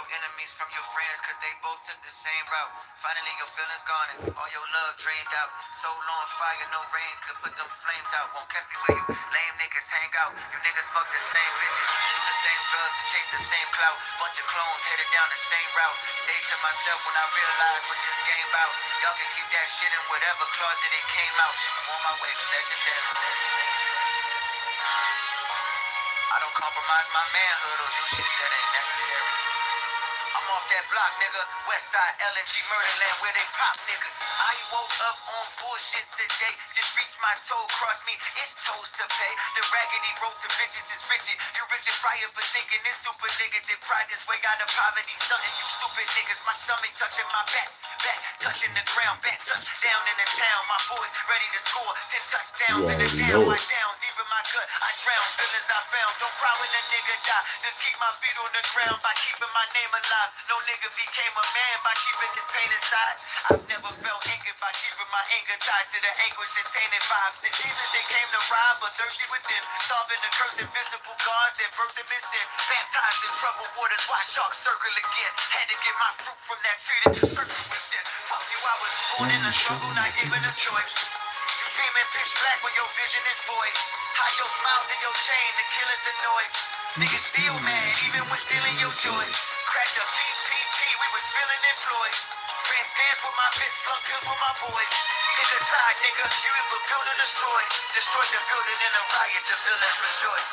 your enemies from your friends, cause they both took the same route. Finally your feelings gone and all your love drained out. Soul on fire, no rain could put them flames out. Won't catch me where you lame niggas hang out. You niggas fuck the same bitches, do the same drugs and chase the same clout. Bunch of clones headed down the same route. Stayed to myself when I realized what this game bout. Y'all can keep that shit in whatever closet it came out. I'm on my way to legendary. I don't compromise my manhood or do shit that ain't necessary. I'm off that block, nigga. Westside, LNG, Murderland, where they pop niggas. I woke up on bullshit today. Just reached my toe, cross me, it's toes to pay. The raggedy road to riches is Richie. You Richard Pryor for thinking this super nigga did pride this way out of poverty. Stunting you stupid niggas. My stomach touching my back touching the ground. Back touch down in the town. My boys ready to score 10 touchdowns in the down. I down, deep in my gut, I drown. Feelings I found. Don't cry when a nigga die. Just keep my feet on the ground by keeping my name alive. No nigga became a man by keeping his pain inside. I've never felt anger by keeping my anger tied to the anguish and tainted vibes. The demons they came to rob, but thirsty within. Starving the curse invisible gods that birthed them in sin. Baptized in troubled waters, watch sharks circle again. Had to get my fruit from that tree that the circle was in. Fuck you, I was born in a struggle, not given a choice. You screaming pitch black when your vision is void. Hide your smiles in your chain, the killer's annoyed. Niggas still mad, even when stealing your joy. Cracked a PPP, we was feeling employed. Ran scans with my bitch, slung pills with my boys. Pick a side, nigga, you either build or destroy. Destroy the building in a riot, the villains rejoice.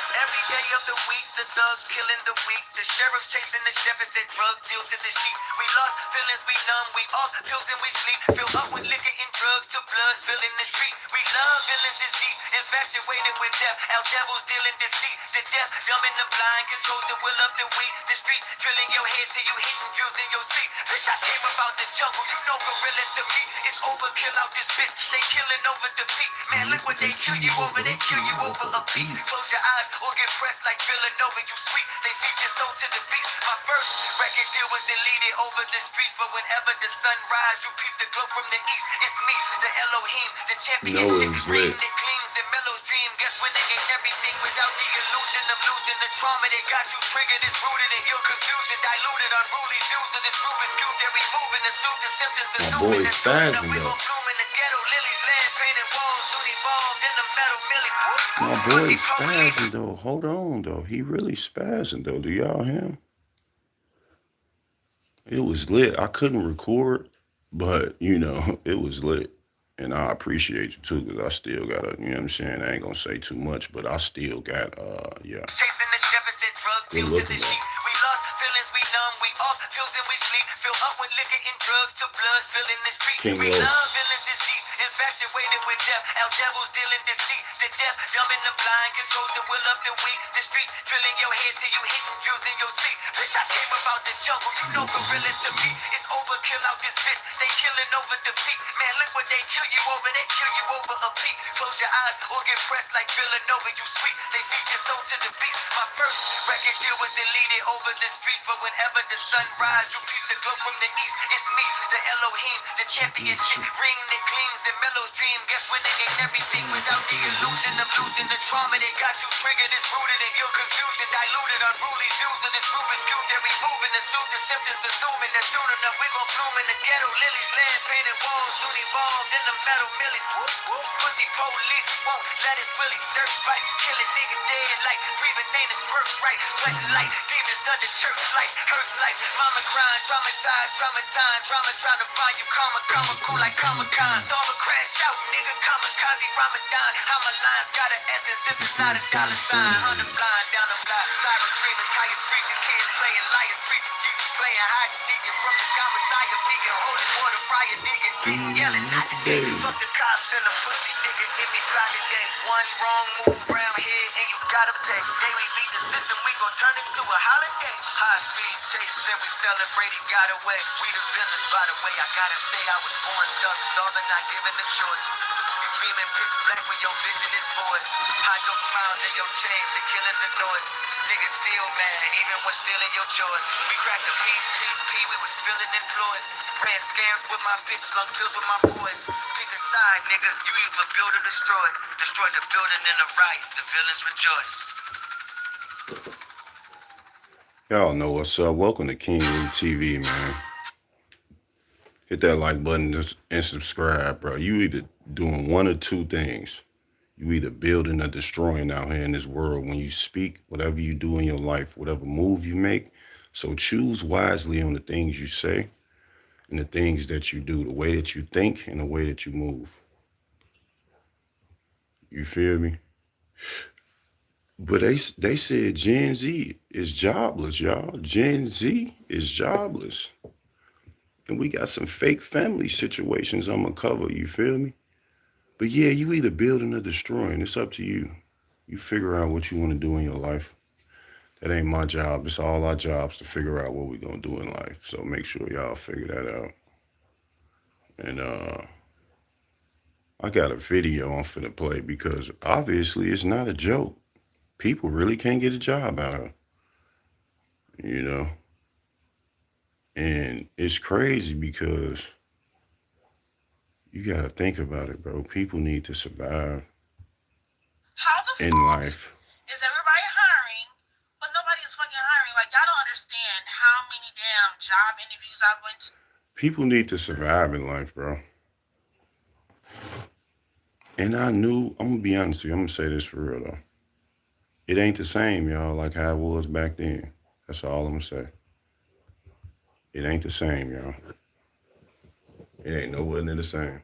Every day of the week, the thugs killing the weak. The sheriffs chasing the shepherds that drug deals in the sheep. We lost feelings, we numb, we off pills and we sleep. Fill up with liquor and drugs, the blood spilling the street. We love villains this deep, infatuated with death. Our devils dealing deceit. The deaf, dumb and the blind, controls the will of the weak. The streets drilling your head till you hitting drills in your sleep. Bitch, I came about the jungle, you know gorilla to me. It's overkill out this bitch, they killing over the beat. Man, look what they kill you over, they kill you over a beat. Close your eyes or get pressed like Villanova, you sweet. They feed your soul to the beast. My first record deal was deleted over the streets, but whenever the sun rise, you peep the glow from the east. It's me, the Elohim, the championship dream that gleams and mellows dream. Guess when they ain't everything without the illusion of losing. The trauma that got you triggered is rooted in your confusion. Diluted, unruly views of this Rubik's Cube that we moving to soothe the symptoms. My boy is spazzing we though. gon' bloom in the ghetto, lilies, land painted walls, soon evolved in the metal millies. My boy is spazzing though. Hold on though. He really spazzing though. Do y'all hear him? It was lit. I couldn't record, but you know, it was lit. And I appreciate you too, because I still gotta, you know what I'm saying? I ain't gonna say too much, but I still got yeah. Chasing the shepherds that drug Good deals to looking the though. sheep. We lost feelings, we numb, we off pills and we sleep. Fill up with liquor and drugs to blood spilling the street. King We Los. love villains this deep, infatuated with death. Our devils dealing deceit. The deaf, dumb and the blind, controls the will of the weak. The streets drilling your head till you hitting drills in your sleep. Bitch, I came about the jungle, you know gorilla to me. It's overkill out this bitch, they killing over the beat. Man, look what they kill you over, they kill you over a beat. Close your eyes or get pressed like Villanova, you sweet. They feed your soul to the beast. My first record deal was deleted over the streets, but whenever the sun rise, you peep the glow from the east. It's me, the Elohim, the championship ring that gleams and mellows dream. Guess when they ain't everything without the illusion of losing. The trauma that got you triggered is rooted in your confusion. Diluted, unruly views of this Rubik's Cube that we moving to soothe the symptoms. Assuming that soon enough we gon' bloom in the ghetto. Lilies, land painted walls, soon evolved in the metal millies. Pussy police won't let us willy. Dirt bites, killing niggas dead like breathing ain't his birthright. Sweating like demons under church lights. Hurts like mama crying, traumatized, drama trying to find you. Karma, cool like Comic-Con. Dharma crash out, nigga, kamikaze, Ramadan. How my lines got an essence if it's not a dollar sign. 100 blind down the block, sirens screaming, tires screeching, kids playing liars, preaching Jesus, playing hide and seeking from the sky, Messiah, vegan, holy water, fire, digging, beating, yelling, not today. Fuck the cops and the pussy nigga, if he try today. One wrong move round here and you gotta take. Day we beat the system, we gon' turn it to a holiday. High speed chase and we celebrate, he got away. We the villains, by the way, I gotta say I was born stuck, starving, not given the choice. You dreaming pitch black when your vision is void. Hide your smiles and your chains, the killers annoyed. Niggas still mad, even when stealing your joy. We cracked the PPP, we was feeling employed. Ran scams with my bitch, slung pills with my boys. Pick a side, nigga, you either build or destroy. Destroy the building in a riot, the villains rejoice. Y'all know what's up. Welcome to King Luke TV, man. Hit that like button and subscribe, bro. You either doing one or two things. You either building or destroying out here in this world when you speak, whatever you do in your life, whatever move you make. So choose wisely on the things you say and the things that you do, the way that you think and the way that you move. You feel me? But they said Gen Z is jobless, y'all. Gen Z is jobless. And we got some fake family situations I'm gonna cover, you feel me? But yeah, you either building or destroying. It's up to you. You figure out what you want to do in your life. That ain't my job. It's all our jobs to figure out what we're gonna do in life. So make sure y'all figure that out. And I got a video I'm finna play because obviously it's not a joke. People really can't get a job out of, you know. And it's crazy because you gotta think about it, bro. People need to survive How the in fuck life. is everybody hiring, but nobody is fucking hiring? Like, y'all don't understand how many damn job interviews I went to. People need to survive in life, bro. And I knew, I'm gonna be honest with you, I'm gonna say this for real though. It ain't the same, y'all, like how it was back then. That's all I'm gonna say. It ain't the same, y'all. It ain't nowhere near the same.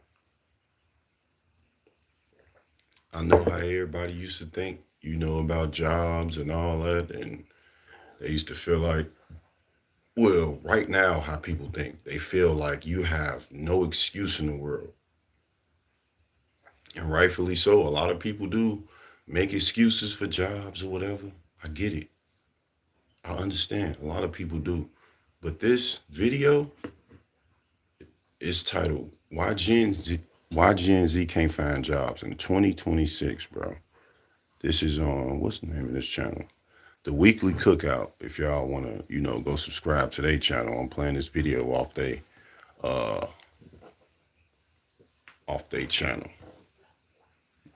I know how everybody used to think, about jobs and all that, and they used to feel like, well, right now, how people think, they feel like you have no excuse in the world. And rightfully so. A lot of people do make excuses for jobs or whatever. I get it. I understand. A lot of people do. But this video is titled Why Gen Z Can't Find Jobs in 2026, bro. This is on what's the name of this channel? The Weekly Cookout. If y'all wanna, go subscribe to their channel. I'm playing this video uh off their channel.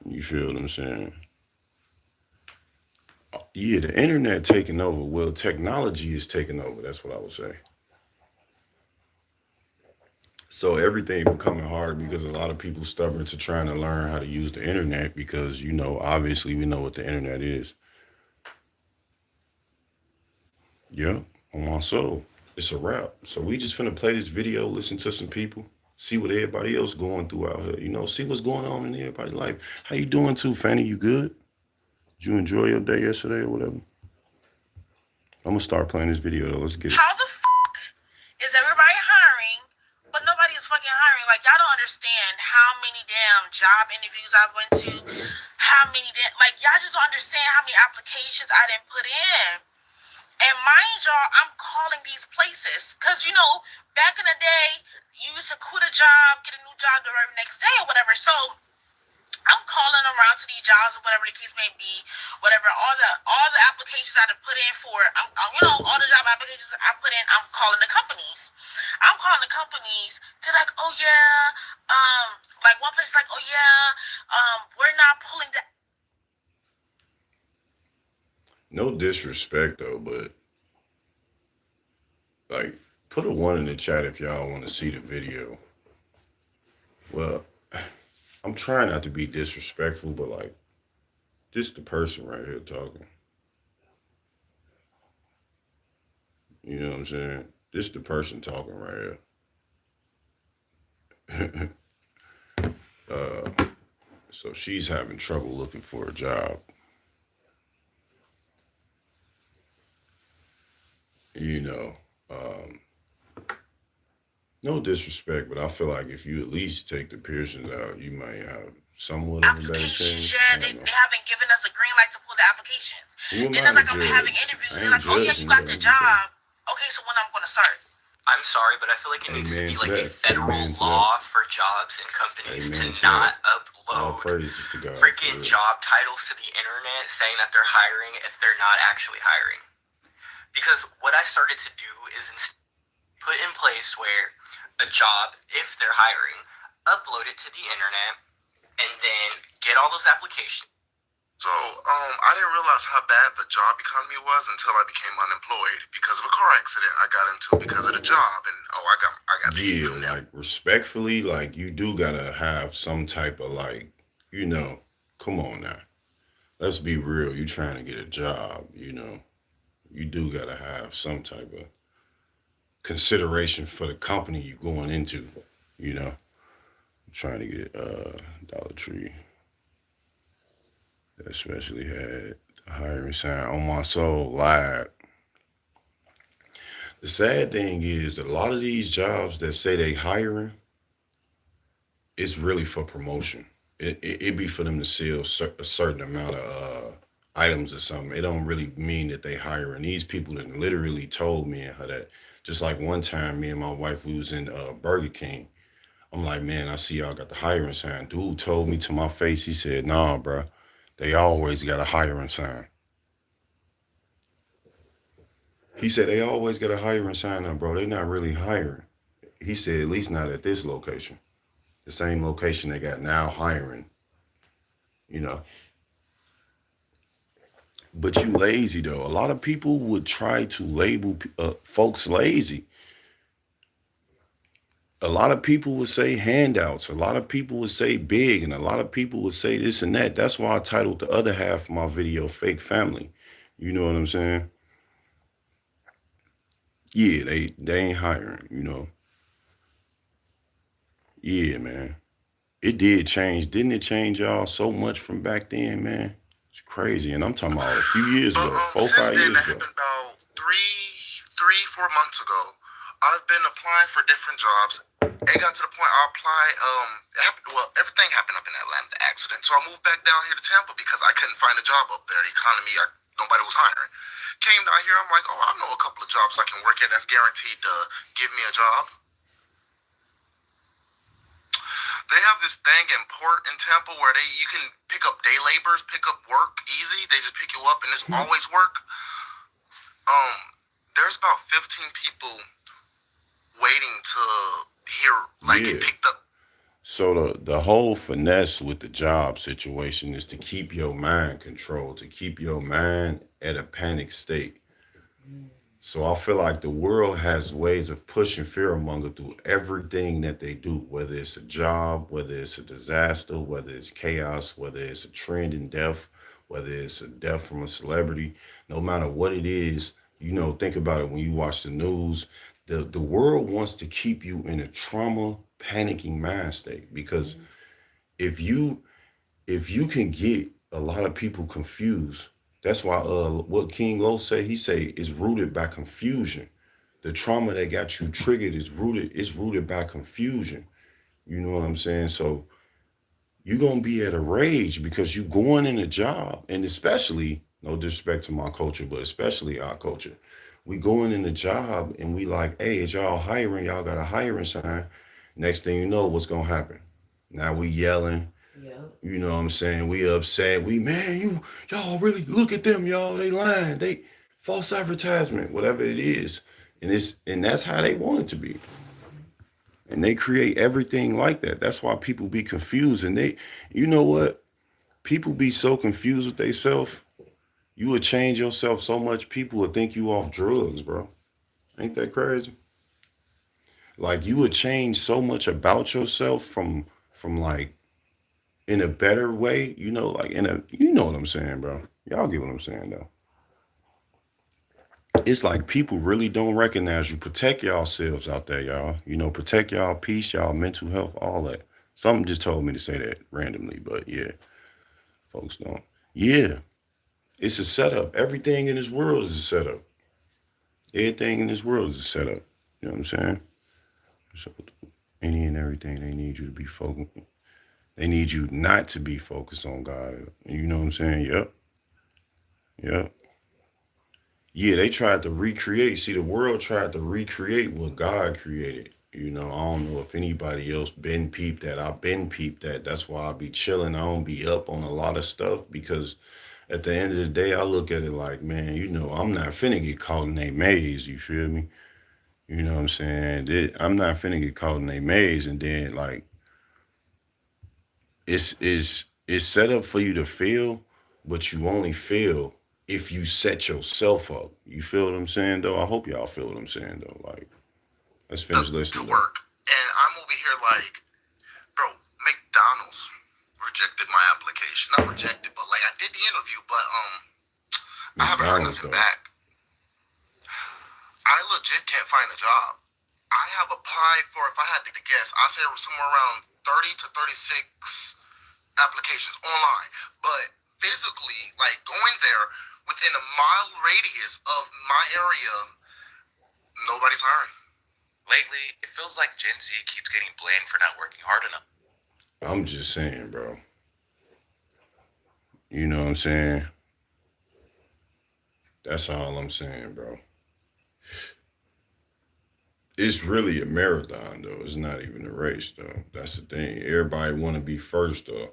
You feel what I'm saying? Yeah, the internet taking over. Well, technology is taking over. That's what I would say. So everything becoming harder because a lot of people stubborn to trying to learn how to use the internet because obviously we know what the internet is. Yeah, on my soul, it's a wrap. So we just finna play this video, listen to some people, see what everybody else going through out here. See what's going on in everybody's life. How you doing too, Fanny? You good? Did you enjoy your day yesterday or whatever? I'm gonna start playing this video though. Let's get it. How the fuck is everybody hiring, but nobody is fucking hiring? Like, y'all don't understand how many damn job interviews I went to, how many like, y'all just don't understand how many applications I didn't put in. And mind y'all, I'm calling these places because, back in the day, you used to quit a job, get a new job the very next day or whatever. So I'm calling around to these jobs or whatever the case may be, whatever all the applications I had to put in for, all the job applications I put in, I'm calling the companies. I'm calling the companies. They're like, oh yeah, like one place like, oh yeah, we're not pulling the. No disrespect though, but like, put a one in the chat if y'all want to see the video. Well, I'm trying not to be disrespectful, but like, just the person right here talking. You know what I'm saying? This the person talking right here. So she's having trouble looking for a job. You know, um, no disrespect, but I feel like if you at least take the Pearsons out, you might have somewhat of a better chance. Yeah, I they don't know. haven't given us a green light to pull the applications. Who am Then I it's to like I'm having judge? interviews. I They're ain't like, oh yeah, you judging, got but the I'm just saying. job. Okay, so when I'm gonna start? I'm sorry, but I feel like it needs to Amen be to like a that. federal Amen to law that. for jobs and companies Amen to to that. not All upload praises to God. freaking job titles to the internet saying that they're hiring if they're not actually hiring. Because what I started to do is put in place where a job, if they're hiring, upload it to the internet and then get all those applications. So, I didn't realize how bad the job economy was until I became unemployed because of a car accident I got into because of the job, and oh, I got paid Yeah, from them. like respectfully, like you do gotta have some type of like, you know, come on now. Let's be real. You trying to get a job, you do gotta have some type of consideration for the company you going into, you know. I'm trying to get Dollar Tree, especially had the hiring sign on my soul live. The sad thing is that a lot of these jobs that say they hiring, it's really for promotion. It be for them to sell a certain amount of items or something. It don't really mean that they hiring. These people that literally told me and her that. Just like one time, me and my wife, we was in Burger King. I'm like, man, I see y'all got the hiring sign. Dude told me to my face, he said, nah, bro, they always got a hiring sign. He said they always got a hiring sign up, bro. They not really hiring. He said, at least not at this location. The same location they got now hiring, you know. But you lazy though. A lot of people would try to label folks lazy. A lot of people would say handouts. A lot of people would say big, and a lot of people would say this and that. That's why I titled the other half of my video "Fake Family." You know what I'm saying? Yeah, they ain't hiring. Yeah, man. It did change, didn't it? Change y'all so much from back then, man. It's crazy, and I'm talking about a few years But ago, four, since five then, years that ago. happened about 4 months ago. I've been applying for different jobs. It got to the point I applied. It happened, well, everything happened up in Atlanta, the accident. So I moved back down here to Tampa because I couldn't find a job up there. The economy, nobody was hiring. Came down here, I'm like, oh, I know a couple of jobs I can work at that's guaranteed to give me a job. They have this thing in Port in Tampa where you can pick up day laborers, pick up work easy. They just pick you up and it's always work. Um, there's about 15 people waiting to hear like get Yeah. picked up. So the whole finesse with the job situation is to keep your mind controlled, to keep your mind at a panic state. So I feel like the world has ways of pushing fear monger through everything that they do, whether it's a job, whether it's a disaster, whether it's chaos, whether it's a trend in death, whether it's a death from a celebrity, no matter what it is, think about it when you watch the news. The world wants to keep you in a trauma, panicking mind state because if you if you can get a lot of people confused, that's why what King Lo said, he say is rooted by confusion. The trauma that got you triggered is rooted by confusion. You know what I'm saying? So you're gonna be at a rage because you going in a job, and especially, no disrespect to my culture, but especially our culture. We going in a job and we like, hey, is y'all hiring? Y'all got a hiring sign. Next thing you know, what's gonna happen? Now we yelling, you know what I'm saying? We upset. Man, y'all really look at them, y'all. They lying. They false advertisement, whatever it is. And that's how they want it to be. And they create everything like that. That's why people be confused. And you know what? People be so confused with themselves. You would change yourself so much, people would think you off drugs, bro. Ain't that crazy? Like you would change so much about yourself from like in a better way, like you know what I'm saying, bro. Y'all get what I'm saying though. It's like people really don't recognize you. Protect yourselves out there, y'all. Protect y'all peace, y'all mental health, all that. Something just told me to say that randomly, but yeah, folks don't. Yeah, it's a setup. Everything in this world is a setup. Everything in this world is a setup. You know what I'm saying? So any and everything they need you to be focused. They need you not to be focused on God. You know what I'm saying? Yep. Yep. Yeah, they tried to recreate. See, the world tried to recreate what God created. I don't know if anybody else been peeped that. I've been peeped that. That's why I be chilling. I don't be up on a lot of stuff because at the end of the day, I look at it like, man, I'm not finna get caught in a maze. You feel me? You know what I'm saying? I'm not finna get caught in a maze, and then like it's set up for you to fail, but you only fail if you set yourself up. You feel what I'm saying, though? I hope y'all feel what I'm saying, though. Like, let's finish to listening, though. work. And I'm over here like, bro, McDonald's rejected my application. Not rejected, but like I did the interview, but I haven't heard McDonald's, nothing though. back. I legit can't find a job. I have applied for, if I had to guess, I say somewhere around 30 to 36 applications online. But physically, like going there within a mile radius of my area, nobody's hiring. Lately, it feels like Gen Z keeps getting blamed for not working hard enough. I'm just saying, bro. You know what I'm saying? That's all I'm saying, bro. It's really a marathon, though. It's not even a race, though. That's the thing. Everybody want to be first, though.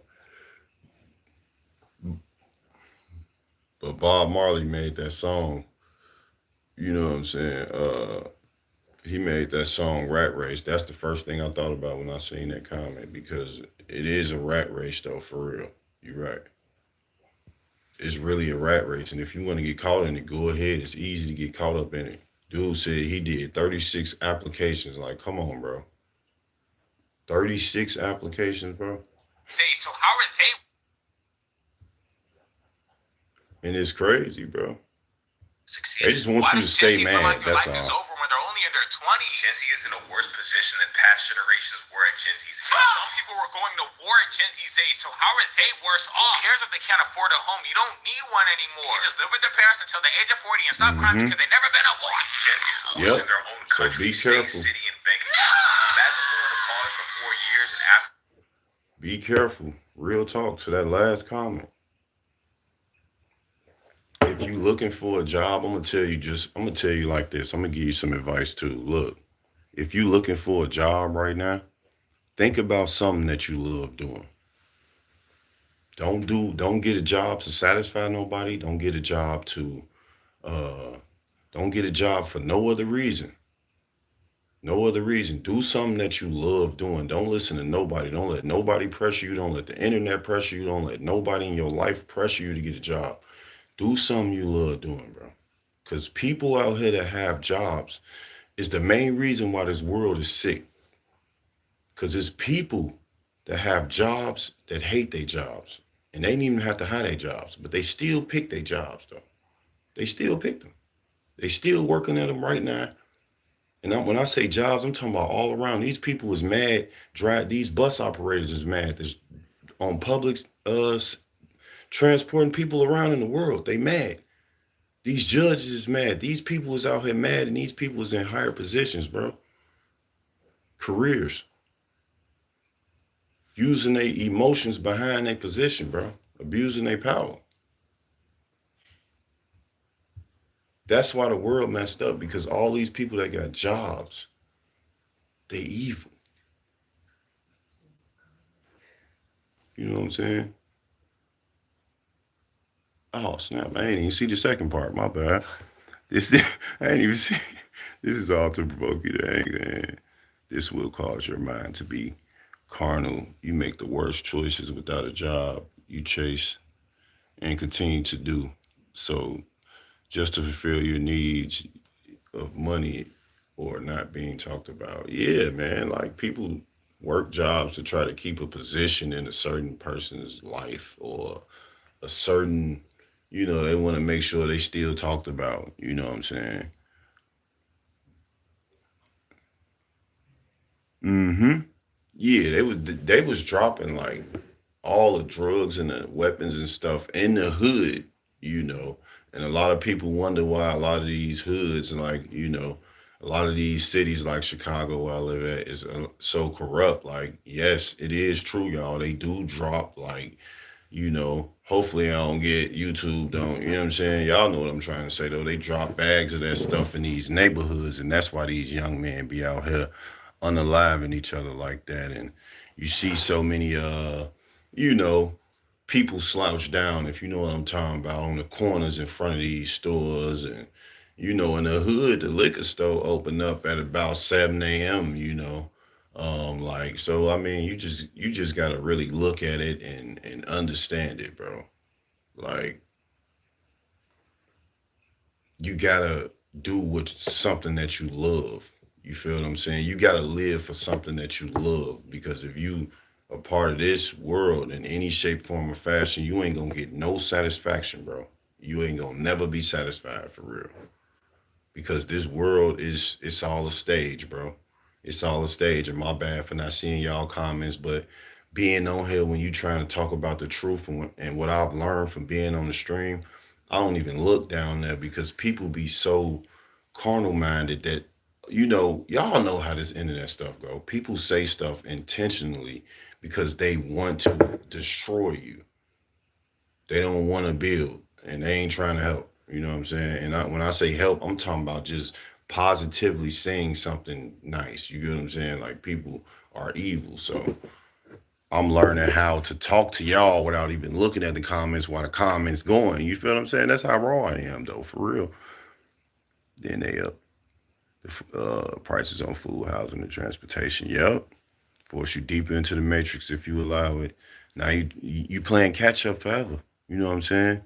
But Bob Marley made that song. You know what I'm saying? He made that song "Rat Race." That's the first thing I thought about when I seen that comment because it is a rat race, though. For real, you're right. It's really a rat race, and if you want to get caught in it, go ahead. It's easy to get caught up in it. Dude said he did 36 applications. Like, come on, bro. 36 applications, bro. Say, so how are they? And it's crazy, bro. Succeeding. They just want you to stay mad. That's all. Over when they're only in their 20s. Gen Z is in a worse position than past generations were at Gen Z's age. Some people were going to war at Gen Z's age, so how are they worse off? Who cares if they can't afford a home? You don't need one anymore. You just live with their parents until the age of 40 and stop crying because they've never been at war. Gen Z's losing their own country, So be careful. city, and bank accounts. Imagine going to college for 4 years and after. Be careful. Real talk to that last comment. If you looking for a job, I'm gonna tell you like this. I'm gonna give you some advice too. Look, if you looking for a job right now, think about something that you love doing. Don't get a job to satisfy nobody. Uh don't get a job for no other reason. No other reason. Do something that you love doing. Don't listen to nobody. Don't let nobody pressure you. Don't let the internet pressure you. Don't let nobody in your life pressure you to get a job. Do something you love doing, bro. Because people out here that have jobs is the main reason why this world is sick. Because it's people that have jobs that hate their jobs. And they didn't even have to have their jobs. But they still pick their jobs, though. They still pick them. They still working at them right now. And when I say jobs, I'm talking about all around. These people is mad. These bus operators is mad. There's on public transporting people around in the world. They mad. These judges is mad. These people is out here mad, and these people is in higher positions, bro. Careers. Using their emotions behind their position, bro. Abusing their power. That's why the world messed up, because all these people that got jobs, they evil. You know what I'm saying? Oh snap! I ain't even see the second part. My bad. This I ain't even see. This is all to provoke you to anger. And this will cause your mind to be carnal. You make the worst choices without a job. You chase and continue to do so just to fulfill your needs of money or not being talked about. Yeah, man. Like people work jobs to try to keep a position in a certain person's life or a certain, they want to make sure they still talked about. You know what I'm saying? Mm-hmm. Yeah, they was dropping like all the drugs and the weapons and stuff in the hood. And a lot of people wonder why a lot of these hoods, like, a lot of these cities like Chicago, where I live at, is so corrupt. Like, yes, it is true, y'all. They do drop, like, hopefully I don't get YouTube, don't, you know what I'm saying? Y'all know what I'm trying to say, though. They drop bags of that stuff in these neighborhoods, and that's why these young men be out here unaliving each other like that. And you see so many, you know, people slouch down, if you know what I'm talking about, on the corners in front of these stores. And, in the hood, the liquor store open up at about 7 a.m., like, so I mean, you just gotta really look at it and understand it, bro. Like, you gotta do what's something that you love. You feel what I'm saying? You gotta live for something that you love, because if you a part of this world in any shape, form, or fashion, you ain't gonna get no satisfaction, bro. You ain't gonna never be satisfied for real. Because this world is, it's all a stage, bro. It's all a stage. And my bad for not seeing y'all comments, but being on here when you trying to talk about the truth, and what I've learned from being on the stream, I don't even look down there, because people be so carnal minded that, y'all know how this internet stuff go. People say stuff intentionally because they want to destroy you. They don't want to build, and they ain't trying to help. You know what I'm saying? And when I say help, I'm talking about just positively saying something nice. You get what I'm saying? Like, people are evil. So I'm learning how to talk to y'all without even looking at the comments while the comments going. You feel what I'm saying? That's how raw I am, though, for real. Then they up the prices on food, housing, and transportation. Yep. Force you deeper into the matrix if you allow it. Now you playing catch up forever. You know what I'm saying?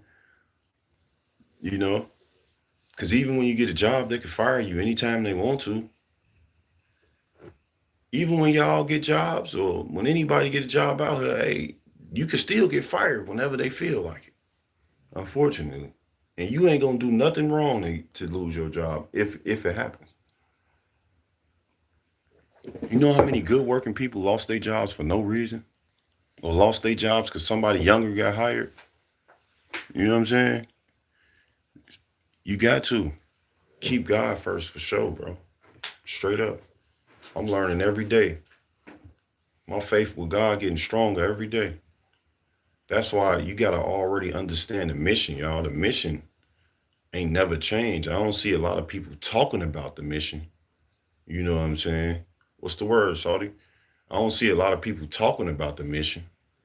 You know, because even when you get a job, they can fire you anytime they want to. Even when y'all get jobs, or when anybody get a job out here, hey, you can still get fired whenever they feel like it. Unfortunately, and you ain't gonna do nothing wrong to lose your job if it happens. You know how many good working people lost their jobs for no reason, or lost their jobs because somebody younger got hired? You know what I'm saying? You got to keep God first for sure, bro. Straight up. I'm learning every day. My faith with God getting stronger every day. That's why you gotta already understand the mission, y'all. The mission ain't never changed. I don't see a lot of people talking about the mission. You know what I'm saying? What's the word, Saudi? I don't see a lot of people talking about the mission,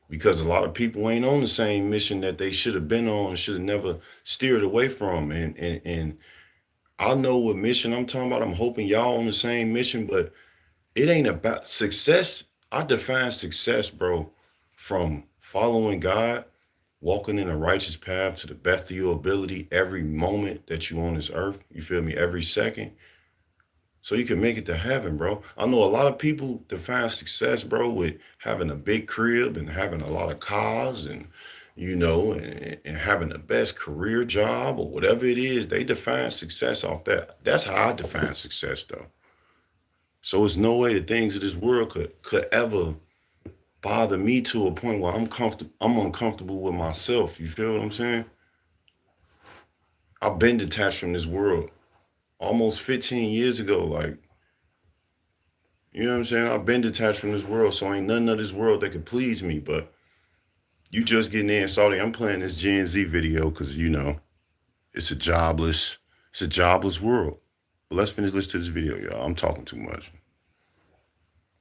because a lot of people ain't on the same mission that they should have been on, should have never steered away from. And I know what mission I'm talking about. I'm hoping y'all on the same mission, but it ain't about success. I define success, bro, from following God, walking in a righteous path to the best of your ability every moment that you on this earth. You feel me? Every second. So you can make it to heaven, bro. I know a lot of people define success, bro, with having a big crib and having a lot of cars, and and having the best career job or whatever it is. They define success off that. That's how I define success, though. So it's no way the things of this world could ever bother me to a point where I'm uncomfortable with myself. You feel what I'm saying? I've been detached from this world almost 15 years ago. Like, you know what I'm saying? I've been detached from this world, so ain't nothing of this world that could please me. But you just getting in, Saudi. I'm playing this Gen Z video because it's a jobless, it's a jobless world. But let's finish listening to this video, y'all. I'm talking too much.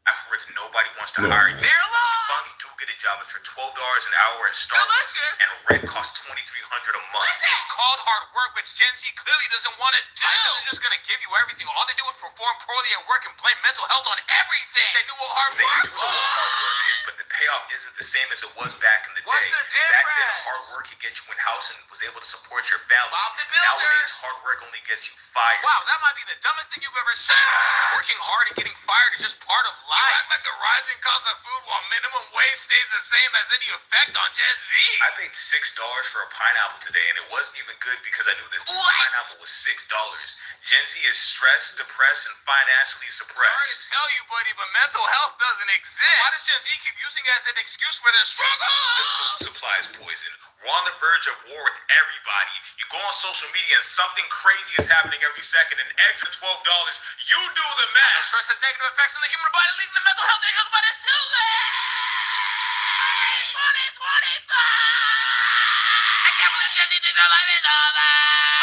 Afterwards, nobody wants to No, hire man. you. They're alive. You finally do get a job. It's for $12 an hour at Starbucks. Delicious. And rent costs $2,300 a month. It's called hard work, which Gen Z clearly doesn't want to do. They're just gonna give you everything. All they do is perform poorly at work and blame mental health on everything. They knew what hard work was. They do know what hard work is, but the payoff isn't the same as it was back in the day. What's the difference? Back then, hard work could get you in house and was able to support your family. Bob the Builder. Nowadays, hard work only gets you fired. Wow, that might be the dumbest thing you've ever said. Working hard and getting fired is just part of life. You act like the rising cost of food while minimum wage stays the same as any effect on Gen Z. I paid $6 for a pineapple today, and it wasn't even good because I knew this pineapple was $6. Gen Z is stressed, depressed, and financially suppressed. Sorry to tell you, buddy, but mental health doesn't exist. So why does Gen Z keep using it as an excuse for their struggle? The food supply is poisoned. We're on the verge of war with everybody. You go on social media and something crazy is happening every second, and eggs are $12. You do the math. Stress has negative effects on the human body, leading to mental health issues, but it's too late. 2025. I can't believe Gen Z thinks their life is over.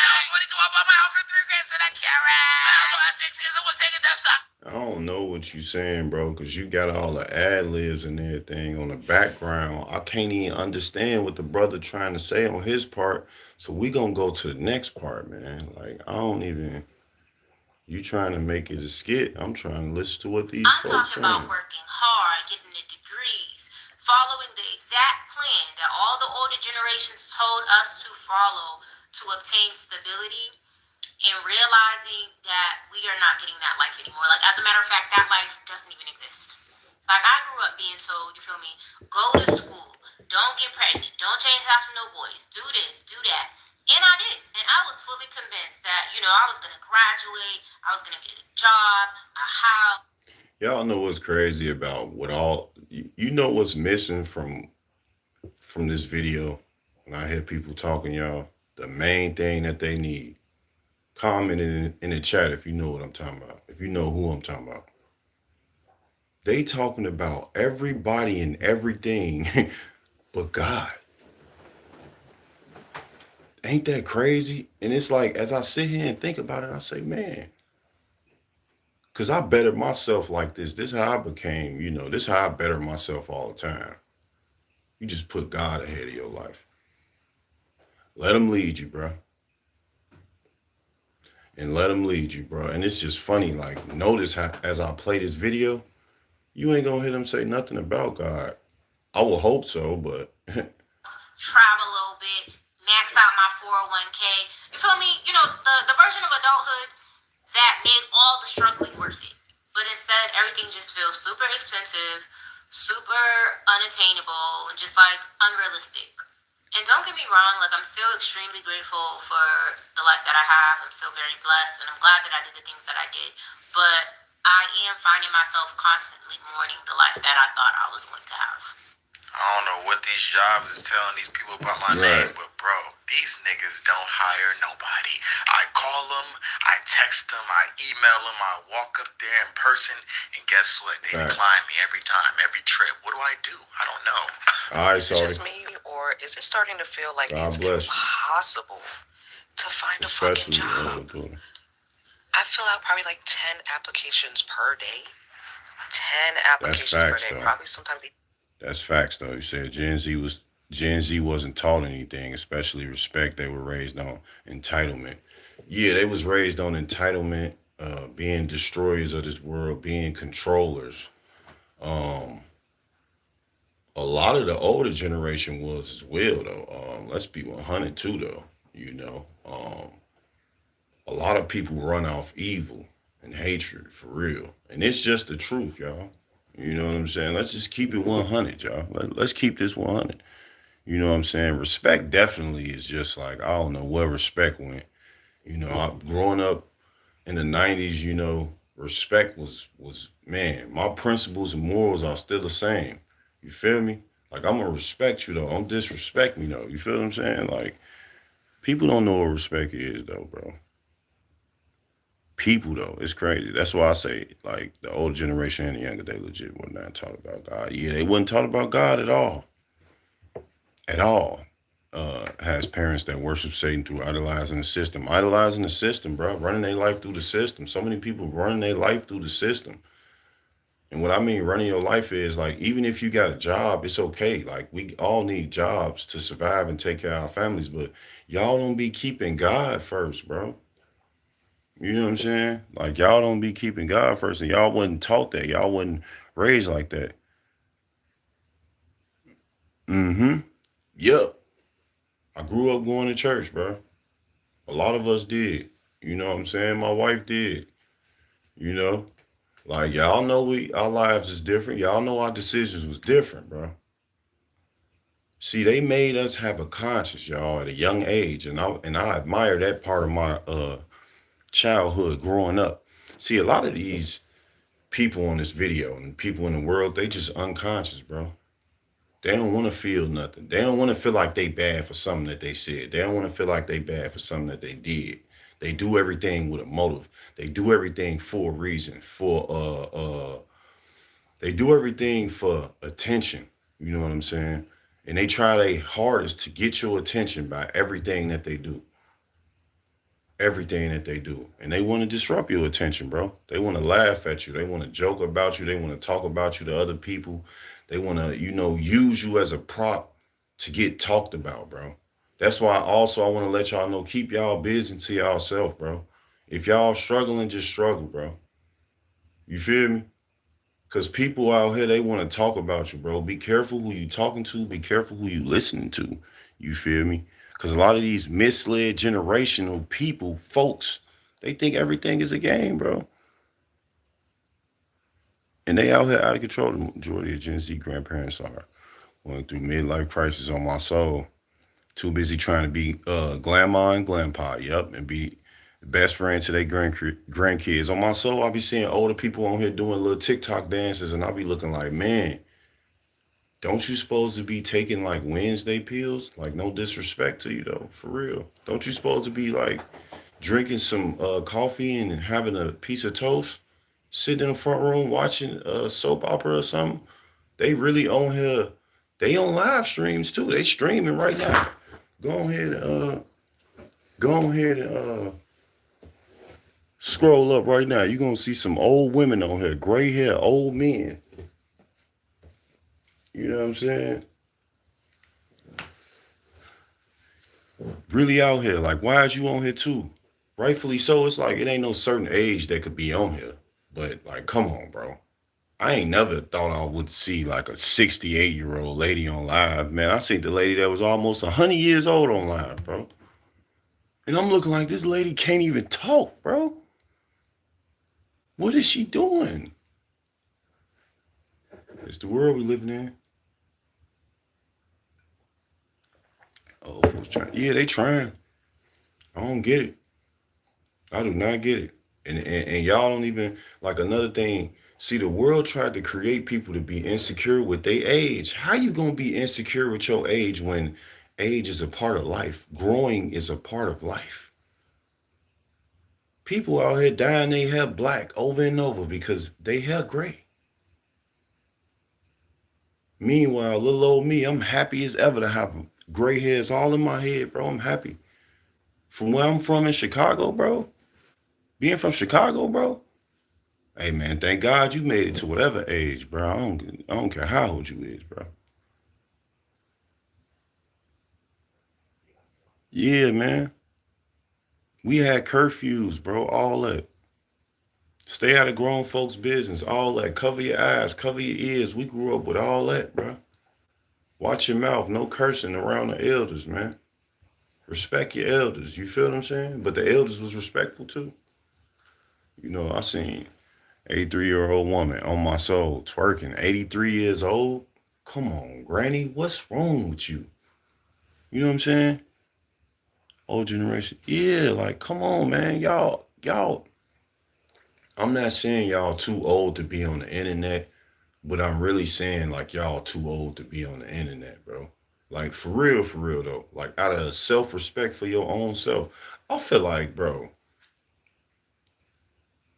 When I was 22, I bought my house for 3 grand to that carrot. I also had 6 kids and was taking their stuff. I don't know what you saying, bro, because you got all the ad libs and everything on the background. I can't even understand what the brother trying to say on his part. So we gonna go to the next part, man. Like, I don't even. You trying to make it a skit? I'm trying to listen to what these folks saying. I'm talking about working hard, getting the degrees, following the exact plan that all the older generations told us to follow to obtain stability, and realizing that we are not getting that life anymore. Like, as a matter of fact, that life doesn't even exist. Like, I grew up being told, you feel me, go to school, don't get pregnant, don't change after no boys, do this, do that. And I did. And I was fully convinced that, I was going to graduate, I was going to get a job, a house. Y'all know what's crazy about what all you know what's missing from this video when I hear people talking, y'all. The main thing that they need. Comment in the chat if you know what I'm talking about. If you know who I'm talking about. They talking about everybody and everything but God. Ain't that crazy? And it's like, as I sit here and think about it, I say, man, because I bettered myself like this. This is how I became, this is how I better myself all the time. You just put God ahead of your life. Let him lead you, bro. And let him lead you, bro. And it's just funny, like, notice how, as I play this video, you ain't gonna hear them say nothing about God. I will hope so, but travel a little bit, max out my 401k. You feel me? The version of adulthood that made all the struggling worth it. But instead, everything just feels super expensive, super unattainable, and just like unrealistic. And don't get me wrong, like, I'm still extremely grateful for the life that I have. I'm still very blessed, and I'm glad that I did the things that I did. But I am finding myself constantly mourning the life that I thought I was going to have. I don't know what these jobs is telling these people about my name, but bro, these niggas don't hire nobody. I call them, I text them, I email them, I walk up there in person, and guess what? They decline me every time, every trip. What do I do? I don't know. All right, is it just me, or is it starting to feel like it's impossible to find a fucking job? I fill out probably like 10 applications per day. 10 applications per day. Probably sometimes That's facts, though. You said Gen Z wasn't taught anything, especially respect. They were raised on entitlement. Yeah, they was raised on entitlement, being destroyers of this world, being controllers. A lot of the older generation was as well, though. Let's be 100 too, though. A lot of people run off evil and hatred for real, and it's just the truth, y'all. You know what I'm saying? Let's just keep it 100, y'all. Let's keep this 100. You know what I'm saying? Respect definitely is just like, I don't know where respect went. Growing up in the 90s, respect was man, my principles and morals are still the same. You feel me? Like, I'm gonna respect you though. Don't disrespect me though. You feel what I'm saying? Like, people don't know what respect is though, bro. People though, it's crazy. That's why I say, like, the old generation and the younger, they legit were not taught about God. Yeah, they wasn't taught about God at all. At all. Has parents that worship Satan through idolizing the system. Idolizing the system, bro. Running their life through the system. So many people running their life through the system. And what I mean running your life is, like, even if you got a job, it's okay. Like, we all need jobs to survive and take care of our families, but y'all don't be keeping God first, bro. You know what I'm saying? Like, y'all don't be keeping God first, and y'all wasn't taught that. Y'all wasn't raised like that. Yep. I grew up going to church, bro. A lot of us did. You know what I'm saying? My wife did. Like, y'all know our lives is different. Y'all know our decisions was different, bro. See, they made us have a conscience, y'all, at a young age, and I admire that part of my childhood growing up. See, a lot of these people on this video and people in the world, they just unconscious, bro. They don't want to feel nothing. They don't want to feel like they bad for something that they said. They don't want to feel like they bad for something that they did. They do everything with a motive. They do everything for a reason. They do everything for attention. You know what I'm saying? And they try their hardest to get your attention by everything that they do. Everything that they do. And they want to disrupt your attention, bro. They want to laugh at you. They want to joke about you. They want to talk about you to other people. They want to, use you as a prop to get talked about, bro. That's why I want to let y'all know, keep y'all business to yourself, bro. If y'all struggling, just struggle, bro. You feel me? Because people out here, they want to talk about you, bro. Be careful who you talking to. Be careful who you listening to. You feel me? Because a lot of these misled generational people, folks, they think everything is a game, bro. And they out here out of control. The majority of Gen Z grandparents are going through midlife crisis on my soul. Too busy trying to be grandma and grandpa, yep, and be the best friend to their grandkids. On my soul, I'll be seeing older people on here doing little TikTok dances, and I'll be looking like, man, don't you supposed to be taking like Wednesday pills? Like, no disrespect to you though, for real. Don't you supposed to be like drinking some coffee and having a piece of toast, sitting in the front room watching a soap opera or something? They really on here. They on live streams too. They streaming right now. Go ahead and scroll up right now. You're gonna see some old women on here, gray hair, old men. You know what I'm saying? Really out here. Like, why is you on here too? Rightfully so. It's like it ain't no certain age that could be on here. But like, come on, bro. I ain't never thought I would see like a 68-year-old lady on live. Man, I seen the lady that was almost 100 years old on live, bro. And I'm looking like this lady can't even talk, bro. What is she doing? It's the world we living in. Oh, folks trying. Yeah, they trying. I don't get it. I do not get it. And y'all don't even, like, another thing. See, the world tried to create people to be insecure with their age. How you gonna be insecure with your age when age is a part of life? Growing is a part of life. People out here dyeing their hair black over and over because they hair gray. Meanwhile, little old me, I'm happy as ever to have gray hairs all in my head, bro. I'm happy. From where I'm from in Chicago, bro, being from Chicago, bro, hey, man, thank God you made it to whatever age, bro. I don't care how old you is, bro. Yeah, man. We had curfews, bro, all that. Stay out of grown folks' business, all that. Cover your eyes, cover your ears. We grew up with all that, bro. Watch your mouth. No cursing around the elders, man. Respect your elders. You feel what I'm saying? But the elders was respectful too. You know, I seen 83-year-old woman on my soul twerking. 83 years old. Come on, granny. What's wrong with you? You know what I'm saying? Old generation. Yeah, like, come on, man. Y'all. I'm not saying y'all too old to be on the internet, but I'm really saying like y'all too old to be on the internet, bro. Like for real though. Like out of self-respect for your own self, I feel like, bro,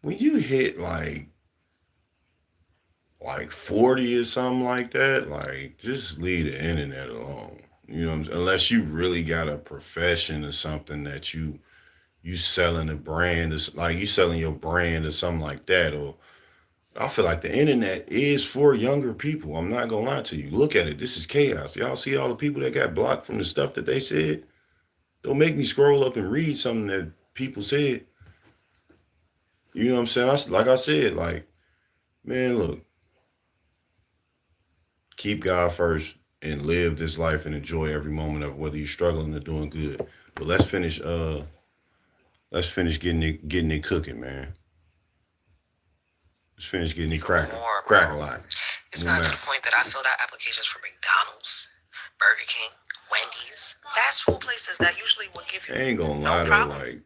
when you hit like 40 or something like that, like just leave the internet alone. You know what I'm saying? Unless you really got a profession or something that you selling a brand, like you selling your brand or something like that, or I feel like the internet is for younger people. I'm not gonna lie to you. Look at it. This is chaos. Y'all see all the people that got blocked from the stuff that they said? Don't make me scroll up and read something that people said. You know what I'm saying? Like I said, like, man, look, keep God first and live this life and enjoy every moment of it, whether you're struggling or doing good. But let's finish getting it cooking, man. Let's finish getting it cracking. Crack a lot. It's gotten to the point that I filled out applications for McDonald's, Burger King, Wendy's, fast food places that usually would give you I ain't gonna lie though, like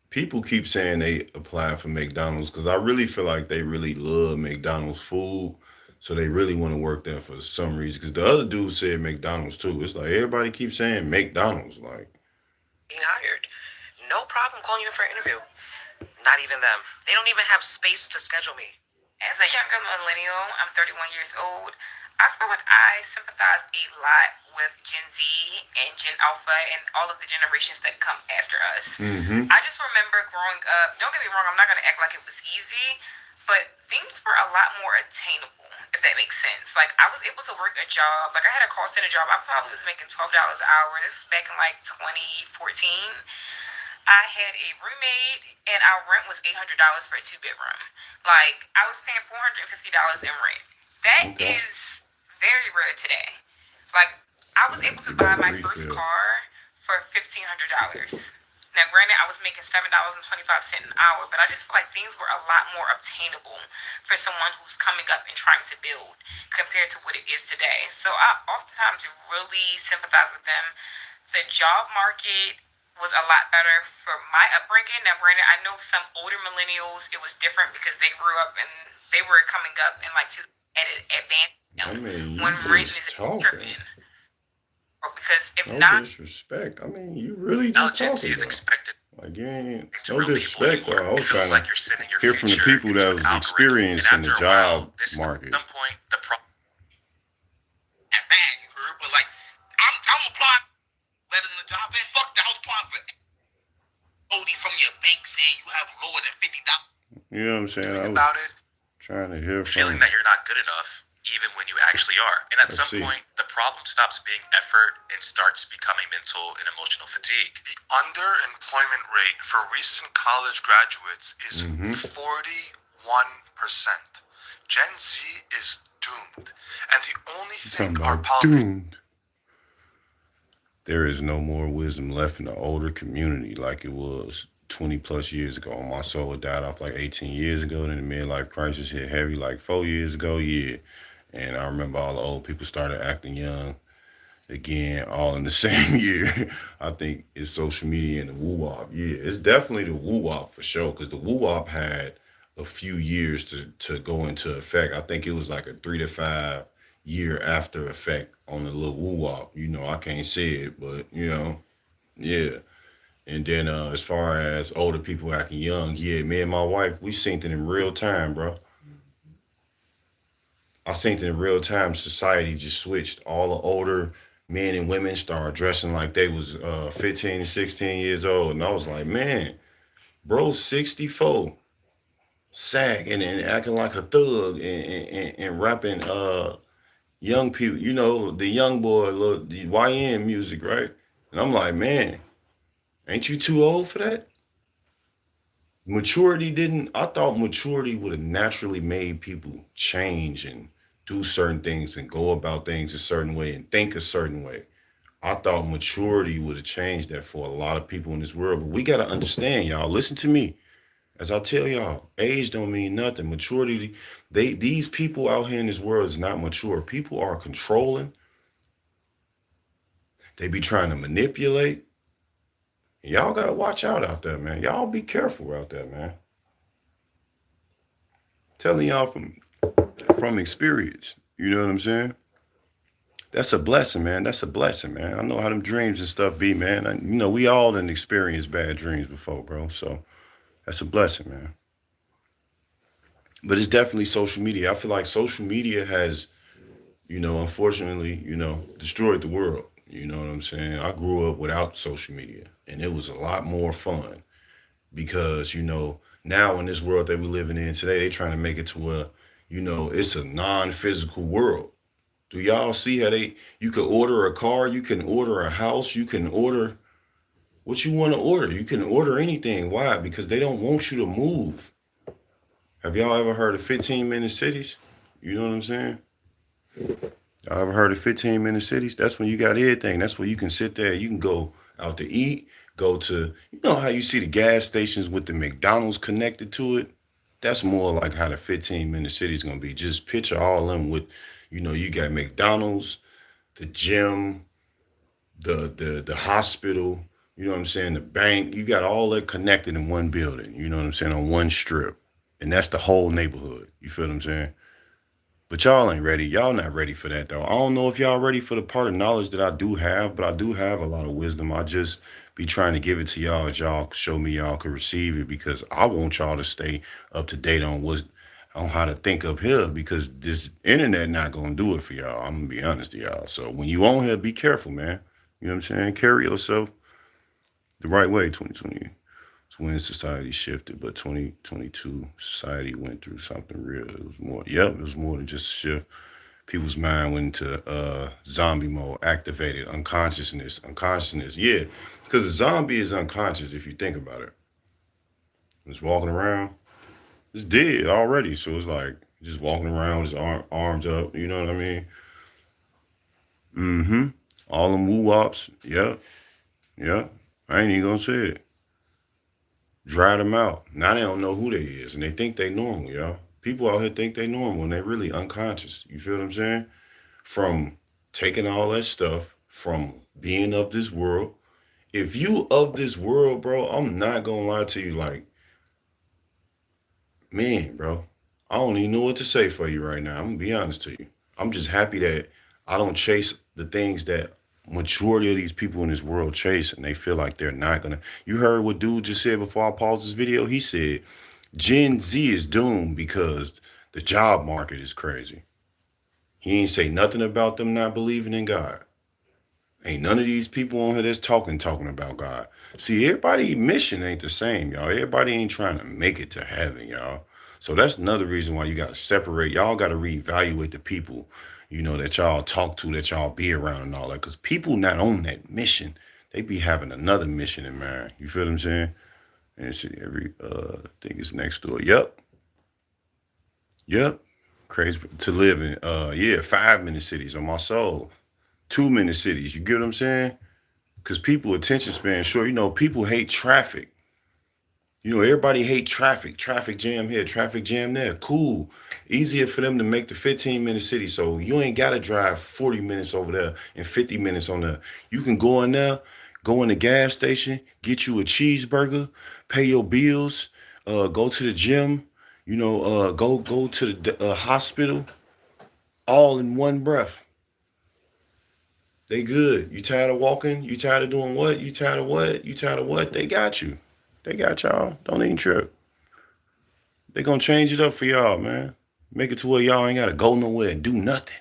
people keep saying they apply for McDonald's because I really feel like they really love McDonald's food. So they really want to work there for some reason. Because the other dude said McDonald's too. It's like everybody keeps saying McDonald's. Like, being hired. No problem calling you in for an interview. Not even them. They don't even have space to schedule me. As a younger millennial, I'm 31 years old. I feel like I sympathize a lot with Gen Z and Gen Alpha and all of the generations that come after us. I just remember growing up, don't get me wrong, I'm not going to act like it was easy, but things were a lot more attainable, if that makes sense. Like, I was able to work a job. Like, I had a call center job. I probably was making $12 an hour. This is back in, like, 2014. I had a roommate, and our rent was $800 for a 2-bedroom. Like, I was paying $450 in rent. That is very rare today. Like, I was able to buy my first car for $1,500. Now, granted, I was making $7.25 an hour, but I just feel like things were a lot more obtainable for someone who's coming up and trying to build compared to what it is today. So I oftentimes really sympathize with them. The job market was a lot better for my upbringing. Now, granted, I know some older millennials, it was different because they grew up and they were coming up and like to at an advanced when rent is tripping. Because if no not, disrespect. I mean, you really just talking. Is expected. Like, no disrespect. Though. I was trying to hear from the people that was experienced in the job market. At some point, the problem. At bad, you heard, but like, I'm applying better than the job. Man, fuck that. I was applying for OD from your bank saying you have lower than $50. You know what I'm saying? I was about it. Trying to hear from feeling that you're not good enough. Even when you actually are. And at some point, the problem stops being effort and starts becoming mental and emotional fatigue. The underemployment rate for recent college graduates is 41%. Gen Z is doomed. And the only thing our doomed. There is no more wisdom left in the older community like it was 20 plus years ago. My soul died off like 18 years ago. Then the midlife crisis hit heavy like 4 years ago. Yeah. And I remember all the old people started acting young again, all in the same year. I think it's social media and the woo-wop. Yeah, it's definitely the woo-wop for sure, because the woo-wop had a few years to go into effect. I think it was like a 3 to 5 year after effect on the little woo-wop. You know, I can't say it, but, yeah. And then as far as older people acting young, yeah, me and my wife, we seen it in real time, bro. I seen it in real time. Society just switched. All the older men and women started dressing like they was 15 and 16 years old. And I was like, man, bro, 64, sagging and acting like a thug and rapping young people, the young boy, the YN music, right? And I'm like, man, ain't you too old for that? I thought maturity would have naturally made people change and do certain things and go about things a certain way and think a certain way. I thought maturity would have changed that for a lot of people in this world. But we got to understand, y'all, listen to me. As I tell y'all, age don't mean nothing. Maturity, these people out here in this world is not mature. People are controlling. They be trying to manipulate. Y'all got to watch out there, man. Y'all be careful out there, man. Telling y'all from experience. You know what I'm saying? That's a blessing, man. That's a blessing, man. I know how them dreams and stuff be, man. We all done experienced bad dreams before, bro. So that's a blessing, man. But it's definitely social media. I feel like social media has, unfortunately, destroyed the world. You know what I'm saying? I grew up without social media, and it was a lot more fun because, now in this world that we're living in today, they trying to make it to where, it's a non-physical world. Do y'all see how you can order a car, you can order a house, you can order what you want to order. You can order anything. Why? Because they don't want you to move. Have y'all ever heard of 15-minute cities? You know what I'm saying? Y'all ever heard of 15-minute cities? That's when you got everything. That's where you can sit there. You can go out to eat, go to, how you see the gas stations with the McDonald's connected to it? That's more like how the 15-minute city is going to be. Just picture all of them with, you got McDonald's, the gym, the hospital, you know what I'm saying, the bank. You got all that connected in one building, you know what I'm saying, on one strip. And that's the whole neighborhood. You feel what I'm saying? But y'all ain't ready. Y'all not ready for that, though. I don't know if y'all ready for the part of knowledge that I do have, but I do have a lot of wisdom. I just be trying to give it to y'all as y'all show me y'all can receive it, because I want y'all to stay up to date on how to think up here, because this internet not going to do it for y'all. I'm going to be honest to y'all. So when you on here, be careful, man. You know what I'm saying? Carry yourself the right way. 2020. It's when society shifted, but 2022 society went through something real. It was more, it was more than just a shift. people's mind went into zombie mode, activated, unconsciousness. Yeah, because a zombie is unconscious if you think about it. It's walking around, it's dead already. So it's like just walking around with his arms up. You know what I mean? Mm-hmm. All them woo-wops. Yep. Yep. I ain't even gonna say it. Dry them out. Now they don't know who they is, and they think they normal, y'all. People out here think they normal, and they really unconscious. You feel what I'm saying? From taking all that stuff, from being of this world. If you of this world, bro, I'm not gonna lie to you. Like, man, bro, I don't even know what to say for you right now. I'm gonna be honest to you. I'm just happy that I don't chase the things that majority of these people in this world chase, and they feel like they're not gonna. You heard what dude just said before I paused this video? He said Gen Z is doomed because the job market is crazy. He ain't say nothing about them not believing in God. Ain't none of these people on here that's talking about God. See, everybody's mission ain't the same, y'all. Everybody ain't trying to make it to heaven, y'all. So that's another reason why you got to separate. Y'all got to reevaluate the people, you know, that y'all talk to, that y'all be around and all that. Because people not on that mission. They be having another mission in mind. You feel what I'm saying? And see, every thing is next door. Yep. Crazy to live in 5-minute cities on my soul. 2-minute cities. You get what I'm saying? Because people attention span short. You know, people hate traffic. You know, everybody hate traffic. Traffic jam here, traffic jam there. Cool. Easier for them to make the 15-minute city. So you ain't got to drive 40 minutes over there and 50 minutes on there. You can go in there, go in the gas station, get you a cheeseburger, pay your bills, go to the gym, you know, go to the hospital, all in one breath. They good. You tired of walking? You tired of doing what? You tired of what? You tired of what? They got you. They got y'all. Don't even trip. They gonna change it up for y'all, man. Make it to where y'all ain't gotta go nowhere and do nothing.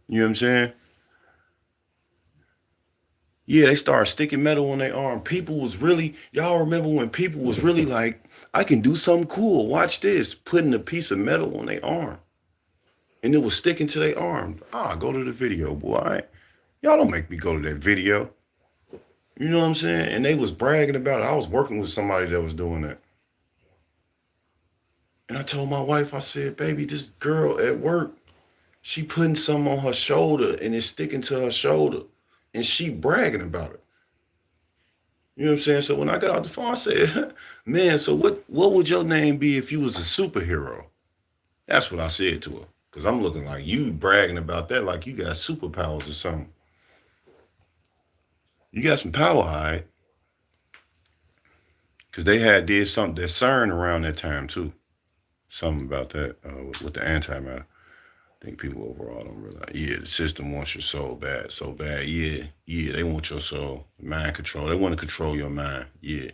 You know what I'm saying? Yeah, they started sticking metal on their arm. People was really, y'all remember when people was really like, I can do something cool. Watch this. Putting a piece of metal on their arm. And it was sticking to their arm. Go to the video, boy. Y'all don't make me go to that video. You know what I'm saying? And they was bragging about it. I was working with somebody that was doing that. And I told my wife, I said, baby, this girl at work, she putting something on her shoulder and it's sticking to her shoulder. And she bragging about it. You know what I'm saying? So when I got out the phone, I said, man, so what would your name be if you was a superhero? That's what I said to her. Because I'm looking like you bragging about that like you got superpowers or something. You got some power, all right? Because they did something, that CERN around that time too. Something about that with the antimatter. I think people overall don't realize. Yeah, the system wants your soul bad, so bad. Yeah, they want your soul. Mind control. They want to control your mind. Yeah.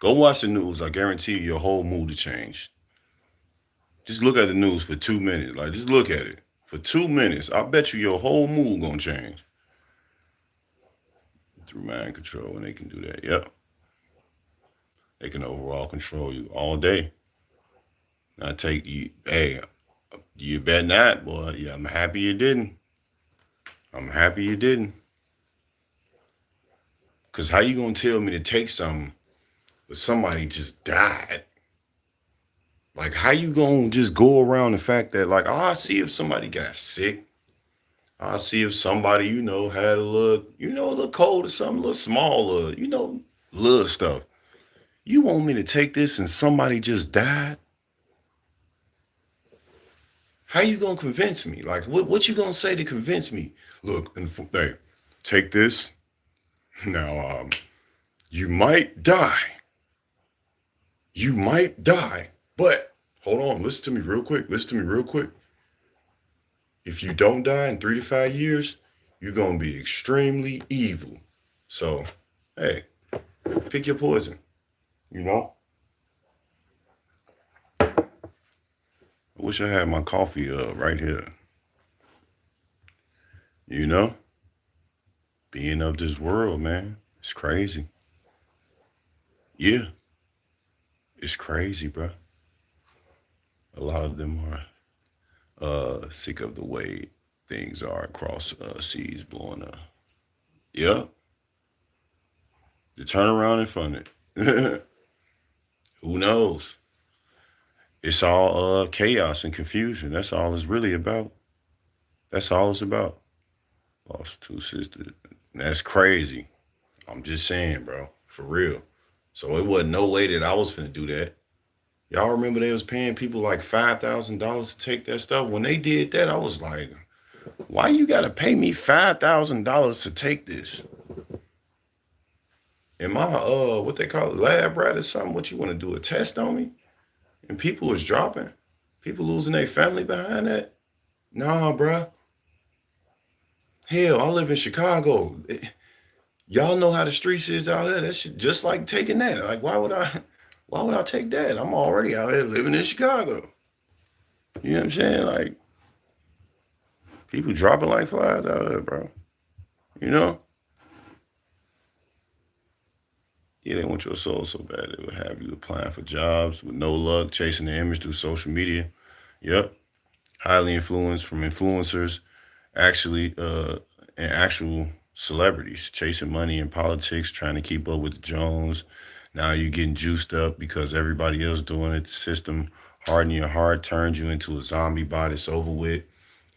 Go watch the news. I guarantee you your whole mood will change. Just look at the news for 2 minutes. Like, just look at it. For 2 minutes, I bet you your whole mood gonna change. Through mind control, and they can do that. Yep. They can overall control you all day. I take you, hey, you bet not, boy. Yeah, I'm happy you didn't. I'm happy you didn't. Because how you going to tell me to take something but somebody just died? Like, how you going to just go around the fact that, like, I'll see if somebody got sick. I'll see if somebody, you know, had a little cold or something, a little small, little stuff. You want me to take this and somebody just died? How you gonna convince me? Like, what you gonna say to convince me? Look, hey, take this. Now, you might die. You might die. But, hold on, listen to me real quick. If you don't die in 3 to 5 years, you're gonna be extremely evil. So, hey, pick your poison, you know? I wish I had my coffee right here. You know? Being of this world, man. It's crazy. Yeah. It's crazy, bro. A lot of them are Sick of the way things are across seas blowing up. Yeah. The turnaround in front of it. Who knows? It's all chaos and confusion. That's all it's really about. That's all it's about. Lost two sisters. That's crazy. I'm just saying, bro. For real. So it wasn't no way that I was finna do that. Y'all remember they was paying people like $5,000 to take that stuff? When they did that, I was like, why you gotta pay me $5,000 to take this? Am I what they call it, lab rat or something? What you want to do, a test on me? And people was dropping. People losing their family behind that? Nah, bruh. Hell, I live in Chicago. Y'all know how the streets is out here. That shit just like taking that. Like, why would I take that? I'm already out here living in Chicago. You know what I'm saying? Like, people dropping like flies out here, bro. You know? Yeah, they want your soul so bad they would have you applying for jobs with no luck, chasing the image through social media. Yep. Highly influenced from influencers, actually, and actual celebrities chasing money in politics, trying to keep up with the Jones. Now you're getting juiced up because everybody else doing it. The system hardening your heart turned you into a zombie bot. It's over with.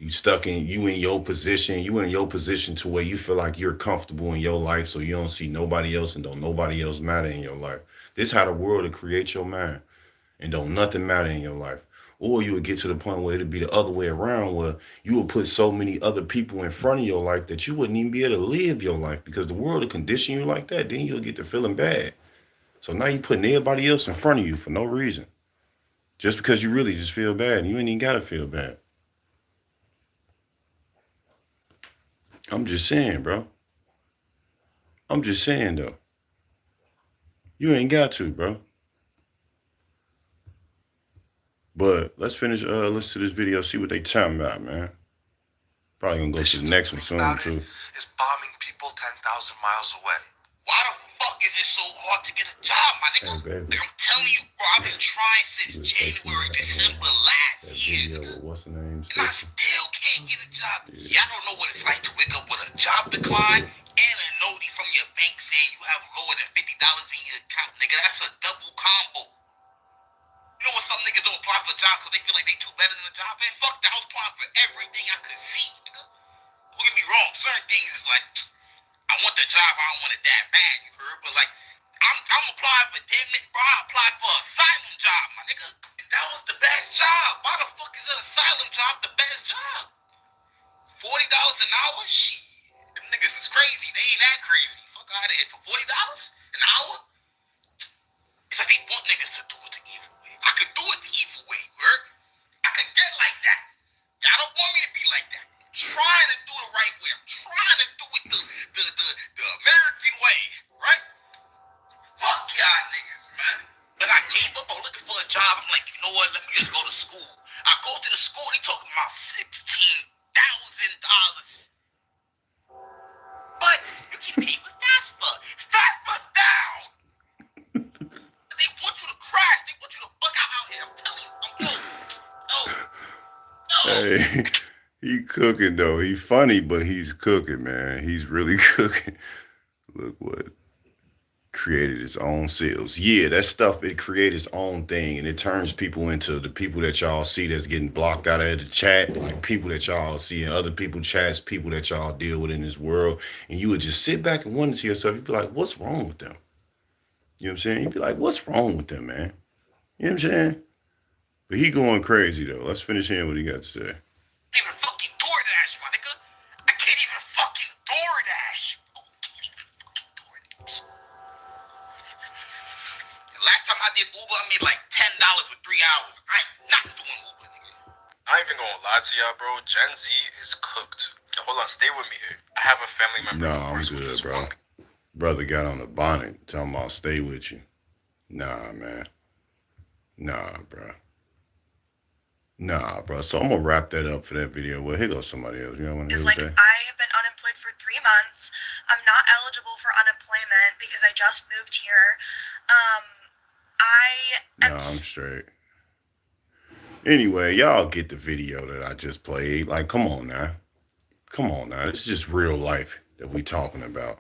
You in your position. You in your position to where you feel like you're comfortable in your life, so you don't see nobody else and don't nobody else matter in your life. This how the world will create your mind and don't nothing matter in your life. Or you would get to the point where it'd be the other way around, where you would put so many other people in front of your life that you wouldn't even be able to live your life because the world will condition you like that. Then you'll get to feeling bad. So now you're putting everybody else in front of you for no reason. Just because you really just feel bad. And you ain't even got to feel bad. I'm just saying, bro. I'm just saying, though. You ain't got to, bro. But let's finish, listen to this video, see what they talking about, man. Probably gonna go to the next one soon, too. Is bombing people 10,000 miles away. Why the fuck is it so hard to get a job, my nigga? Hey, like I'm telling you, bro, I've been trying since January, December last year. What's the name? And I still can't get a job. Yeah, I don't know what it's like to wake up with a job decline and a noti from your bank saying you have lower than $50 in your account, nigga. That's a double combo. You know when some niggas don't apply for jobs because they feel like they too better than the job? Man, fuck that. I was applying for everything I could see, nigga. Don't get me wrong. Certain things is like, I want the job, I don't want it that bad, you heard? But like, I'm applying for damn it, bro. I applied for an asylum job, my nigga. And that was the best job. Why the fuck is an asylum job the best job? $40 an hour? Shit. Them niggas is crazy. They ain't that crazy. Fuck out of here. For $40 an hour? It's like they want niggas to do it the evil way. I could do it the evil way, you heard? I could get like that. Y'all don't want me to be like that. I'm trying to do it the right way. I'm trying to do it the American way, right? Fuck y'all niggas, man. But I gave up on looking for a job. I'm like, you know what? Let me just go to school. I go to the school. They talking about $16,000. But you can pay with FAFSA. FAFSA's down. They want you to crash. They want you to bug out here. I'm telling you. I'm Hey, he cooking though. He funny, but he's cooking, man. He's really cooking. Look what created its own sales. Yeah, that stuff, it created its own thing, and it turns people into the people that y'all see that's getting blocked out of the chat, like people that y'all see in other people's chats, people that y'all deal with in this world. And you would just sit back and wonder to yourself, you'd be like, what's wrong with them? You know what I'm saying? You'd be like, what's wrong with them, man? You know what I'm saying? But he going crazy, though. Let's finish hearing what he got to say. Even fucking DoorDash, my nigga. I can't even fucking DoorDash. Last time I did Uber, I made like $10 for 3 hours. I am not doing Uber, nigga. I ain't even gonna lie to y'all, bro. Gen Z is cooked. Yo, hold on, stay with me here. I have a family member. No, I'm good, bro. Brother got on the bonnet talking about stay with you. Nah, man. Nah, bro. Nah, bro. So I'm gonna wrap that up for that video. Well, here goes somebody else. You know what I It's like, I have been unemployed for 3 months. I'm not eligible for unemployment because I just moved here. I'm straight. Anyway, y'all get the video that I just played. Like, come on now. Come on now. This is just real life that we talking about.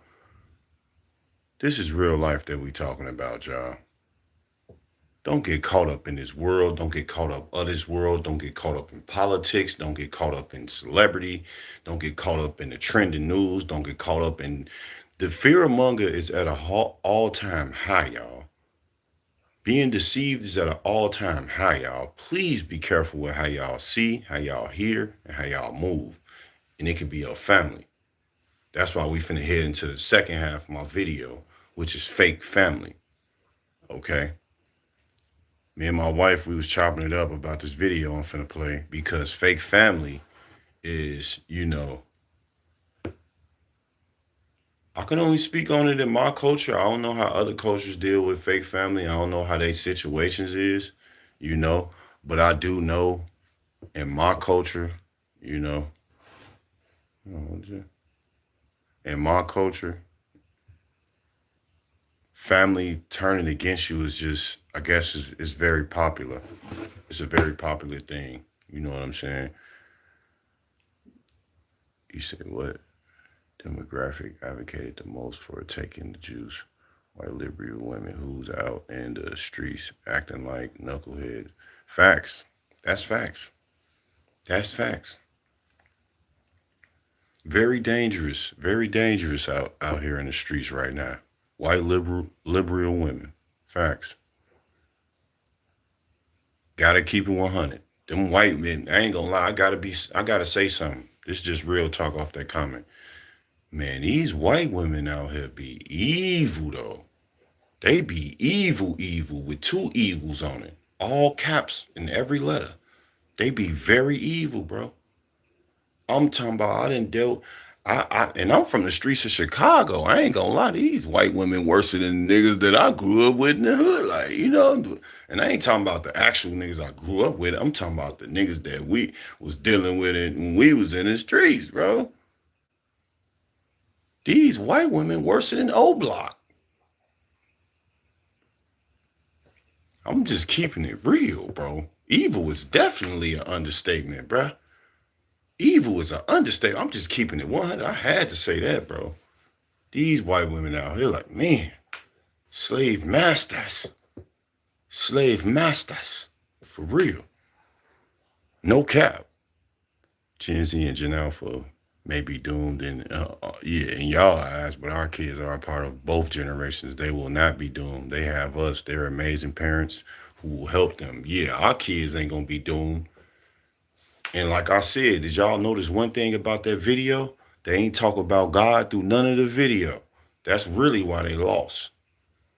This is real life that we talking about, y'all. Don't get caught up in this world. Don't get caught up of this world. Don't get caught up in politics. Don't get caught up in celebrity. Don't get caught up in the trending news. Don't get caught up in the fear-monger is at a all-time high, y'all. Being deceived is at an all-time high, y'all. Please be careful with how y'all see, how y'all hear, and how y'all move. And it could be your family. That's why we finna head into the second half of my video, which is fake family. Okay? Me and my wife, we was chopping it up about this video I'm finna play because fake family is, you know, I can only speak on it in my culture. I don't know how other cultures deal with fake family. I don't know how their situations is, you know, but I do know in my culture, you know, in my culture, family turning against you is just, I guess, is very popular. It's a very popular thing. You know what I'm saying? You say what? Demographic advocated the most for taking the juice. White liberal women who's out in the streets acting like knuckleheads. Facts. That's facts. That's facts. Very dangerous out here in the streets right now. White liberal women. Facts. Gotta keep it 100. Them white men, I ain't gonna lie, I gotta say something. It's just real talk off that comment. Man, these white women out here be evil though. They be evil with 2 evils on it. All caps in every letter. They be very evil, bro. I'm talking about I didn't deal and I'm from the streets of Chicago. I ain't gonna lie, these white women worse than the niggas that I grew up with in the hood. Like, you know, and I ain't talking about the actual niggas I grew up with. I'm talking about the niggas that we was dealing with it when we was in the streets, bro. These white women worse than O Block. I'm just keeping it real, bro. Evil is definitely an understatement, bro. Evil is an understatement. I'm just keeping it 100. I had to say that, bro. These white women out here like, man, slave masters. Slave masters. For real. No cap. Gen Z and Gen Alpha may be doomed in y'all eyes, but our kids are a part of both generations. They will not be doomed. They have us. They're amazing parents who will help them. Yeah, our kids ain't gonna be doomed. And like I said, did y'all notice one thing about that video? They ain't talk about God through none of the video. That's really why they lost.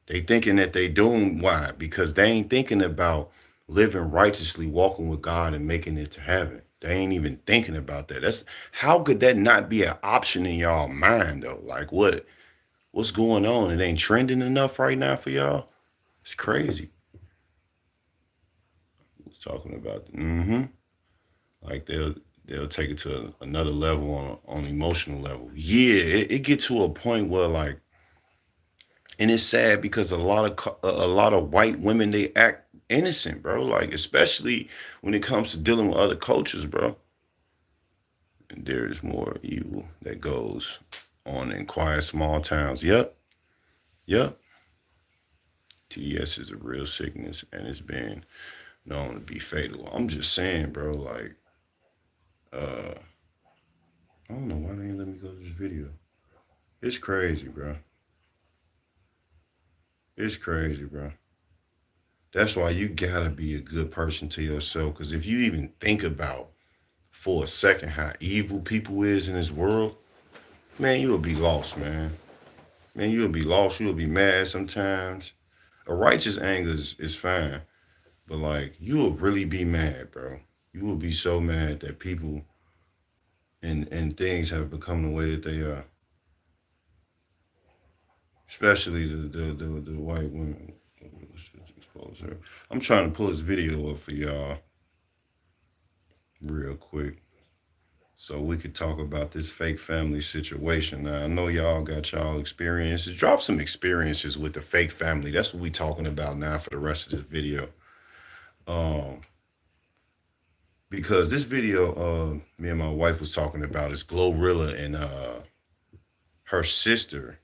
They thinking that they doomed. Why? Because they ain't thinking about living righteously, walking with God and making it to heaven. They ain't even thinking about that. That's how could that not be an option in y'all mind though? Like what's going on? It ain't trending enough right now for y'all. It's crazy. Who's talking about? Like they'll take it to another level on emotional level. Yeah, it get to a point where like, and it's sad because a lot of white women, they act innocent, bro. Like especially when it comes to dealing with other cultures, bro. And there is more evil that goes on in quiet small towns. Yep. TDS is a real sickness and it's been known to be fatal. I'm just saying, bro, like I don't know why they ain't let me go to this video. It's crazy, bro. It's crazy, bro. That's why you gotta be a good person to yourself. Because if you even think about for a second how evil people is in this world, man, you'll be lost, man. Man, you'll be lost. You'll be mad sometimes. A righteous anger is fine. But like, you'll really be mad, bro. You will be so mad that people and things have become the way that they are. Especially the white women. Expose her. I'm trying to pull this video up for y'all real quick so we could talk about this fake family situation. Now, I know y'all got y'all experiences. Drop some experiences with the fake family. That's what we talking about now for the rest of this video. because this video me and my wife was talking about is Glorilla and her sister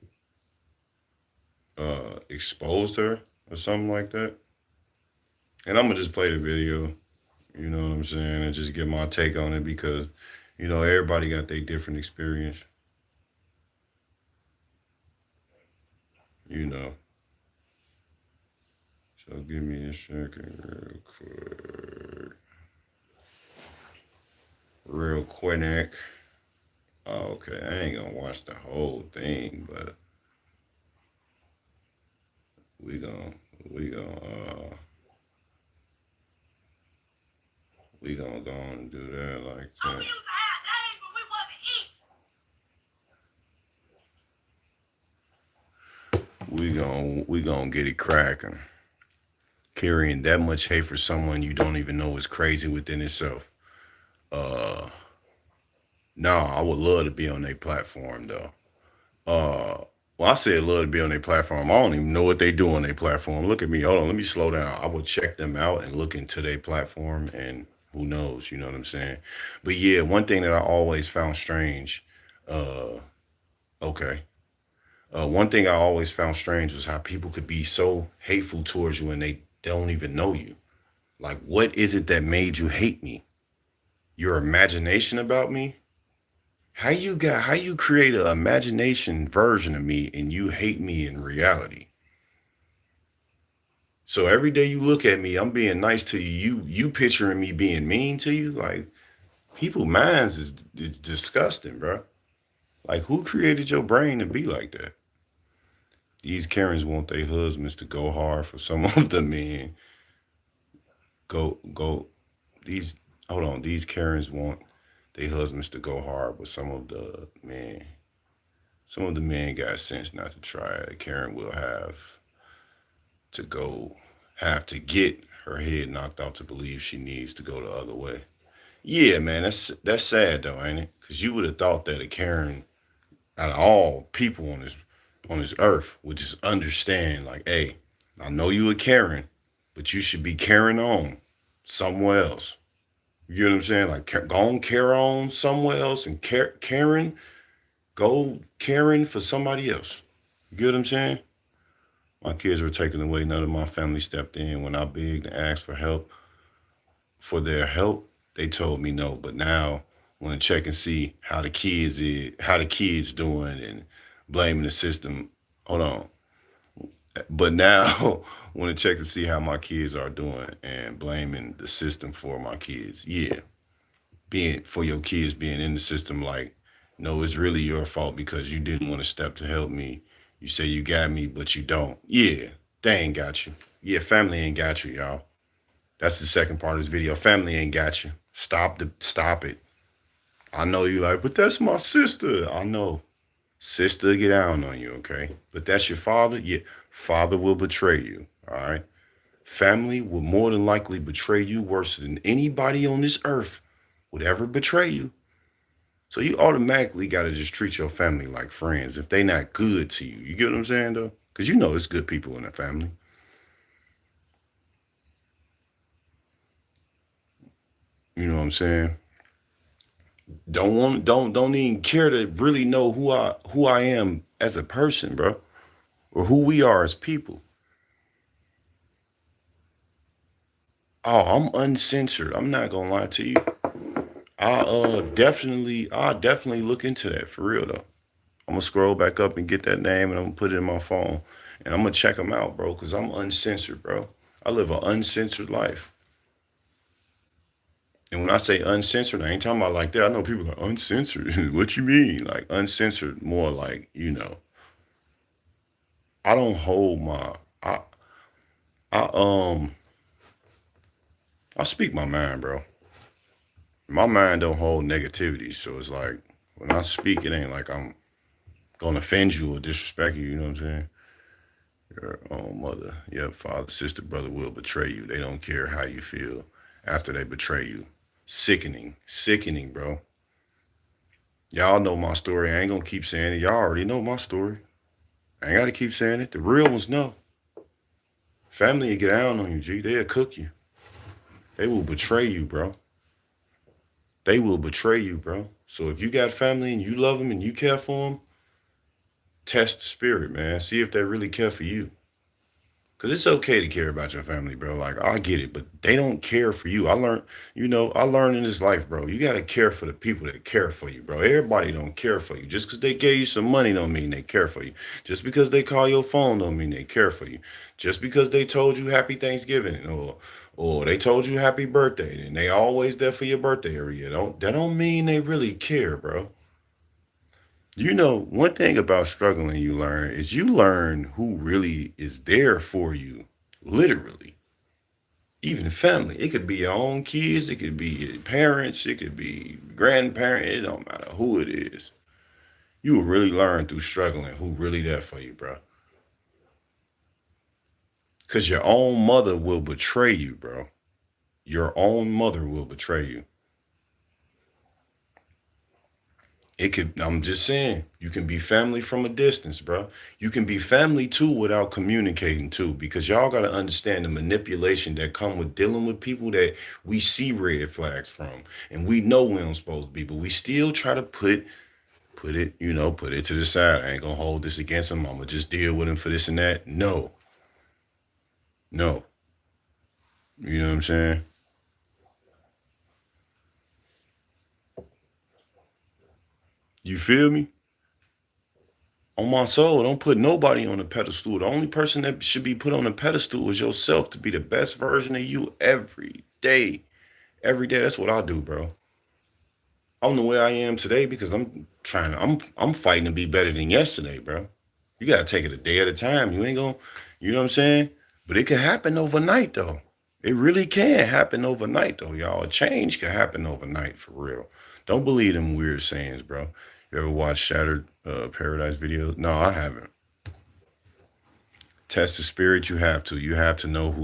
exposed her or something like that. And I'm gonna just play the video, you know what I'm saying, and just get my take on it because, you know, everybody got their different experience. You know. So give me a second real quick. Real quick. Oh, okay, I ain't gonna watch the whole thing, but we gonna go on and do that like that. We gonna get it cracking. Carrying that much hate for someone you don't even know is crazy within itself. No, I would love to be on their platform though. Well, I said love to be on their platform. I don't even know what they do on their platform. Look at me. Hold on, let me slow down. I would check them out and look into their platform, and who knows, you know what I'm saying? But yeah, one thing that I always found strange, uh, okay. One thing I always found strange was how people could be so hateful towards you and they don't even know you. Like, what is it that made you hate me? Your imagination about me? How you create an imagination version of me and you hate me in reality? So every day you look at me, I'm being nice to you. You picturing me being mean to you? Like, people minds is disgusting, bro. Like, who created your brain to be like that? These Karens want their husbands to go hard for some of the men. Go. These hold on. These Karens want their husbands to go hard, but some of the men got sense not to try it. A Karen will have to get her head knocked off to believe she needs to go the other way. Yeah, man, that's sad though, ain't it? Because you would have thought that a Karen, out of all people on this earth, would just understand, like, hey, I know you a Karen, but you should be carrying on somewhere else. You know what I'm saying? Like, go on, carry on somewhere else, and Karen, go caring for somebody else. You get what I'm saying? My kids were taken away. None of my family stepped in when I begged and asked for their help. They told me no. But now, want to check and see how the kids doing, and blaming the system. Hold on. But now, want to check to see how my kids are doing and blaming the system for my kids. Yeah, being for your kids being in the system, like, no, it's really your fault because you didn't want to step to help me. You say you got me, but you don't. Yeah, they ain't got you. Yeah, family ain't got you, y'all. That's the second part of this video. Family ain't got you. Stop it. I know you like, but that's my sister. I know. Sister get down on you, okay? But that's your father? Yeah. Father will betray you. All right. Family will more than likely betray you worse than anybody on this earth would ever betray you. So you automatically got to just treat your family like friends if they not good to you. You get what I'm saying, though? Because you know there's good people in the family. You know what I'm saying? Don't even care to really know who I am as a person, bro, or who we are as people. Oh, I'm uncensored. I'm not gonna lie to you. I'll definitely look into that for real though. I'm gonna scroll back up and get that name and I'm gonna put it in my phone and I'm gonna check them out, bro, because I'm uncensored, bro. I live an uncensored life. And when I say uncensored, I ain't talking about like that. I know people are uncensored. What you mean? Like uncensored, more like, you know, I don't hold my I I speak my mind, bro. My mind don't hold negativity. So it's like when I speak, it ain't like I'm gonna offend you or disrespect you, you know what I'm saying? Your own mother, your father, sister, brother will betray you. They don't care how you feel after they betray you. Sickening, bro. Y'all know my story. I ain't gonna keep saying it. Y'all already know my story. I ain't gotta keep saying it. The real ones know. Family will get down on you, G. They'll cook you. They will betray you, bro. they will betray you, bro. So if you got family and you love them and you care for them, test the spirit, man. See if they really care for you. Cause it's okay to care about your family, bro. Like I get it, but they don't care for you. I learned in this life, bro. You gotta care for the people that care for you, bro. Everybody don't care for you. Just because they gave you some money don't mean they care for you. Just because they call your phone don't mean they care for you. Just because they told you happy Thanksgiving or they told you happy birthday and they always there for your birthday every year. That don't mean they really care, bro. One thing about struggling you learn who really is there for you, literally. Even family. It could be your own kids, it could be your parents, it could be grandparents, it don't matter who it is. You will really learn through struggling who really there for you, bro. Cause your own mother will betray you, bro. Your own mother will betray you. I'm just saying, you can be family from a distance, bro. You can be family too without communicating too, because y'all got to understand the manipulation that come with dealing with people that we see red flags from and we know we don't supposed to be, but we still try to put it to the side. I ain't gonna hold this against him. I'm gonna just deal with him for this and that. No. You know what I'm saying? You feel me? On my soul, don't put nobody on a pedestal. The only person that should be put on a pedestal is yourself to be the best version of you every day. Every day, that's what I do, bro. I'm the way I am today because I'm fighting to be better than yesterday, bro. You gotta take it a day at a time. You ain't gonna, you know what I'm saying? But it can happen overnight though. It really can happen overnight though, y'all. A change can happen overnight for real. Don't believe them weird sayings, bro. You ever watch Shattered Paradise videos? No, I haven't. Test the spirit. You have to. You have to know who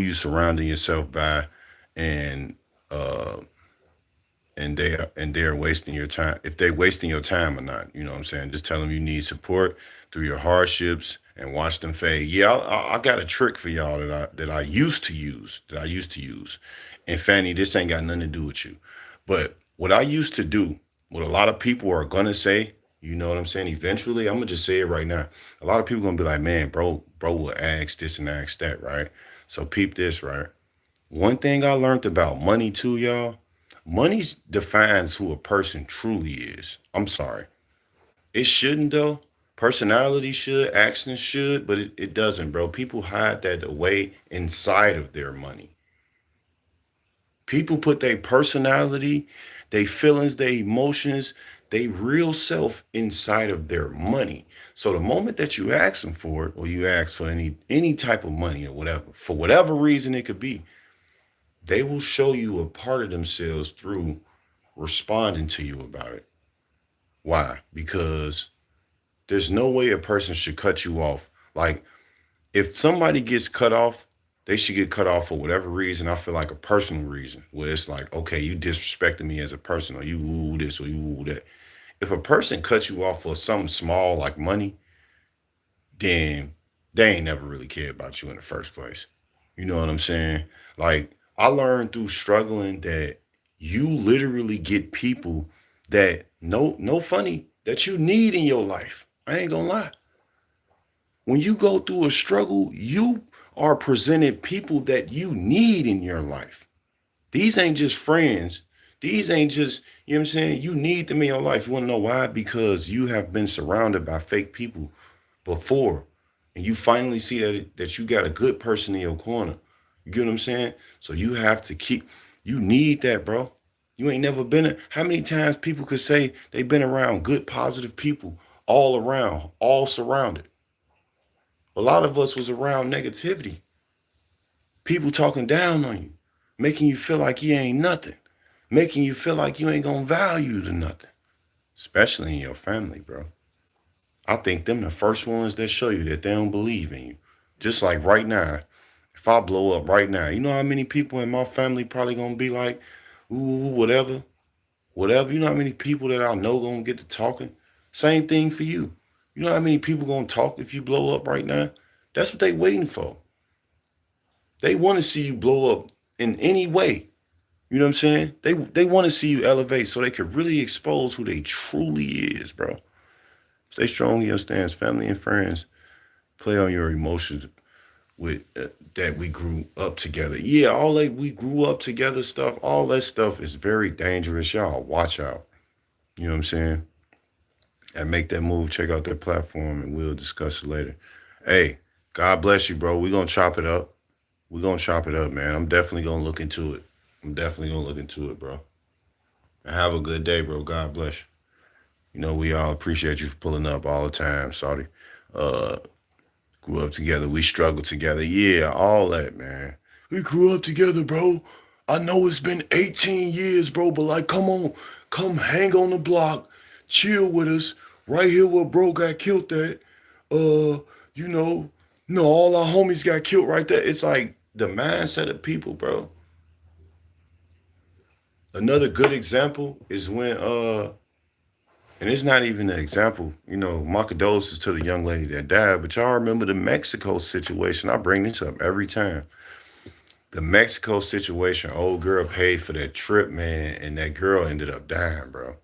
you surrounding yourself by, and uh, they're wasting your time. If they're wasting your time or not, you know what I'm saying. Just tell them you need support through your hardships and watch them fade. Yeah, I got a trick for y'all that I used to use. And Fanny, this ain't got nothing to do with you, but what I used to do, what a lot of people are gonna say, you know what I'm saying? Eventually, I'm gonna just say it right now. A lot of people gonna be like, man, bro will ask this and ask that, right? So peep this, right? One thing I learned about money too, y'all. Money defines who a person truly is. I'm sorry. It shouldn't though. Personality should, actions should, but it doesn't, bro. People hide that away inside of their money. People put their personality, their feelings, their emotions, their real self inside of their money. So the moment that you ask them for it, or you ask for any type of money or whatever, for whatever reason it could be, they will show you a part of themselves through responding to you about it. Why? Because there's no way a person should cut you off. Like, if somebody gets cut off, they should get cut off for whatever reason. I feel like a personal reason where it's like, okay, you disrespected me as a person, or you woo this, or you woo that. If a person cuts you off for something small like money, then they ain't never really cared about you in the first place. You know what I'm saying? Like, I learned through struggling that you literally get people that no funny that you need in your life. I ain't gonna lie. When you go through a struggle, you are presented people that you need in your life. These ain't just friends. These ain't just, you know what I'm saying? You need them in your life. You want to know why? Because you have been surrounded by fake people before. And you finally see that you got a good person in your corner. You get what I'm saying? So you have to you need that, bro. You ain't never been, how many times people could say they've been around good, positive people all around, all surrounded? A lot of us was around negativity. People talking down on you, making you feel like you ain't nothing, making you feel like you ain't gonna value to nothing, especially in your family, bro. I think them the first ones that show you that they don't believe in you. Just like right now, if I blow up right now, you know how many people in my family probably gonna be like, ooh, whatever. You know how many people that I know gonna get to talking? Same thing for you. You know how many people gonna talk if you blow up right now? That's what they waiting for. They want to see you blow up in any way. You know what I'm saying? They want to see you elevate so they could really expose who they truly is, bro. Stay strong in your stance. Family and friends play on your emotions with that we grew up together. Yeah, all that we grew up together stuff, all that stuff is very dangerous. Y'all watch out. You know what I'm saying? And make that move. Check out their platform and we'll discuss it later. Hey, God bless you, bro. We're gonna chop it up. We're gonna chop it up, man. I'm definitely gonna look into it. I'm definitely gonna look into it, bro. And have a good day, bro. God bless you. You know, we all appreciate you for pulling up all the time, Saudi. Uh, grew up together. We struggled together. Yeah, all that, man. We grew up together, bro. I know it's been 18 years, bro, but like, come on. Come hang on the block. Chill with us. Right here where bro got killed at. You know, no, all our homies got killed right there. It's like the mindset of people, bro. Another good example is when and it's not even an example, you know, my condolences to the young lady that died, but y'all remember the Mexico situation. I bring this up every time. The Mexico situation, old girl paid for that trip, man, and that girl ended up dying, bro.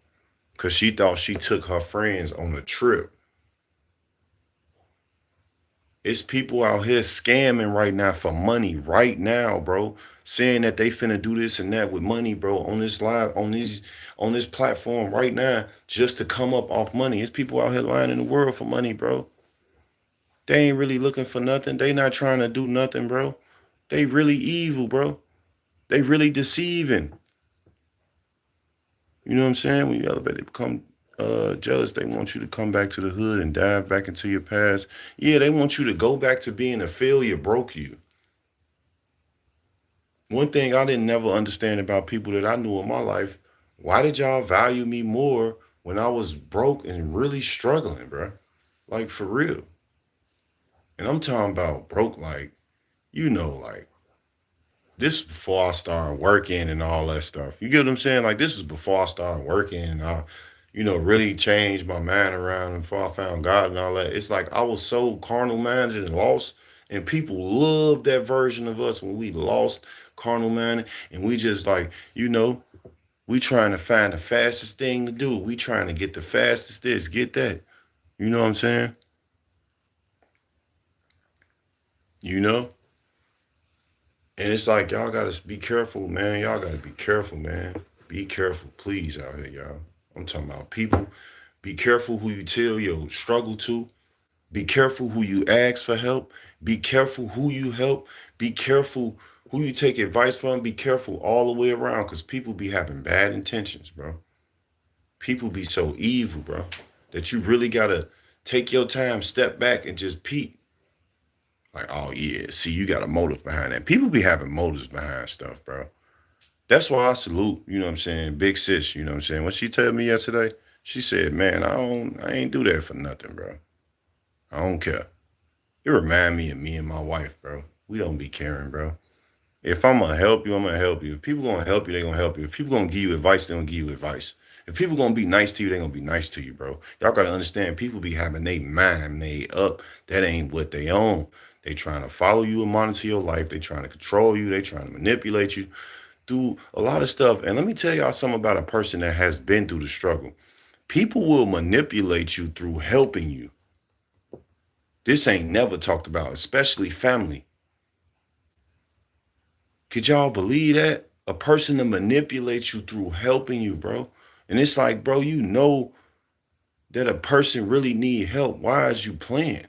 Cause she thought she took her friends on a trip. It's people out here scamming right now for money right now, bro. Saying that they finna do this and that with money, bro, on this live, on this platform right now, just to come up off money. It's people out here lying in the world for money, bro. They ain't really looking for nothing. They not trying to do nothing, bro. They really evil, bro. They really deceiving. You know what I'm saying? When you elevate, they become jealous. They want you to come back to the hood and dive back into your past. Yeah, they want you to go back to being a failure, broke you. One thing I didn't never understand about people that I knew in my life, why did y'all value me more when I was broke and really struggling, bro? Like for real. And I'm talking about broke, like, you know, like this before I started working and all that stuff. You get what I'm saying? Like this was before I started working and I, you know, really changed my mind around and before I found God and all that. It's like I was so carnal minded and lost. And people love that version of us when we lost carnal minded and we just like, you know, we trying to find the fastest thing to do. We trying to get the fastest this, get that. You know what I'm saying? You know? And it's like, y'all got to be careful, man. Y'all got to be careful, man. Be careful, please, out here, y'all. I'm talking about people. Be careful who you tell your struggle to. Be careful who you ask for help. Be careful who you help. Be careful who you take advice from. Be careful all the way around because people be having bad intentions, bro. People be so evil, bro, that you really got to take your time, step back, and just peep. Like, oh, yeah, see, you got a motive behind that. People be having motives behind stuff, bro. That's why I salute, you know what I'm saying, Big Sis, you know what I'm saying. When she told me yesterday, she said, man, I ain't do that for nothing, bro. I don't care. It remind me of me and my wife, bro. We don't be caring, bro. If I'm going to help you, I'm going to help you. If people going to help you, they going to help you. If people going to give you advice, they going to give you advice. If people going to be nice to you, they going to be nice to you, bro. Y'all got to understand, people be having their mind made up. That ain't what they own. They trying to follow you and monitor your life. They trying to control you. They trying to manipulate you. Do a lot of stuff. And let me tell y'all something about a person that has been through the struggle. People will manipulate you through helping you. This ain't never talked about, especially family. Could y'all believe that? A person to manipulate you through helping you, bro. And it's like, bro, you know that a person really need help. Why is you playing?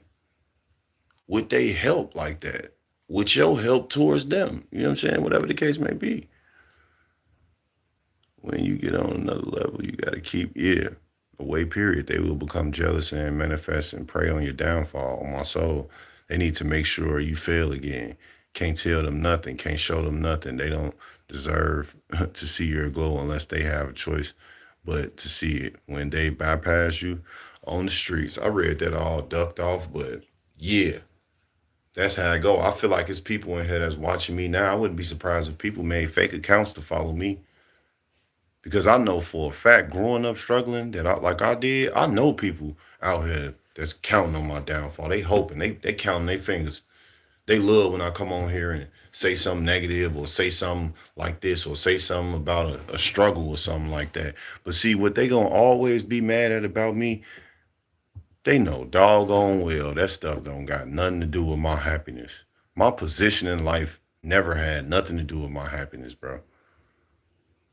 Would they help like that? With your help towards them? You know what I'm saying? Whatever the case may be. When you get on another level, you got to keep, away, period. They will become jealous and manifest and prey on your downfall. On my soul, they need to make sure you fail again. Can't tell them nothing. Can't show them nothing. They don't deserve to see your glow unless they have a choice but to see it. When they bypass you on the streets, I read that all ducked off, but yeah, that's how I go. I feel like it's people in here that's watching me now. I wouldn't be surprised if people made fake accounts to follow me. Because I know for a fact, growing up struggling, that like I did, I know people out here that's counting on my downfall. They hoping, they counting their fingers. They love when I come on here and say something negative or say something like this or say something about a struggle or something like that. But see, what they gonna always be mad at about me, they know doggone well that stuff don't got nothing to do with my happiness. My position in life never had nothing to do with my happiness, bro.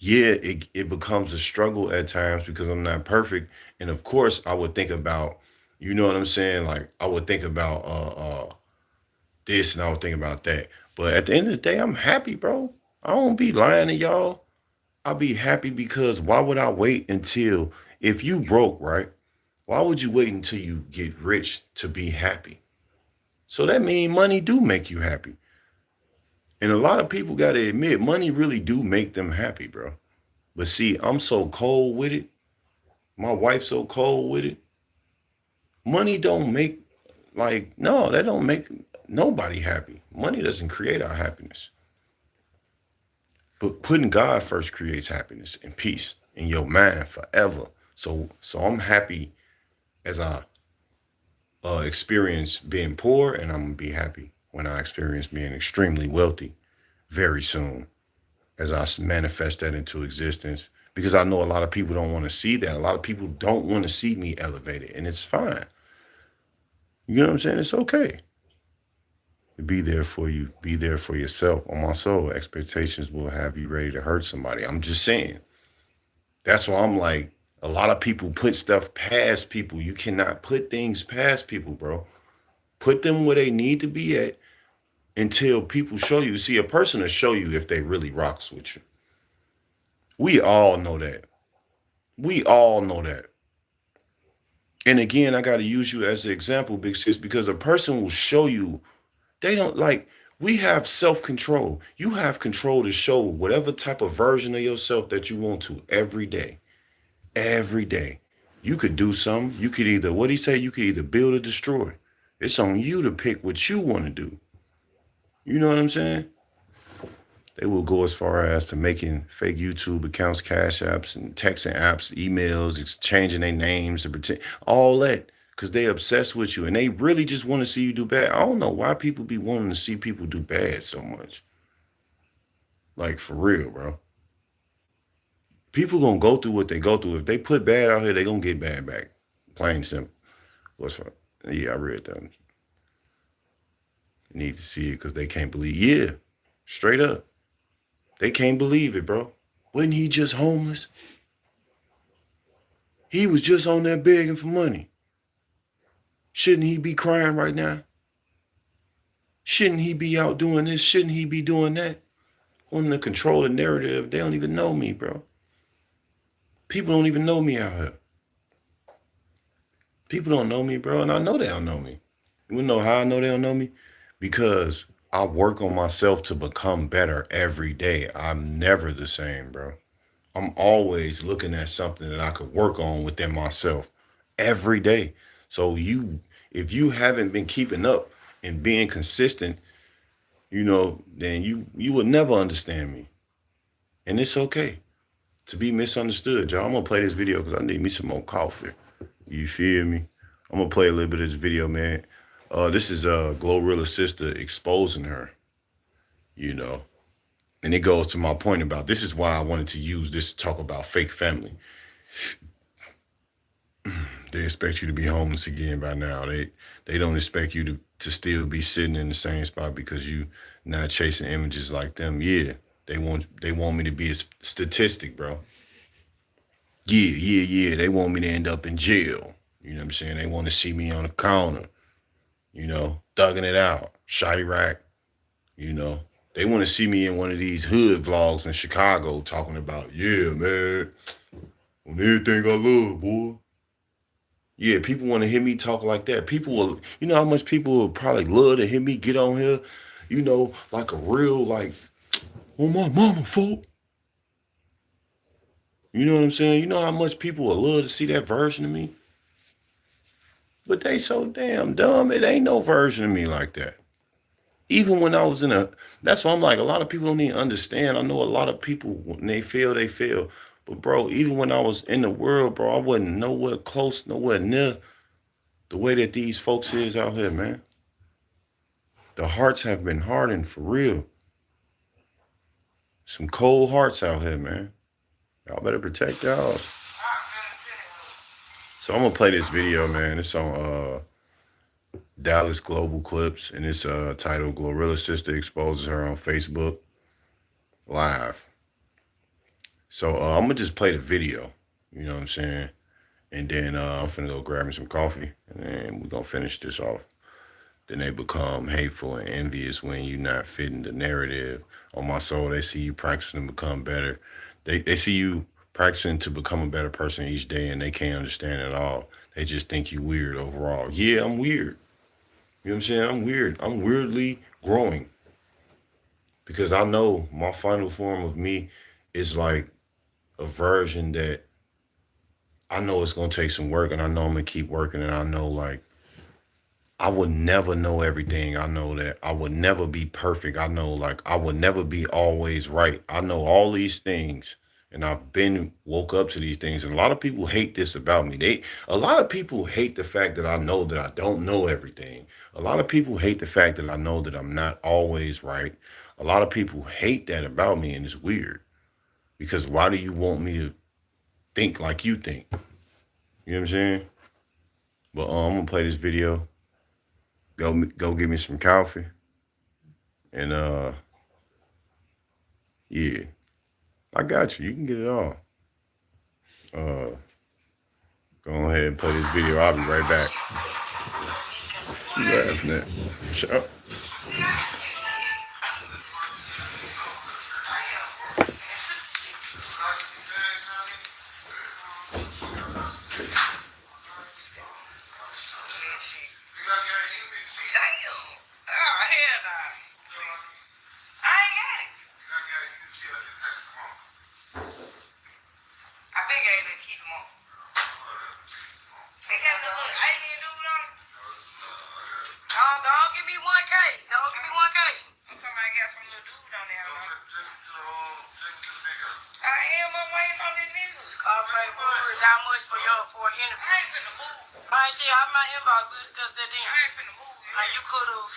Yeah, it becomes a struggle at times because I'm not perfect. And of course I would think about, you know what I'm saying? Like I would think about this and I would think about that. But at the end of the day, I'm happy, bro. I don't be lying to y'all. I'll be happy because why would I wait until if you broke, right? Why would you wait until you get rich to be happy? So that means money do make you happy. And a lot of people got to admit, money really do make them happy, bro. But see, I'm so cold with it. My wife's so cold with it. Money don't make, like, no, that don't make nobody happy. Money doesn't create our happiness. But putting God first creates happiness and peace in your mind forever. So I'm happy as I experience being poor, and I'm gonna be happy when I experience being extremely wealthy very soon, as I manifest that into existence. Because I know a lot of people don't want to see that. A lot of people don't want to see me elevated, and it's fine. You know what I'm saying? It's okay. Be there for you. Be there for yourself. On my soul, expectations will have you ready to hurt somebody. I'm just saying. That's why I'm like, a lot of people put stuff past people. You cannot put things past people, bro. Put them where they need to be at until people show you. See, a person will show you if they really rocks with you. We all know that. We all know that. And again, I got to use you as an example, Big Sis, because a person will show you. They don't like, we have self-control. You have control to show whatever type of version of yourself that you want to every day. Every day. You could do something. You could either, what he say, you could either build or destroy. It's on you to pick what you want to do. You know what I'm saying? They will go as far as to making fake YouTube accounts, cash apps, and texting apps, emails, exchanging their names to pretend, all that, because they obsessed with you and they really just want to see you do bad. I don't know why people be wanting to see people do bad so much. Like, for real, bro. People gonna go through what they go through. If they put bad out here, they gonna get bad back. Plain simple. What's fun? Yeah, I read that. You need to see it because they can't believe. Yeah, straight up. They can't believe it, bro. Wasn't he just homeless? He was just on there begging for money. Shouldn't he be crying right now? Shouldn't he be out doing this? Shouldn't he be doing that? Wanting to control the narrative. They don't even know me, bro. People don't even know me out here. People don't know me, bro, and I know they don't know me. You know how I know they don't know me? Because I work on myself to become better every day. I'm never the same, bro. I'm always looking at something that I could work on within myself every day. So if you haven't been keeping up and being consistent, then you will never understand me. And it's okay to be misunderstood, y'all. I'm gonna play this video because I need me some more coffee. You feel me? I'm gonna play a little bit of this video, man. This is Glorilla's sister exposing her, and it goes to my point about this is why I wanted to use this to talk about fake family. They expect you to be homeless again by now. They don't expect you to still be sitting in the same spot because you not chasing images like them. Yeah, they want me to be a statistic, bro. Yeah. They want me to end up in jail. You know what I'm saying? They want to see me on the counter, thugging it out, Chirac, They want to see me in one of these hood vlogs in Chicago talking about, yeah, man, on everything I love, boy. Yeah, people want to hear me talk like that. People will, how much people will probably love to hear me get on here, like a real, like, oh, my mama fault. You know what I'm saying? You know how much people will love to see that version of me? But they so damn dumb. It ain't no version of me like that. Even when I was that's why I'm like, a lot of people don't even understand. I know a lot of people, when they fail, they fail. But bro, even when I was in the world, bro, I wasn't nowhere close, nowhere near the way that these folks is out here, man. The hearts have been hardened for real. Some cold hearts out here, man. Y'all better protect y'all. So I'm gonna play this video, man. It's on Dallas Global Clips, and it's titled "Glorilla's Sister Exposes Her on Facebook Live." So I'm gonna just play the video. You know what I'm saying? And then I'm finna go grab me some coffee, and then we're gonna finish this off. Then they become hateful and envious when you're not fitting the narrative. On my soul, they see you practicing to become better. They see you practicing to become a better person each day, and they can't understand it all. They just think you weird overall. Yeah, I'm weird. You know what I'm saying? I'm weird. I'm weirdly growing. Because I know my final form of me is like a version that I know it's going to take some work, and I know I'm going to keep working, and I know like I would never know everything. I know that I would never be perfect. I know like I would never be always right. I know all these things, and I've been woke up to these things. And a lot of people hate this about me. A lot of people hate the fact that I know that I don't know everything. A lot of people hate the fact that I know that I'm not always right. A lot of people hate that about me, and it's weird. Because why do you want me to think like you think? You know what I'm saying? But I'm gonna play this video. Go get me some coffee. And yeah. I got you. You can get it all. Go ahead and play this video. I'll be right back. She laughing at. Shut up. Don't give me 1K. Don't give me 1K. I'm talking about I got some little dude on there. I am. I'm waiting on these niggas. Okay, is how much for an interview? I ain't finna move. Alright, shit, out my inbox. We'll discuss that then. I ain't finna move. You could've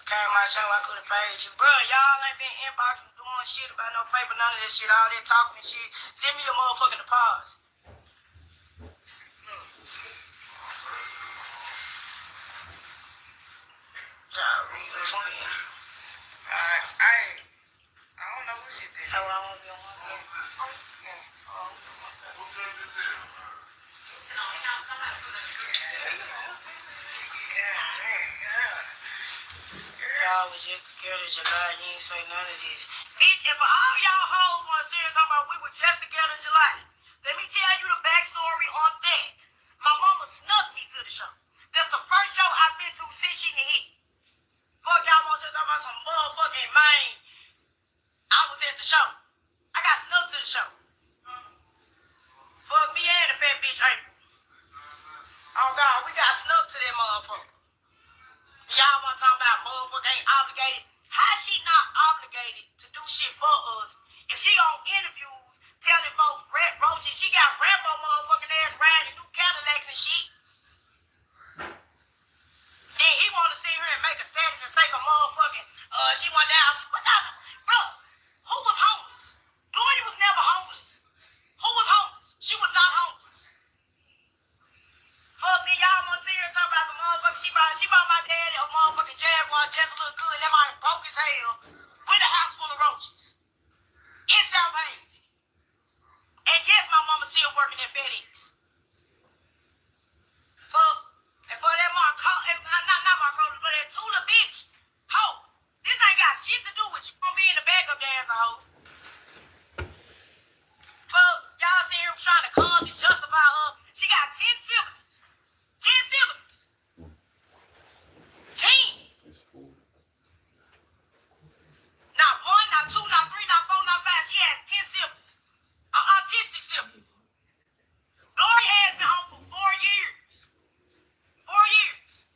came my show. I could've paid you. Bro, y'all ain't been inboxing doing shit about no paper, none of this shit. All that talking and shit. Send me your motherfucking deposit. Alright, I don't know what shit did. Oh, I won't be on one. Y'all was just together July. You ain't say none of this. Bitch, if all y'all hoes want to sit here talking about we were just together July, let me tell you the backstory on that. My mama snuck me to the show. That's the first show I've been to since she done hit. Fuck y'all want to talk about some motherfucking man. I was at the show. I got snuck to the show. Fuck me and the fat bitch April. Oh God, we got snuck to that motherfucker. Y'all want to talk about motherfucker ain't obligated. How she not obligated to do shit for us if she on interviews telling folks Red Roaches, she got Rambo motherfucking ass riding new Cadillacs and shit. Then he want to sit here and make a status and say some motherfucking, she went down. What y'all, bro, who was homeless? Gloria was never homeless. Who was homeless? She was not homeless. Fuck me, y'all want to sit here and talk about some motherfucker. She bought my daddy a motherfucking Jaguar just to look good. That might broke his hell with a house full of roaches. In South Haven. And yes, my mama still working at FedEx. Fuck. And for that not Marco, but that Tula bitch. Ho, this ain't got shit to do with you. Gonna be in the backup dance, hoes. Fuck, y'all sit here trying to cause and justify her. She got 10 siblings. 10 siblings. 10. Not 1, not 2, not 3, not 4, not 5. She has 10 siblings. An autistic sibling. Gloria has been home for 4 years. 4 years.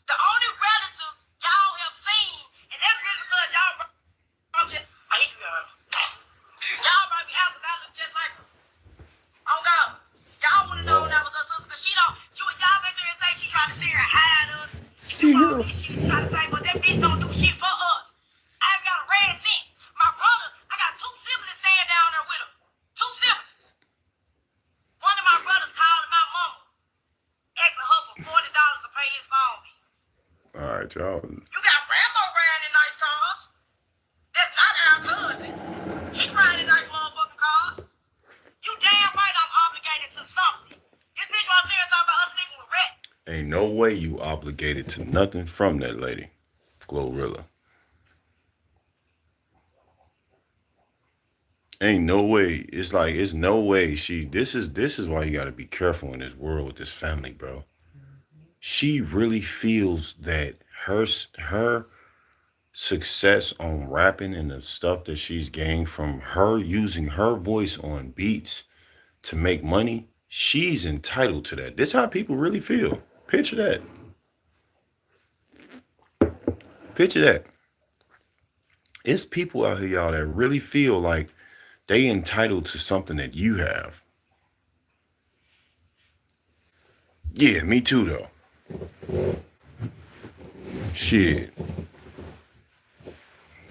The only relatives y'all have seen, and that's just because y'all brought you. Y'all brought me out because I look just like her. Oh God. Y'all would have known that was her sister because she don't. Y'all make her say she tried to see her hide us. See her. She tried to say, but that bitch don't do shit for us. I ain't got a red cent. My brother, I got 2 siblings staying down there with him. 2 siblings. One of my brothers calling my mama, asking her for $40 to pay his phone bill. All right, y'all. You got Rambo riding in nice cars. That's not our cousin. He riding in nice motherfucking cars. You damn right I'm obligated to something. This bitch right here talking about us sleeping with Rat. Ain't no way you obligated to nothing from that lady, Glorilla. Ain't no way. It's like it's no way this is why you gotta be careful in this world with this family, bro. She really feels that her success on rapping and the stuff that she's gained from her using her voice on beats to make money, she's entitled to that. This how people really feel. Picture that. Picture that. It's people out here, y'all, that really feel like they entitled to something that you have. Yeah, me too, though. Shit.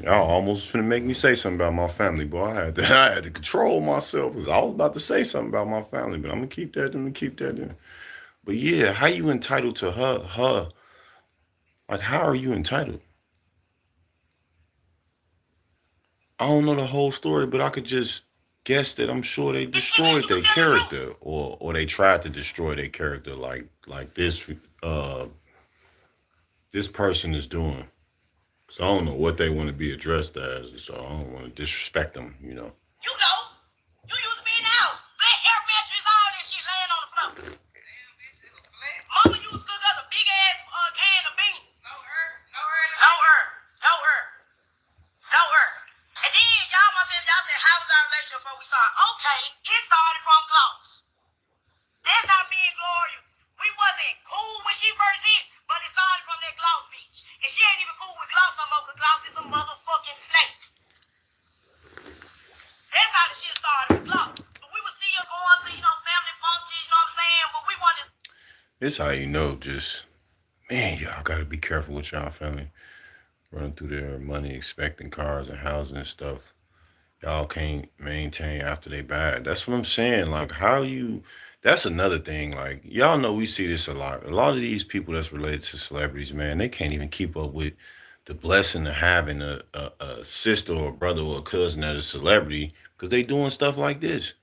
Y'all almost finna make me say something about my family, boy. I had to control myself because I was about to say something about my family, but I'm gonna keep that in. But yeah, how you entitled to her? Like, how are you entitled? I don't know the whole story, but I could just guess that I'm sure they destroyed their character, or they tried to destroy their character, like this this person is doing. So I don't know what they want to be addressed as, so I don't want to disrespect them, you know. You know, you used to be in the house. Flat air mattress, all that shit laying on the floor. Mama used to cook us a big ass can of beans. No her. And then y'all said, how was our relationship before we started? Okay, it started from Gloss. That's how me and Gloria, we wasn't cool when she first hit, but it started from that Gloss beach. And she ain't even cool with Gloss no more, because Gloss is a motherfucking snake. That's how the shit started with Gloss. But we were still going to, family functions, you know what I'm saying? But we wanted... This how you know, just, man, y'all gotta be careful with y'all family. Running through their money, expecting cars and houses and stuff. Y'all can't maintain after they bad. That's what I'm saying. Like, that's another thing. Like, y'all know we see this a lot. A lot of these people that's related to celebrities, man, they can't even keep up with the blessing of having a sister or a brother or a cousin that is a celebrity, because they doing stuff like this.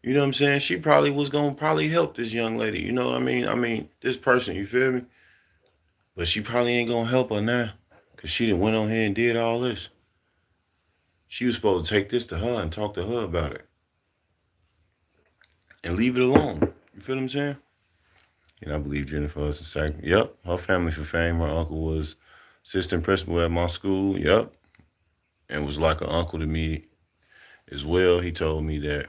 You know what I'm saying? She probably was going to help this young lady. You know what I mean? I mean, this person, you feel me? But she probably ain't going to help her now, because she done went on here and did all this. She was supposed to take this to her and talk to her about it. And leave it alone. You feel what I'm saying? And I believe Jennifer was a second. Yep. Her family for fame. Her uncle was assistant principal at my school. Yep. And was like an uncle to me as well. He told me that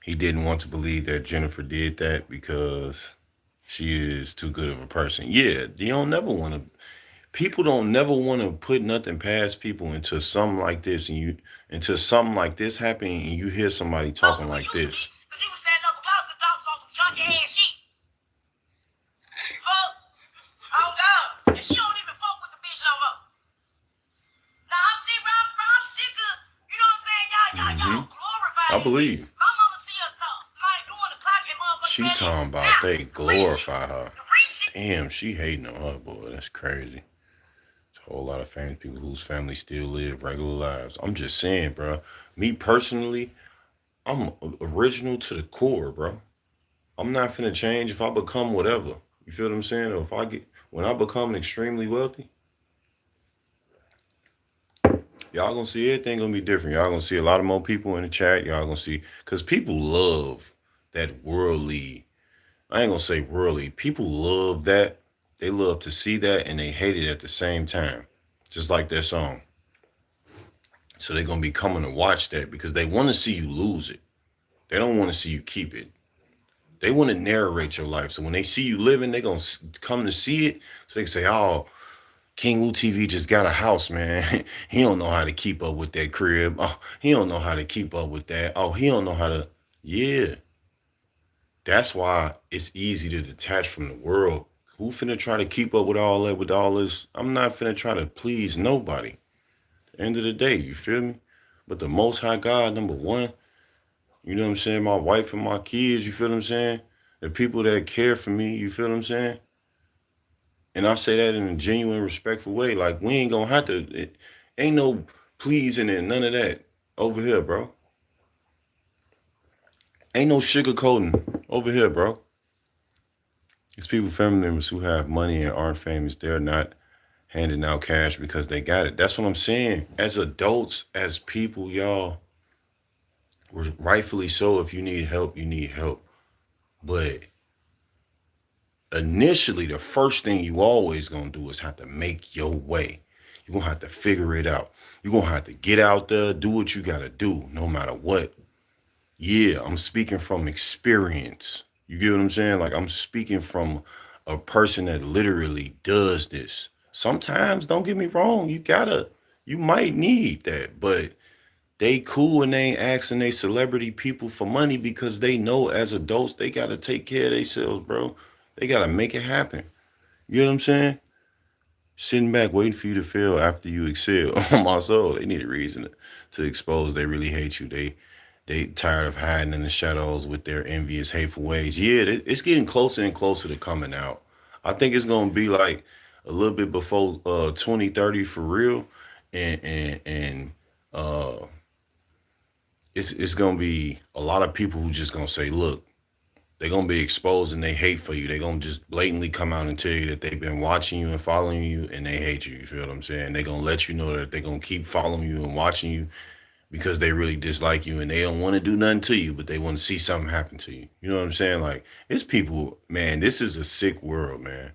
he didn't want to believe that Jennifer did that because she is too good of a person. Yeah. People don't never want to put nothing past people until something like this happen and you hear somebody talking like this. Because you was standing up with Gloss because Gloss was on some chunky ass shit. Fuck. Oh, God. And she don't even fuck with the bitch no more. Now, I'm sick of, you know what I'm saying? Y'all glorify I believe. My mama still talk. Like, doing the clock and motherfucker. She talking about they glorify her. Damn, she hating on her, boy. That's crazy. A whole lot of famous people whose families still live regular lives. I'm just saying, bro. Me personally, I'm original to the core, bro. I'm not finna change if I become whatever. You feel what I'm saying? Or when I become extremely wealthy, y'all gonna see everything gonna be different. Y'all gonna see a lot of more people in the chat. Y'all gonna see, because people love that worldly. I ain't gonna say worldly. People love that. They love to see that and they hate it at the same time. Just like that song. So they're going to be coming to watch that because they want to see you lose it. They don't want to see you keep it. They want to narrate your life. So when they see you living, they're going to come to see it. So they can say, oh, King Lou TV just got a house, man. He don't know how to keep up with that crib. Oh, he don't know how to keep up with that. Oh, he don't know how to. Yeah. That's why it's easy to detach from the world Who finna try to keep up with all that, with all this? I'm not finna try to please nobody. At the end of the day, you feel me? But the Most High God, number one, you know what I'm saying? My wife and my kids, you feel what I'm saying? The people that care for me, you feel what I'm saying? And I say that in a genuine, respectful way. Like, we ain't gonna have to, ain't no pleasing and none of that over here, bro. Ain't no sugarcoating over here, bro. It's people, family members who have money and aren't famous. They're not handing out cash because they got it. That's what I'm saying. As adults, as people, y'all, rightfully so, if you need help, you need help. But initially, the first thing you always gonna do is have to make your way. You're gonna have to figure it out. You're gonna have to get out there, do what you gotta do, no matter what. Yeah, I'm speaking from experience. You get what I'm saying? Like, I'm speaking from a person that literally does this. Sometimes, don't get me wrong, you might need that, but they cool and they ain't asking they celebrity people for money because they know as adults they gotta take care of themselves, bro. They gotta make it happen. You know what I'm saying? Sitting back waiting for you to fail after you excel. On my soul, they need a reason to expose they really hate you. They tired of hiding in the shadows with their envious, hateful ways. Yeah, it's getting closer and closer to coming out. I think it's gonna be like a little bit before 2030 for real, and uh, it's gonna be a lot of people who just gonna say, look, they're gonna be exposing they hate for you. They're gonna just blatantly come out and tell you that they've been watching you and following you and they hate you. You feel what I'm saying? They're gonna let you know that they're gonna keep following you and watching you because they really dislike you and they don't want to do nothing to you, but they want to see something happen to you. You know what I'm saying? Like, it's people, man, this is a sick world, man.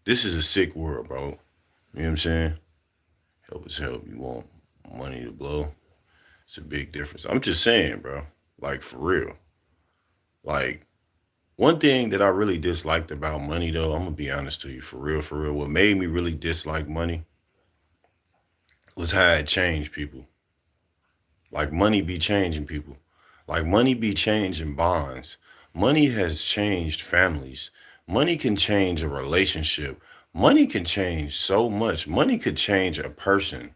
This is a sick world, bro. You know what I'm saying? Help is help. You want money to blow. It's a big difference. I'm just saying, bro. Like, for real. Like, one thing that I really disliked about money, though, I'm gonna be honest to you, for real, for real. What made me really dislike money was how it changed people. Like, money be changing people. Like, money be changing bonds. Money has changed families. Money can change a relationship. Money can change so much. Money could change a person.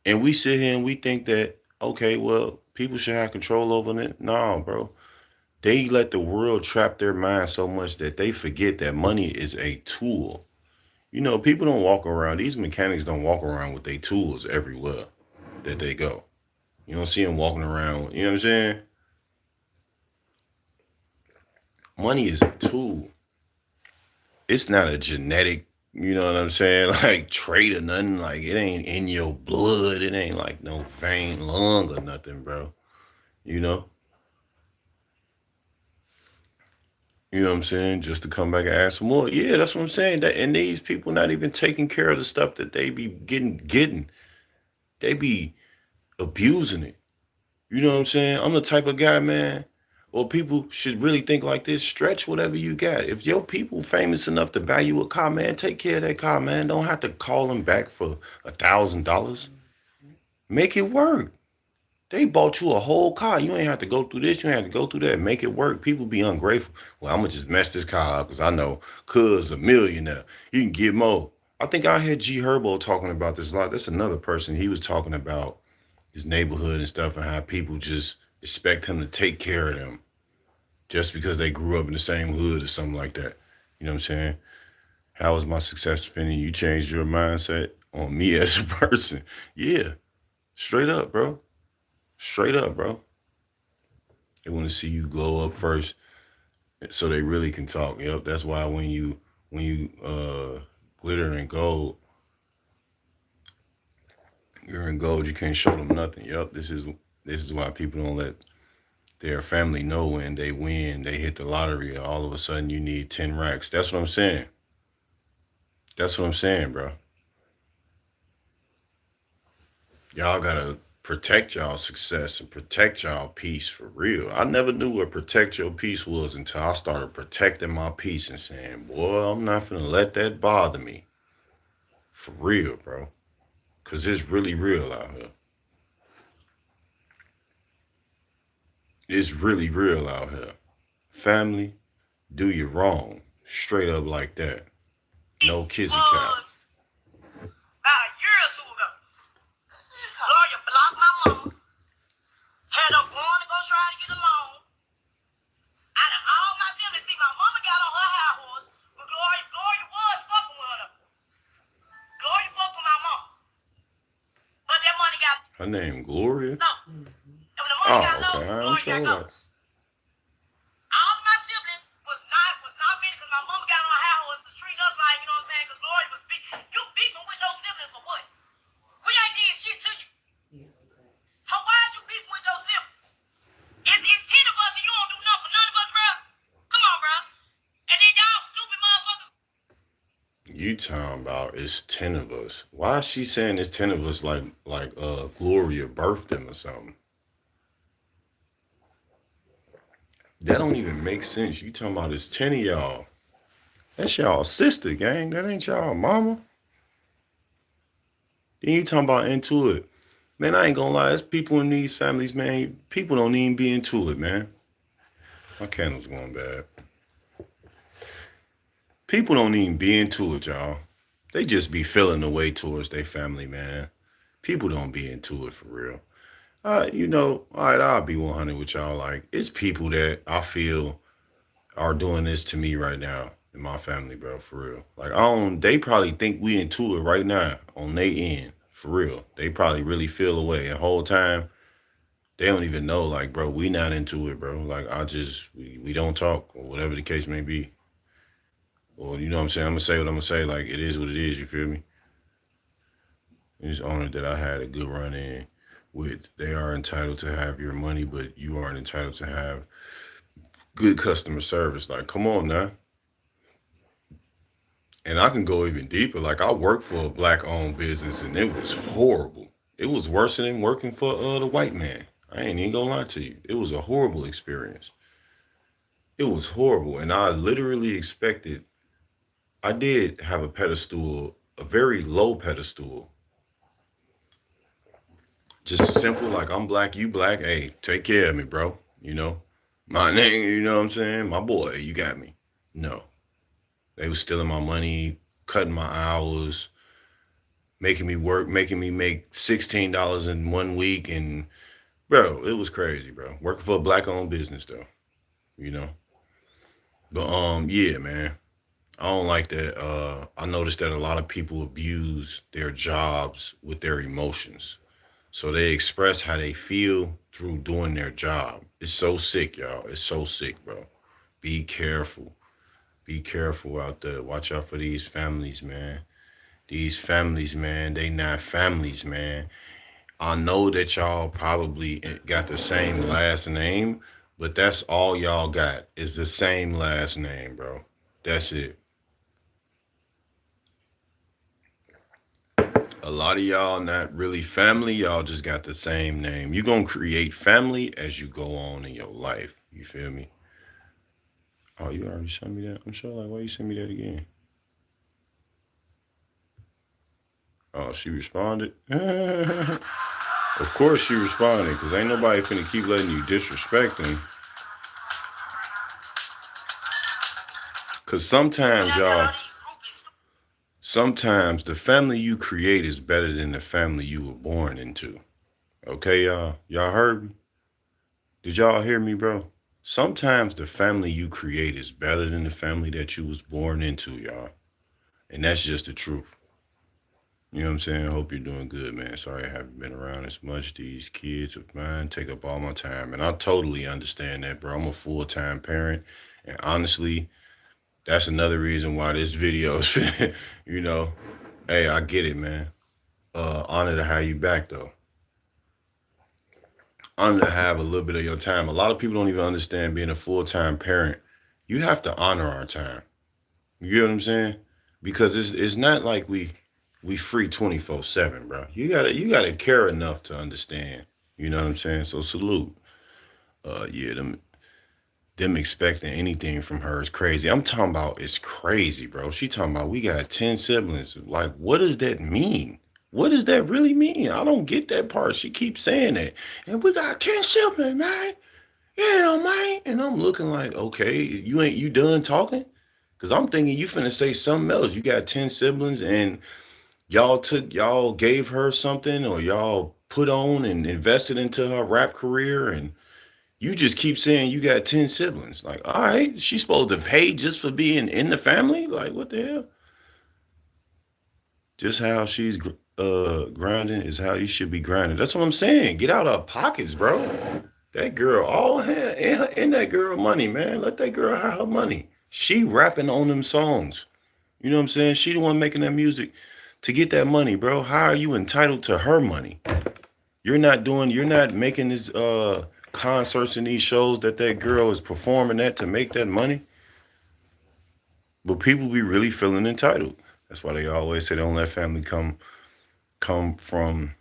And we sit here and we think that, okay, well, people should have control over it. No, bro. They let the world trap their mind so much that they forget that money is a tool. You know, people don't walk around, these mechanics don't walk around with their tools everywhere that they go. You don't see them walking around, you know what I'm saying? Money is a tool. It's not a genetic, you know what I'm saying, like trait or nothing. Like, it ain't in your blood. It ain't like no vein, lung or nothing, bro. You know? You know what I'm saying? Just to come back and ask for more. Yeah, that's what I'm saying. That, and these people not even taking care of the stuff that they be getting. They be abusing it. You know what I'm saying? I'm the type of guy, man. Or people should really think like this. Stretch whatever you got. If your people famous enough to value a car, man, take care of that car, man. Don't have to call them back for $1,000. Make it work. They bought you a whole car. You ain't have to go through this. You ain't have to go through that. Make it work. People be ungrateful. Well, I'm going to just mess this car up because I know cuz a millionaire. You can get more. I think I had G Herbo talking about this a lot. That's another person. He was talking about his neighborhood and stuff and how people just expect him to take care of them just because they grew up in the same hood or something like that. You know what I'm saying? How was my success, Finney? You changed your mindset on me as a person. Yeah. Straight up, bro. Straight up, bro. They want to see you glow up first so they really can talk. Yep, that's why when you glitter in gold, you're in gold, you can't show them nothing. Yep, this is why people don't let their family know when they win, they hit the lottery, all of a sudden you need 10 racks. That's what I'm saying. That's what I'm saying, bro. Y'all gotta protect y'all success and protect y'all peace for real. I never knew what protect your peace was until I started protecting my peace and saying, boy, I'm not gonna let that bother me. For real, bro. Cause it's really real out here. It's really real out here. Family, do you wrong. Straight up like that. No kissy cat. About a year or two ago. Lawyer blocked my mama. Had her going to go try to get a loan. Out of all my siblings, see, my mama got on her high horse, but Gloria was fucking with her. Gloria fucked with my mama. But that money got... Her name Gloria? No. And when the money got low, I'm Gloria sure. got ghost. All of my siblings was not me because my mama got on her high horse, was treating us like, you know what I'm saying, because Gloria was beefing. You beefing with your siblings for what? We ain't did shit to you. How why is you beefing with your siblings? It's 10 of us and you don't do nothing for none of us, bro. Come on, bro. And then y'all stupid motherfuckers. You talking about it's 10 of us. Why is she saying it's 10 of us like Gloria birthed him or something? That don't even make sense. You talking about it's 10 of y'all. That's y'all sister, gang. That ain't y'all mama. Then you talking about into it. Man, I ain't gonna lie. There's people in these families, man. People don't even be into it, man. My candle's going bad. People don't even be into it, y'all. They just be feeling the way towards their family, man. People don't be into it for real. You know, all right, I'll be 100 with y'all. Like, it's people that I feel are doing this to me right now in my family, bro, for real. Like, they probably think we into it right now on their end, for real. They probably really feel away. The whole time, they don't even know, like, bro, we not into it, bro. Like, we don't talk, or whatever the case may be. Or, you know what I'm saying? I'm going to say what I'm going to say. Like, it is what it is, you feel me? I'm just honored that I had a good run in with, they are entitled to have your money, but you aren't entitled to have good customer service. Like, come on now. And I can go even deeper. Like, I worked for a black-owned business, and it was horrible. It was worse than working for the white man. I ain't even gonna lie to you. It was a horrible experience. It was horrible. And I literally expected, I did have a pedestal, a very low pedestal. Just a simple, like, I'm black, you black. Hey, take care of me, bro. You know? My name, you know what I'm saying? My boy, you got me. No. They was stealing my money, cutting my hours, making me work, making me make $16 in 1 week. And, bro, it was crazy, bro. Working for a black-owned business, though. You know? But, yeah, man. I don't like that. I noticed that a lot of people abuse their jobs with their emotions. So they express how they feel through doing their job. It's so sick, y'all. It's so sick, bro. Be careful. Be careful out there. Watch out for these families, man. These families, man, they not families, man. I know that y'all probably got the same last name, but that's all y'all got is the same last name, bro. That's it. A lot of y'all not really family. Y'all just got the same name. You're going to create family as you go on in your life. You feel me? Oh, you already sent me that? I'm sure. Like, why you send me that again? Oh, she responded? Of course she responded, because ain't nobody finna keep letting you disrespect them. Because sometimes, y'all, sometimes the family you create is better than the family you were born into. Okay, y'all? Y'all heard me? Did y'all hear me, bro? Sometimes the family you create is better than the family that you was born into, y'all. And that's just the truth. You know what I'm saying? I hope you're doing good, man. Sorry I haven't been around as much. These kids of mine take up all my time. And I totally understand that, bro. I'm a full-time parent. And honestly, that's another reason why this video is, you know, hey, I get it, man. Honor to have you back, though. Honor to have a little bit of your time. A lot of people don't even understand being a full-time parent. You have to honor our time. You get what I'm saying? Because it's not like we free 24/7, bro. You gotta care enough to understand. You know what I'm saying? So salute. Yeah, them expecting anything from her is crazy. I'm talking about it's crazy, bro. She talking about we got 10 siblings. Like, what does that mean? What does that really mean? I don't get that part. She keeps saying that. And we got 10 siblings, man. Yeah, man. And I'm looking like, okay, you done talking? Cause I'm thinking you finna say something else. You got 10 siblings and y'all gave her something or y'all put on and invested into her rap career and you just keep saying you got 10 siblings. Like, all right, she's supposed to pay just for being in the family? Like, what the hell? Just how she's grinding is how you should be grinding. That's what I'm saying. Get out of pockets, bro. That girl, all in that girl money, man. Let that girl have her money. She rapping on them songs. You know what I'm saying? She the one making that music to get that money, bro. How are you entitled to her money? You're not making these concerts and these shows that girl is performing at to make that money. But people be really feeling entitled. That's why they always say don't let family come from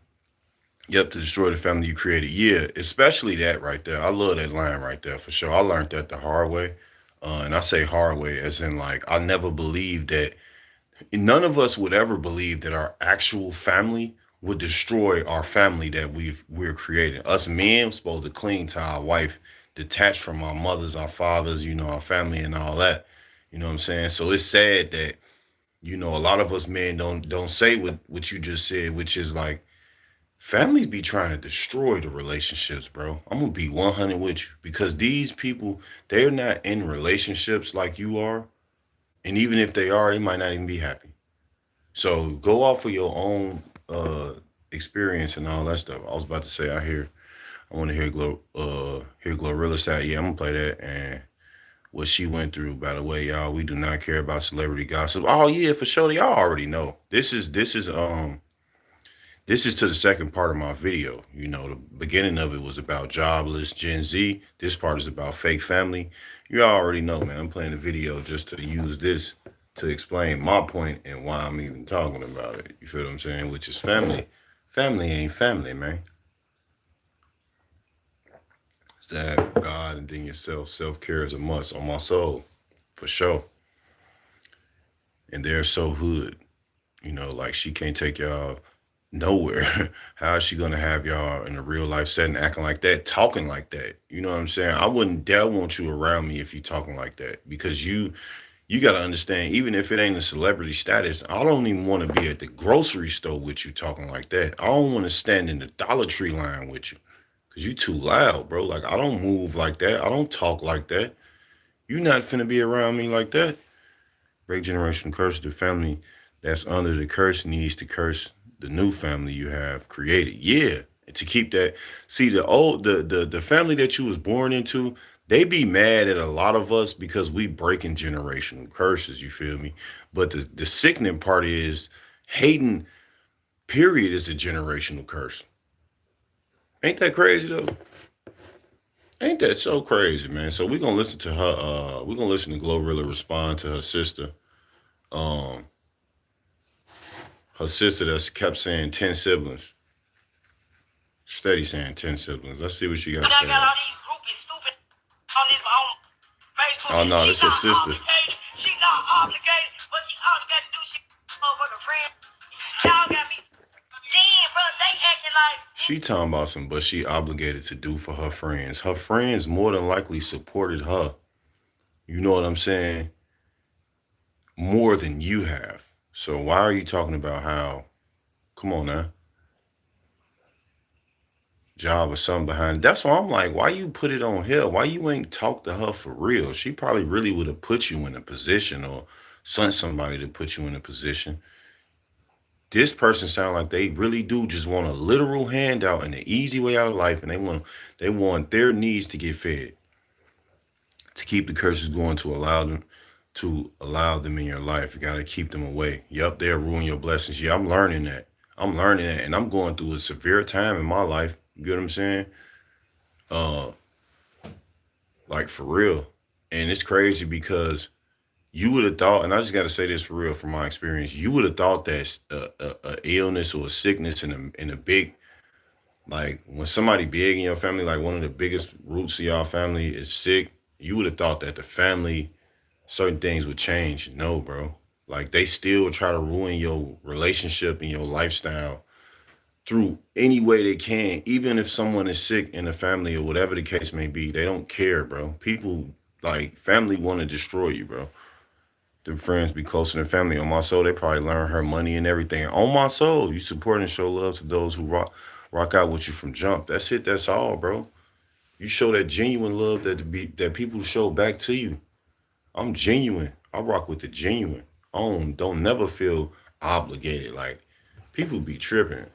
to destroy the family you created. Yeah, especially that right there. I love that line right there for sure. I learned that the hard way. And I say hard way as in like I never believed that none of us would ever believe that our actual family would destroy our family that we're creating. Us men supposed to cling to our wife, detached from our mothers, our fathers, our family and all that. You know what I'm saying? So it's sad that, a lot of us men don't say what you just said, which is like families be trying to destroy the relationships, bro. I'm gonna be 100 with you because these people, they're not in relationships like you are. And even if they are, they might not even be happy. So go off of your own experience and all that stuff. I was about to say, I want to hear Glorilla say, yeah, I'm gonna play that and what she went through. By the way, y'all, we do not care about celebrity gossip. Oh yeah, for sure, y'all already know. This is to the second part of my video. The beginning of it was about jobless Gen Z. This part is about fake family. You already know, man. I'm playing the video just to use this to explain my point and why I'm even talking about it. You feel what I'm saying? Which is family. Family ain't family, man. It's to have God and then yourself. Self-care is a must on my soul, for sure. And they're so hood. Like she can't take y'all nowhere. How is she gonna have y'all in a real life setting acting like that, talking like that? You know what I'm saying? I wouldn't dare want you around me if you talking like that because you gotta understand, even if it ain't a celebrity status, I don't even want to be at the grocery store with you talking like that. I don't want to stand in the Dollar Tree line with you because you too loud, bro. Like I don't move like that. I don't talk like that. You not finna be around me like that. Break generational curse. The family that's under the curse needs to curse the new family you have created. Yeah. And to keep that, see the family that you was born into, they be mad at a lot of us because we breaking generational curses, you feel me? But the sickening part is hating, period, is a generational curse. Ain't that crazy though? Ain't that so crazy, man? So we're gonna listen to her, we're gonna listen to Glorilla respond to her sister. Um, her sister that's kept saying 10 siblings. Steady saying 10 siblings. Let's see what she got to say. Oh no, that's her sister. She not obligated, but she all got to do shit for the friend. Y'all got me. Damn, bro, they acting like she talking about some, but she obligated to do for her friends. Her friends more than likely supported her. You know what I'm saying? More than you have. So why are you talking about how? Come on now. Job or something behind. That's why I'm like, why you put it on her? Why you ain't talk to her for real? She probably really would have put you in a position or sent somebody to put you in a position. This person sound like they really do just want a literal handout and an easy way out of life, and they want their needs to get fed to keep the curses going to allow them in your life. You gotta keep them away. Yup, they'll ruin your blessings. Yeah, I'm learning that. And I'm going through a severe time in my life. You get what I'm saying? Uh, like for real. And it's crazy because you would have thought, and I just got to say this for real from my experience, you would have thought that a illness or a sickness in a big, like when somebody big in your family, like one of the biggest roots of your family is sick, you would have thought that the family, certain things would change. No, bro. Like they still try to ruin your relationship and your lifestyle through any way they can, even if someone is sick in the family or whatever the case may be. They don't care, bro. People like family want to destroy you, bro. Their friends be closer than family. On my soul, they probably learn her money and everything. On my soul, you support and show love to those who rock out with you from jump. That's it. That's all, bro. You show that genuine love that people show back to you. I'm genuine. I rock with the genuine. I don't never feel obligated. Like people be tripping.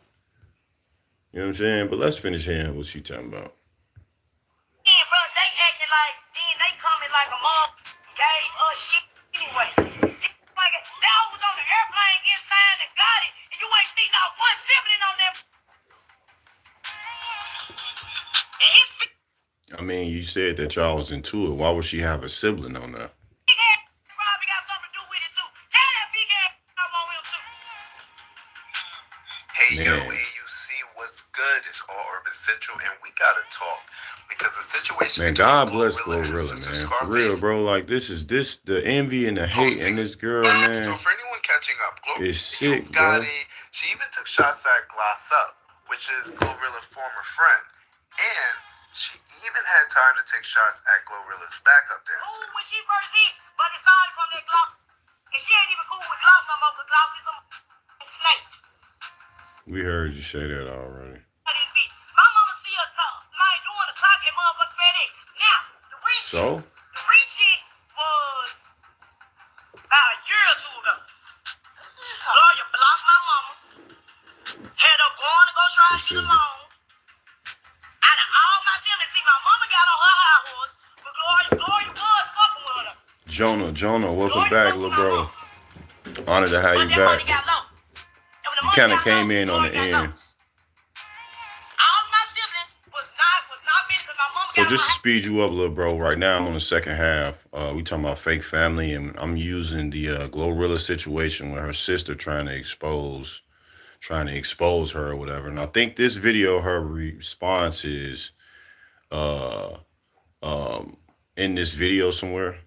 You know what I'm saying? But let's finish hearing what she talking about. Yeah, bro, they acting like then they coming like a mom gave us shit anyway. Like that was on the airplane getting signed and got it, and you ain't seen not one sibling on that. And his big I mean, you said that y'all was into it. Why would she have a sibling on that? ass probably got something to do with it too. Tell that big ass I want him too. Hey, yo, Man. AUC, what's good? It's all Urban Central, and we gotta talk because the situation. Man, between God bless Glorilla and her Glorilla, sister man. For Scarface real, bro. Like this the envy and the hate and this girl, So man. for anyone catching up, It's sick, bro. She even took shots at Gloss Up, which is Glorilla's former friend, and she even had time to take shots at Glorilla's backup dancer. When she first hit, but it started from that Glock. And she ain't even cool with Gloss no more, because Gloss is a snake. We heard you say that already. My mama still tough. Like doing the clock and motherfucking FedEx. Now, the rich So? The rich shit was about a year or two ago. Lawyer blocked my mama. Had her going to go try to get a loan. Out of all my siblings, see, my mama got on her high horse, but Gloria was fucking with her. Jonah, welcome back, little bro. Honored to have you But that back. money got low. And when the You money kind of got came low, in on the Gloria got end. low. All my siblings was not me because my mama So got just to on her. speed you up, little bro, right now I'm on the second half. We talking about fake family, and I'm using the Glorilla situation with her sister trying to expose her or whatever. And I think this video, her response is in this video somewhere.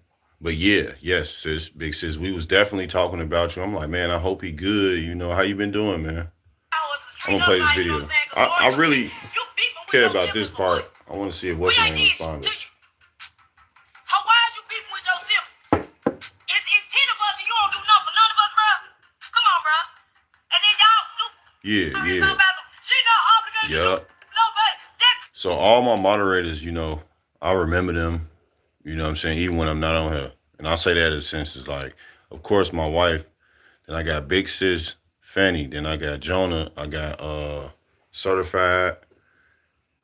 But yes, sis, big sis, we was definitely talking about you. I'm like, man, I hope he good. You know, how you been doing, man? I'm gonna play this video. I really care about this part. I want to see if what's her name responded. How why you beefing with your siblings? It's 10 of us and you don't do nothing for none of us, bro. Come on, bro. And then y'all stupid. Yeah. She not obligated to Yup. do nobody. So all my moderators, you know, I remember them, you know what I'm saying, even when I'm not on here. And I say that in a sense is like, of course, my wife, then I got Big Sis Fanny, then I got Jonah, I got Certified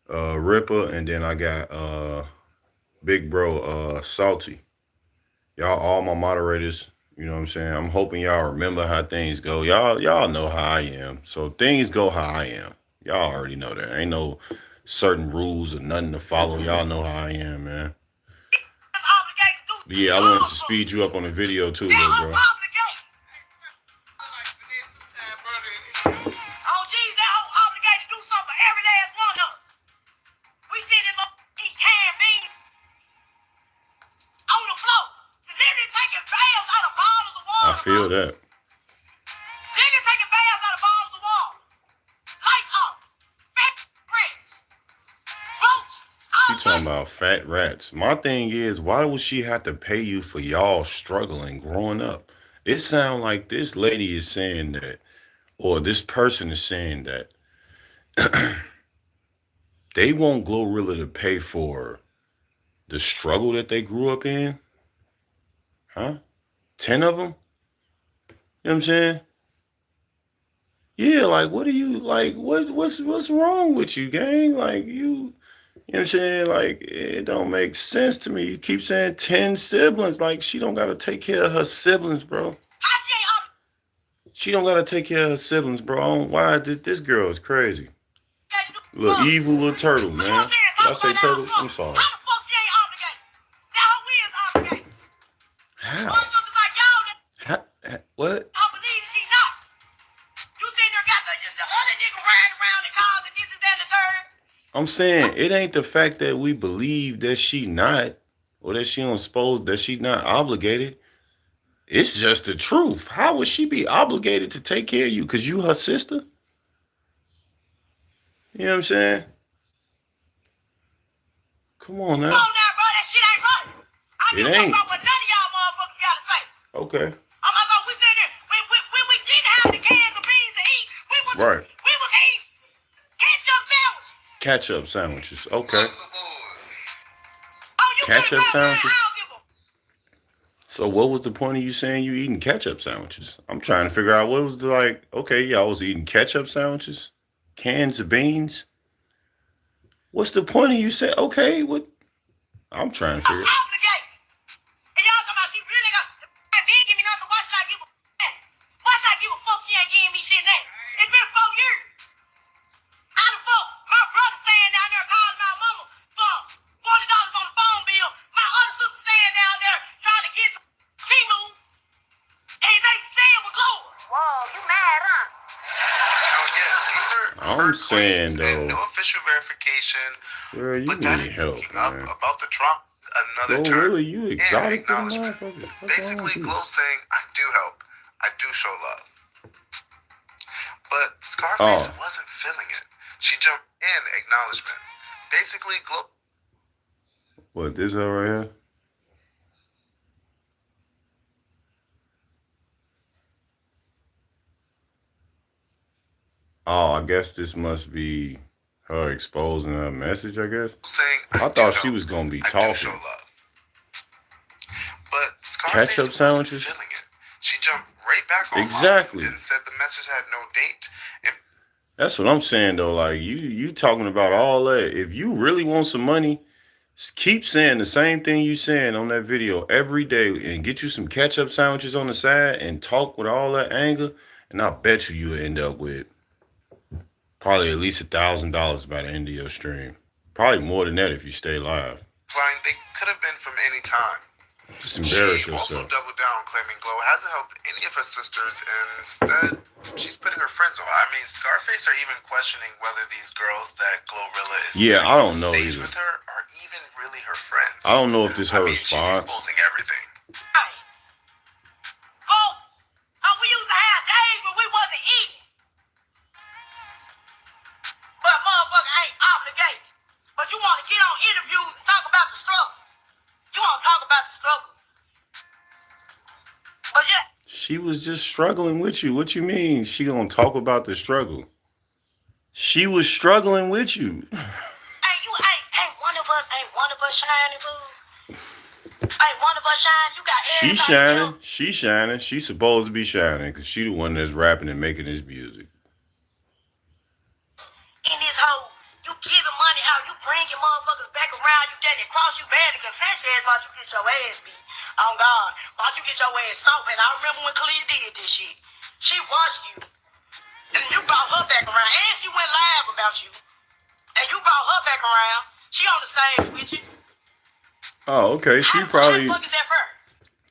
Ripper, and then I got Big Bro Salty. Y'all all my moderators, you know what I'm saying? I'm hoping y'all remember how things go. Y'all know how I am. So things go how I am. Y'all already know that. Ain't no certain rules or nothing to follow. Y'all know how I am, man. But yeah, I wanted to speed you up on the video too, little bro. Oh, geez, that whole obligated to do something for every last one of us. We see them eat canned beans on the floor. So niggas taking baths out of bottles of water. I feel that. Niggas taking baths out of bottles of water. Lights off. Fat rats. Roaches. She talking about fat rats. My thing is, why would she have to pay you for y'all struggling growing up? It sounds like this lady is saying that, or this person is saying that they want Glorilla to pay for the struggle that they grew up in. Huh? 10 of them? You know what I'm saying? Yeah, like, what are you, like, what's wrong with you, gang? Like, you know what I'm saying? Like, it don't make sense to me. You keep saying 10 siblings. Like, she don't got to take care of her siblings, bro. She don't got to take care of her siblings, bro. Why? This girl is crazy. Little evil little turtle, man. Did I say turtle? I'm sorry. How the fuck she ain't obligated? Now who is obligated? How? Motherfuckers like y'all that What? I believe she not. You sitting there got the other nigga riding around in cars and this is that and the third. I'm saying it ain't the fact that we believe that she not, or that she don't suppose that she not obligated. It's just the truth. How would she be obligated to take care of you? Cause you her sister? You know what I'm saying? Come on now. Come on now, bro. That shit ain't right. I It give a fuck ain't. about what none of y'all motherfuckers gotta say. Okay. I'm like, we sitting there. When we didn't have the cans of beans to eat, we was eating ketchup sandwiches. Ketchup sandwiches. Okay. Oh, you Ketchup sandwiches? I don't give a. So what was the point of you saying you eating ketchup sandwiches? I'm trying to figure out what was the like, okay, y'all was eating ketchup sandwiches? Cans of beans? What's the point of you saying, okay, what? I'm trying to figure it out. Obligated. And y'all talking about she really got. Didn't give me nothing. Why should I give a? Why should I give a fuck? She ain't giving me shit now. It's been 4 years. How the fuck? My brother staying down there calling my mama for $40 on the phone bill. My other sister staying down there trying to get some Timu. And they staying with Lord. Whoa, you mad, huh? Oh yeah, these are I'm saying, claims and though, no official verification. girl, you But that need is help, picking up man. about the Trump another Bro, term. really, you exotic for the acknowledgement. motherfucker? What's wrong Basically, with you? Glow saying, I do help. I do show love. But Scarface wasn't feeling it. She jumped in acknowledgement. Basically, Glow. What, this her right here? Oh, I guess this must be her exposing her message, I guess. Saying, I thought she was going to be I do show talking. love. But Scarface Ketchup sandwiches? wasn't feeling it. She jumped right back on Exactly. and said the message had no date. And That's what I'm saying, though. Like, you talking about all that. If you really want some money, keep saying the same thing you saying on that video every day and get you some ketchup sandwiches on the side and talk with all that anger, and I bet you'll end up with probably at least $1,000 by the end of your stream. Probably more than that if you stay live. implying they could have been from any time. Just embarrass She also yourself. doubled down, claiming Glow hasn't helped any of her sisters, and instead, she's putting her friends on. I mean, Scarface are even questioning whether these girls that Glorilla is Yeah, I don't on know stage either. with her are even really her friends. I don't know if this her She's response. exposing everything. Hey. Oh, we used to have days when we wasn't eating. But motherfucker ain't obligated. But you want to get on interviews and talk about the struggle. You want to talk about the struggle. But yeah. She was just struggling with you. What you mean she gonna talk about the struggle? She was struggling with you. Ain't one of us shining, boo. Ain't one of us shining. You got She everybody shining. else. She shining. She's supposed to be shining because she the one that's rapping and making this music. In this hole, you giving money out, you bringing motherfuckers back around, you letting it cross you bad because Sanchez watch you get your ass beat. Oh God, watch you get your ass stomped. And I remember when Khalid did this shit. She watched you. And you brought her back around. And she went live about you. And you brought her back around. She on the stage with you. Oh, okay. She probably. How the fuck is that fair?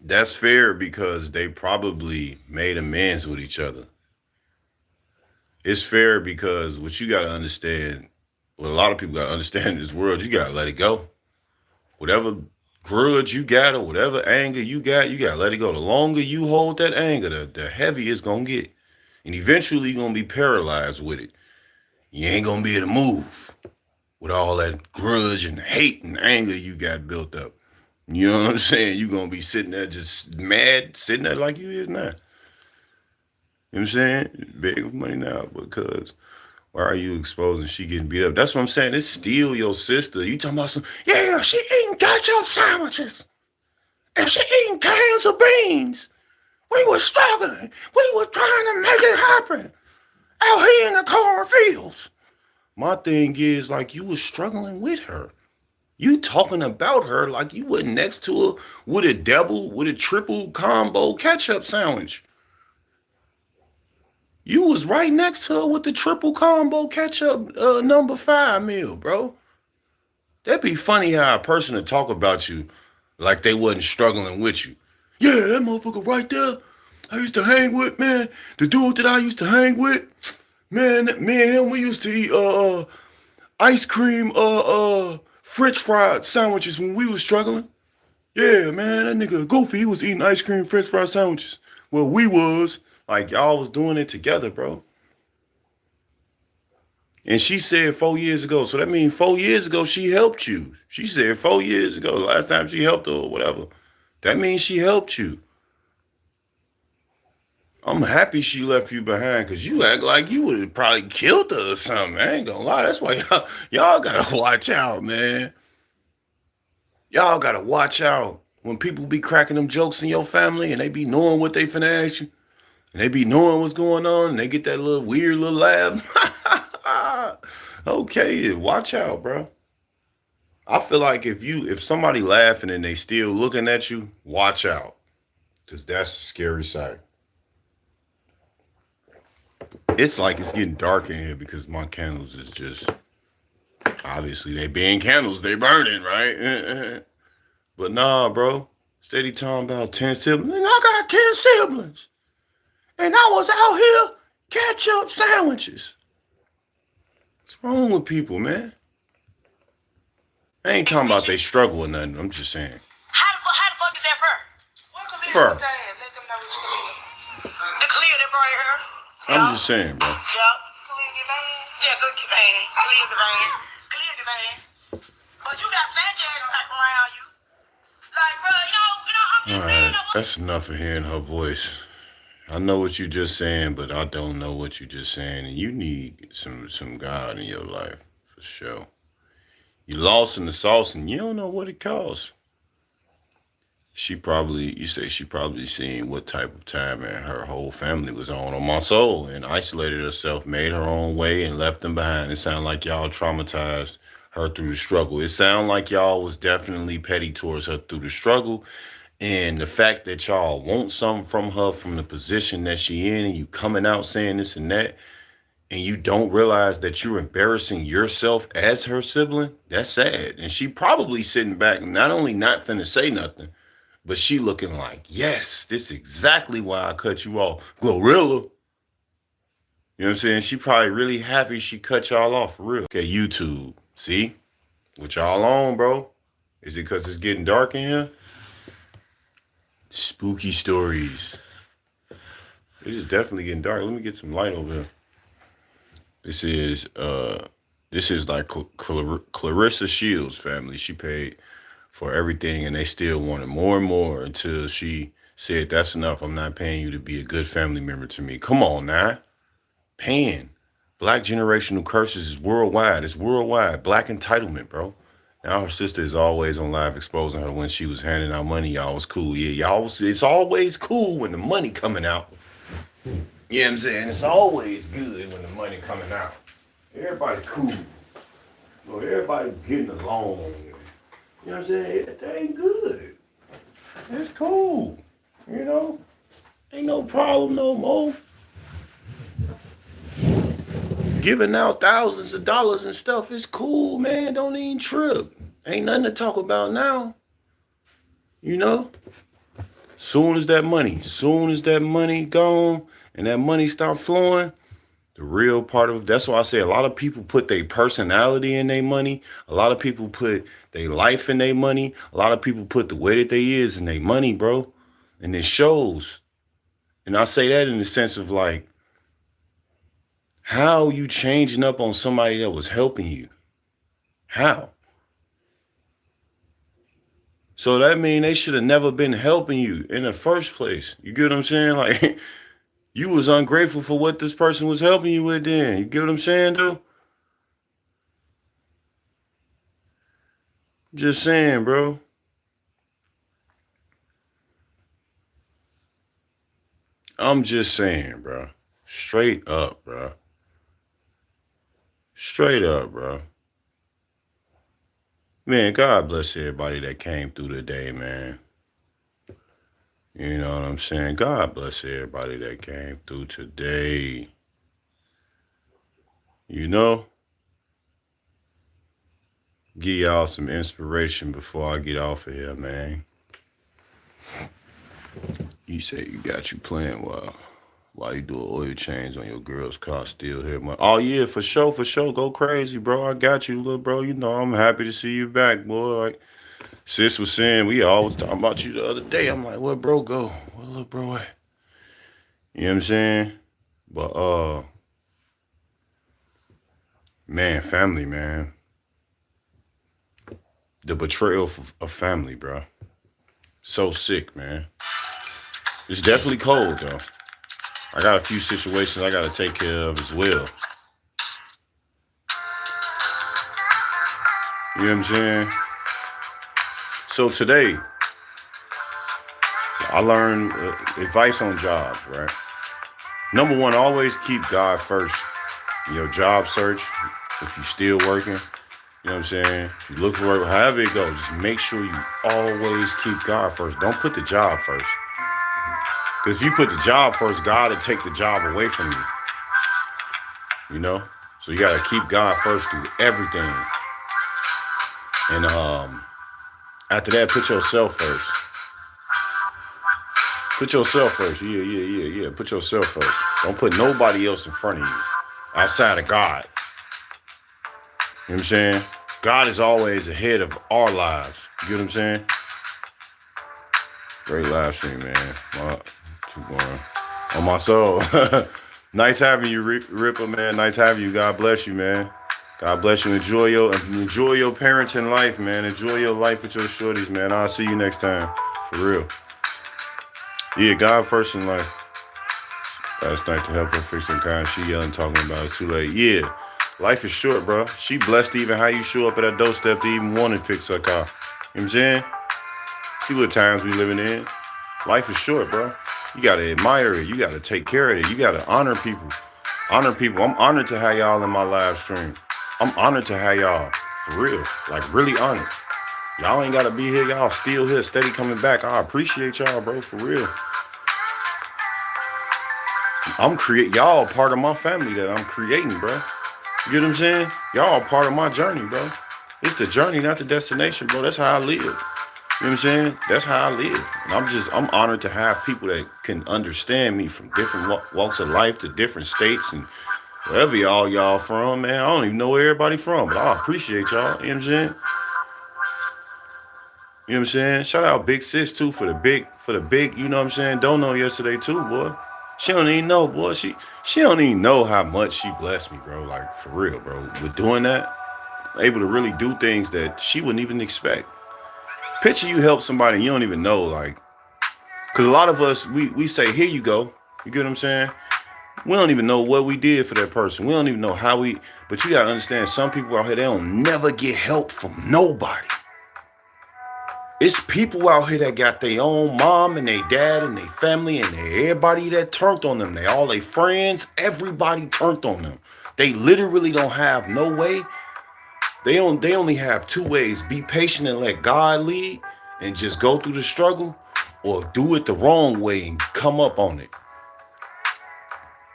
That's fair because they probably made amends with each other. It's fair because what you got to understand, what a lot of people got to understand in this world, you got to let it go. Whatever grudge you got or whatever anger you got to let it go. The longer you hold that anger, the heavier it's going to get. And eventually you're going to be paralyzed with it. You ain't going to be able to move with all that grudge and hate and anger you got built up. You know what I'm saying? You're going to be sitting there just mad, sitting there like you is now. You know what I'm saying? Begging for money now because why are you exposing she getting beat up? That's what I'm saying. It's still your sister. You talking about some, yeah, she eating ketchup sandwiches. And she eating cans of beans. We were struggling. We were trying to make it happen. Out here in the cornfields. My thing is, like, you was struggling with her. You talking about her like you were next to her with a triple combo ketchup sandwich. You was right next to her with the triple combo ketchup number 5 meal, bro. That'd be funny how a person would talk about you like they wasn't struggling with you. Yeah, that motherfucker right there, I used to hang with, man. The dude that I used to hang with, man, me and him, we used to eat ice cream, French fried sandwiches when we was struggling. Yeah, man, that nigga Goofy, he was eating ice cream, French fried sandwiches. Well, we was. Like, y'all was doing it together, bro. And she said 4 years ago. So that means 4 years ago she helped you. She said 4 years ago, the last time she helped her or whatever. That means she helped you. I'm happy she left you behind because you act like you would have probably killed her or something. I ain't gonna lie. That's why y'all gotta watch out, man. Y'all gotta watch out when people be cracking them jokes in your family and they be knowing what they finna ask you. And they be knowing what's going on and they get that little weird little laugh. Okay, watch out, bro. I feel like if somebody laughing and they still looking at you, watch out. Because that's a scary sight. It's like it's getting dark in here because my candles is just, obviously they being candles, they burning, right? But nah, bro. Steady talking about 10 siblings. And I got 10 siblings. And I was out here ketchup sandwiches. What's wrong with people, man? I ain't talking about they struggle or nothing. I'm just saying. How the fuck is that fur? Fur. Let them know what you clear. The clear that right here. I'm just saying, bro. Yeah. Clear the van. Yeah, good van. Clear the van. Clear the van. But you got Sanchez back around you. Like, bro, I'm just All saying. right, that's enough of hearing her voice. I know what you just saying, but I don't know what you just saying, and you need some God in your life for sure. You lost in the sauce, and you don't know what it costs. You say she probably seen what type of time and her whole family was on my soul, and isolated herself, made her own way, and left them behind. It sounded like y'all traumatized her through the struggle. It sounded like y'all was definitely petty towards her through the struggle. And the fact that y'all want something from her from the position that she in, and you coming out saying this and that, and you don't realize that you're embarrassing yourself as her sibling, that's sad. And she probably sitting back, not only not finna say nothing, but she looking like, yes, this is exactly why I cut you off. Glorilla. You know what I'm saying? She probably really happy she cut y'all off for real. Okay, YouTube. See? What y'all on, bro? Is it because it's getting dark in here? Spooky stories. It is definitely getting dark. Let me get some light over here. This is like Clarissa Shields' family. She paid for everything and they still wanted more and more until she said, that's enough. I'm not paying you to be a good family member to me. Come on now. Paying. Black generational curses is worldwide. It's worldwide. Black entitlement, bro. Now her sister is always on live exposing her when she was handing out money. Y'all was cool. Yeah, it's always cool when the money coming out. You know what I'm saying? It's always good when the money coming out. Everybody cool. Well, everybody getting along. You know what I'm saying? That ain't good. It's cool. You know? Ain't no problem no more. Giving out thousands of dollars and stuff is cool, man. Don't even trip. Ain't nothing to talk about now. You know? Soon as that money gone and that money start flowing, the real part of that's why I say a lot of people put their personality in their money. A lot of people put their life in their money. A lot of people put the way that they is in their money, bro. And it shows. And I say that in the sense of like, how you changing up on somebody that was helping you? How? So that means they should have never been helping you in the first place. You get what I'm saying? Like, you was ungrateful for what this person was helping you with then. You get what I'm saying, though? Just saying, bro. I'm just saying, bro. Straight up, bro. Straight up, bro. Man, God bless everybody that came through today, man. You know what I'm saying? God bless everybody that came through today. You know? Give y'all some inspiration before I get off of here, man. You say you got you playing while you do an oil change on your girl's car, still here. Oh, yeah, for sure. Go crazy, bro. I got you, little bro. You know, I'm happy to see you back, boy. Like, sis was saying, we always talking about you the other day. I'm like, where bro go? Where little bro at? You know what I'm saying? But, Man, family, man. The betrayal of family, bro. So sick, man. It's definitely cold, though. I got a few situations I got to take care of as well. You know what I'm saying? So today, I learned advice on jobs, right? Number one, always keep God first. Your job search, if you're still working, you know what I'm saying? If you look for work, however it goes, just make sure you always keep God first. Don't put the job first. Because if you put the job first, God will take the job away from you. You know? So you got to keep God first through everything. And after that, put yourself first. Put yourself first. Yeah. Put yourself first. Don't put nobody else in front of you outside of God. You know what I'm saying? God is always ahead of our lives. You get what I'm saying? Great live stream, man. On my soul. Nice having you, Ripper, man. Nice having you. God bless you, man. God bless you. Enjoy your parenting life, man. Enjoy your life with your shorties, man. I'll see you next time. For real. Yeah, God first in life. Last night to help her fix some kind. She yelling, talking about it's too late. Yeah. Life is short, bro. She blessed even how you show up at her doorstep to even want to fix her car. You know what I'm saying? See what times we living in. Life is short, bro. You got to admire it. You got to take care of it. You got to honor people. Honor people. I'm honored to have y'all in my live stream. I'm honored to have y'all. For real. Like, really honored. Y'all ain't got to be here. Y'all still here, steady coming back. I appreciate y'all, bro. For real. Y'all part of my family that I'm creating, bro. You get what I'm saying? Y'all part of my journey, bro. It's the journey, not the destination, bro. That's how I live. You know what I'm saying? That's how I live. And I'm honored to have people that can understand me from different walks of life to different states and wherever y'all from, man. I don't even know where everybody from, but I appreciate y'all. You know what I'm saying? You know what I'm saying? Shout out Big Sis too for the big, you know what I'm saying? Don't know yesterday too, boy. She don't even know, boy. She don't even know how much she blessed me, bro. Like, for real, bro. With doing that, I'm able to really do things that she wouldn't even expect. Picture you help somebody you don't even know, like, because a lot of us, we say, here you go. You get what I'm saying? We don't even know what we did for that person. We don't even know how but you got to understand, some people out here, they don't never get help from nobody. It's people out here that got their own mom and their dad and their family and everybody that turned on them. All their friends, everybody turned on them. They literally don't have no way. They only have two ways: be patient and let God lead and just go through the struggle, or do it the wrong way and come up on it.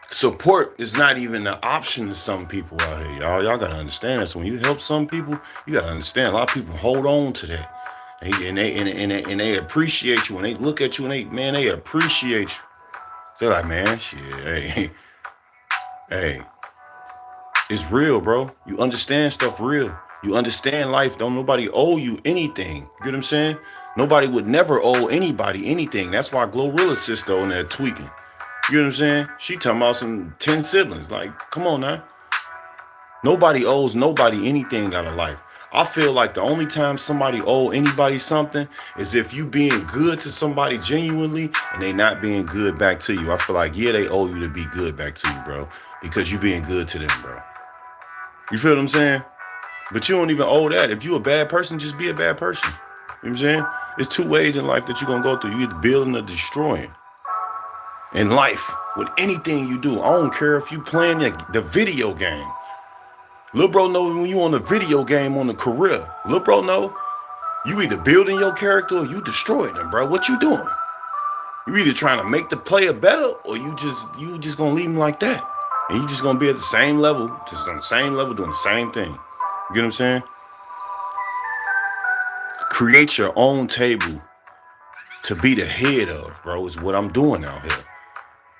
Support is not even an option to some people out here, y'all. Y'all gotta understand that. So when you help some people, you gotta understand a lot of people hold on to that. And they appreciate you when they look at you and they appreciate you. They're like, man, shit, hey, it's real, bro. You understand stuff real. You understand life. Don't nobody owe you anything. You get what I'm saying? Nobody would never owe anybody anything. That's why Glorilla's sister on there tweaking. You know what I'm saying? She talking about some 10 siblings. Like, come on now. Nobody owes nobody anything out of life. I feel like the only time somebody owe anybody something is if you being good to somebody genuinely and they not being good back to you. I feel like, yeah, they owe you to be good back to you, bro, because you being good to them, bro. You feel what I'm saying? But you don't even owe that. If you a bad person, just be a bad person. You know what I'm saying? There's two ways in life that you're going to go through. You either building or destroying. In life, with anything you do, I don't care if you playing the video game. Lil' bro know when you on the video game on the career. Lil' bro know you either building your character or you destroying them, bro. What you doing? You either trying to make the player better or you just gonna leave him like that. And you just gonna be at the same level, just on the same level doing the same thing. You get what I'm saying? Create your own table to be the head of, bro, is what I'm doing out here.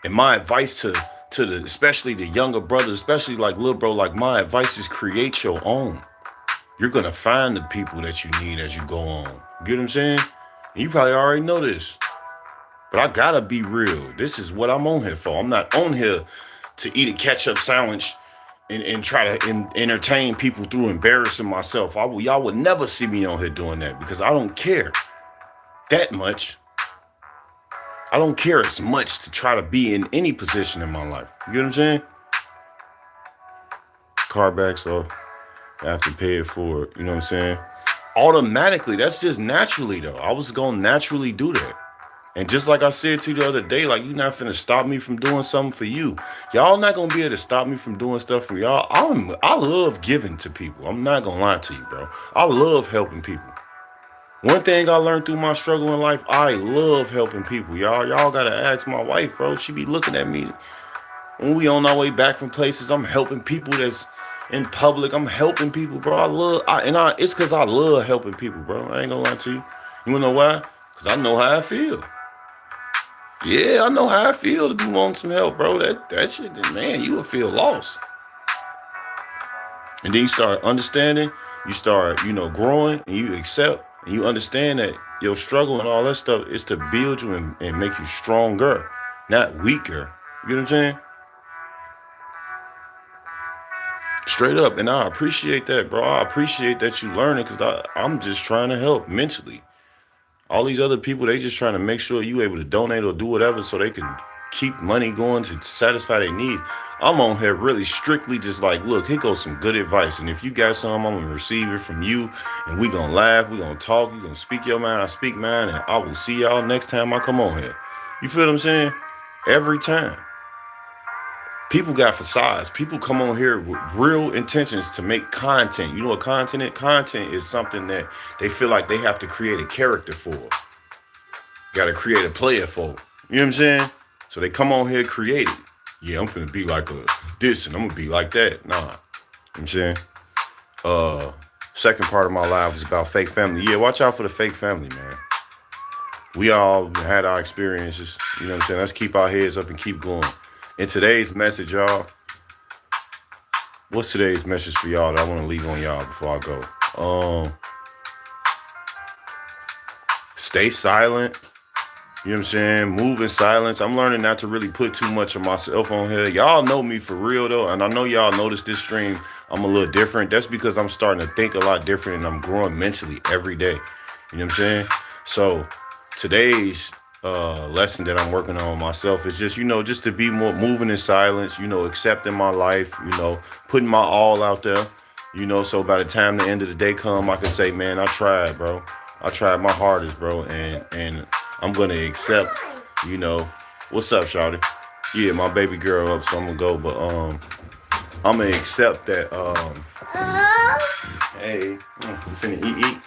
And my advice to especially the younger brothers, especially like Lil' bro, like my advice is create your own. You're going to find the people that you need as you go on. You get what I'm saying? And you probably already know this. But I got to be real. This is what I'm on here for. I'm not on here to eat a ketchup sandwich and try to entertain people through embarrassing myself. Y'all would never see me on here doing that because I don't care that much. I don't care as much to try to be in any position in my life. You get what I'm saying? Car back, so I have to pay it for it. You know what I'm saying? Automatically, that's just naturally though. I was gonna naturally do that. And just like I said to you the other day, like, you're not finna stop me from doing something for you. Y'all not gonna be able to stop me from doing stuff for y'all. I love giving to people. I'm not gonna lie to you, bro. I love helping people. One thing I learned through my struggle in life, I love helping people. Y'all gotta ask my wife, bro. She be looking at me when we on our way back from places. I'm helping people that's in public. I'm helping people, bro. It's because I love helping people, bro. I ain't gonna lie to you. You wanna know why? Because I know how I feel. Yeah, I know how I feel to be wanting some help, bro. That shit, man, you will feel lost. And then you start understanding, you start, growing, and you accept, and you understand that your struggle and all that stuff is to build you and make you stronger, not weaker. You know what I'm saying? Straight up. And I appreciate that, bro. I appreciate that you learn it because I'm just trying to help mentally. All these other people, they just trying to make sure you able to donate or do whatever so they can keep money going to satisfy their needs. I'm on here really strictly just like, look, here goes some good advice. And if you got something, I'm going to receive it from you. And we going to laugh. We going to talk. You going to speak your mind. I speak mine. And I will see y'all next time I come on here. You feel what I'm saying? Every time. People got facades. People come on here with real intentions to make content. You know what content is? Content is something that they feel like they have to create a character for. Got to create a player for. You know what I'm saying? So they come on here, create it. Yeah, I'm finna be like this and I'm gonna be like that. Nah. You know what I'm saying? Second part of my life is about fake family. Yeah, watch out for the fake family, man. We all had our experiences. You know what I'm saying? Let's keep our heads up and keep going. In today's message, y'all, what's today's message for y'all that I want to leave on y'all before I go? Stay silent. You know what I'm saying? Move in silence. I'm learning not to really put too much of myself on here. Y'all know me for real, though. And I know y'all noticed this stream, I'm a little different. That's because I'm starting to think a lot different and I'm growing mentally every day. You know what I'm saying? So today's lesson that I'm working on myself is just, just to be more moving in silence, accepting my life, putting my all out there, so by the time the end of the day come, I can say, man, I tried, bro. I tried my hardest, bro. And I'm going to accept, what's up, shawty? Yeah, my baby girl up, so I'm going to go. But I'm going to accept that, hey, you finna eat?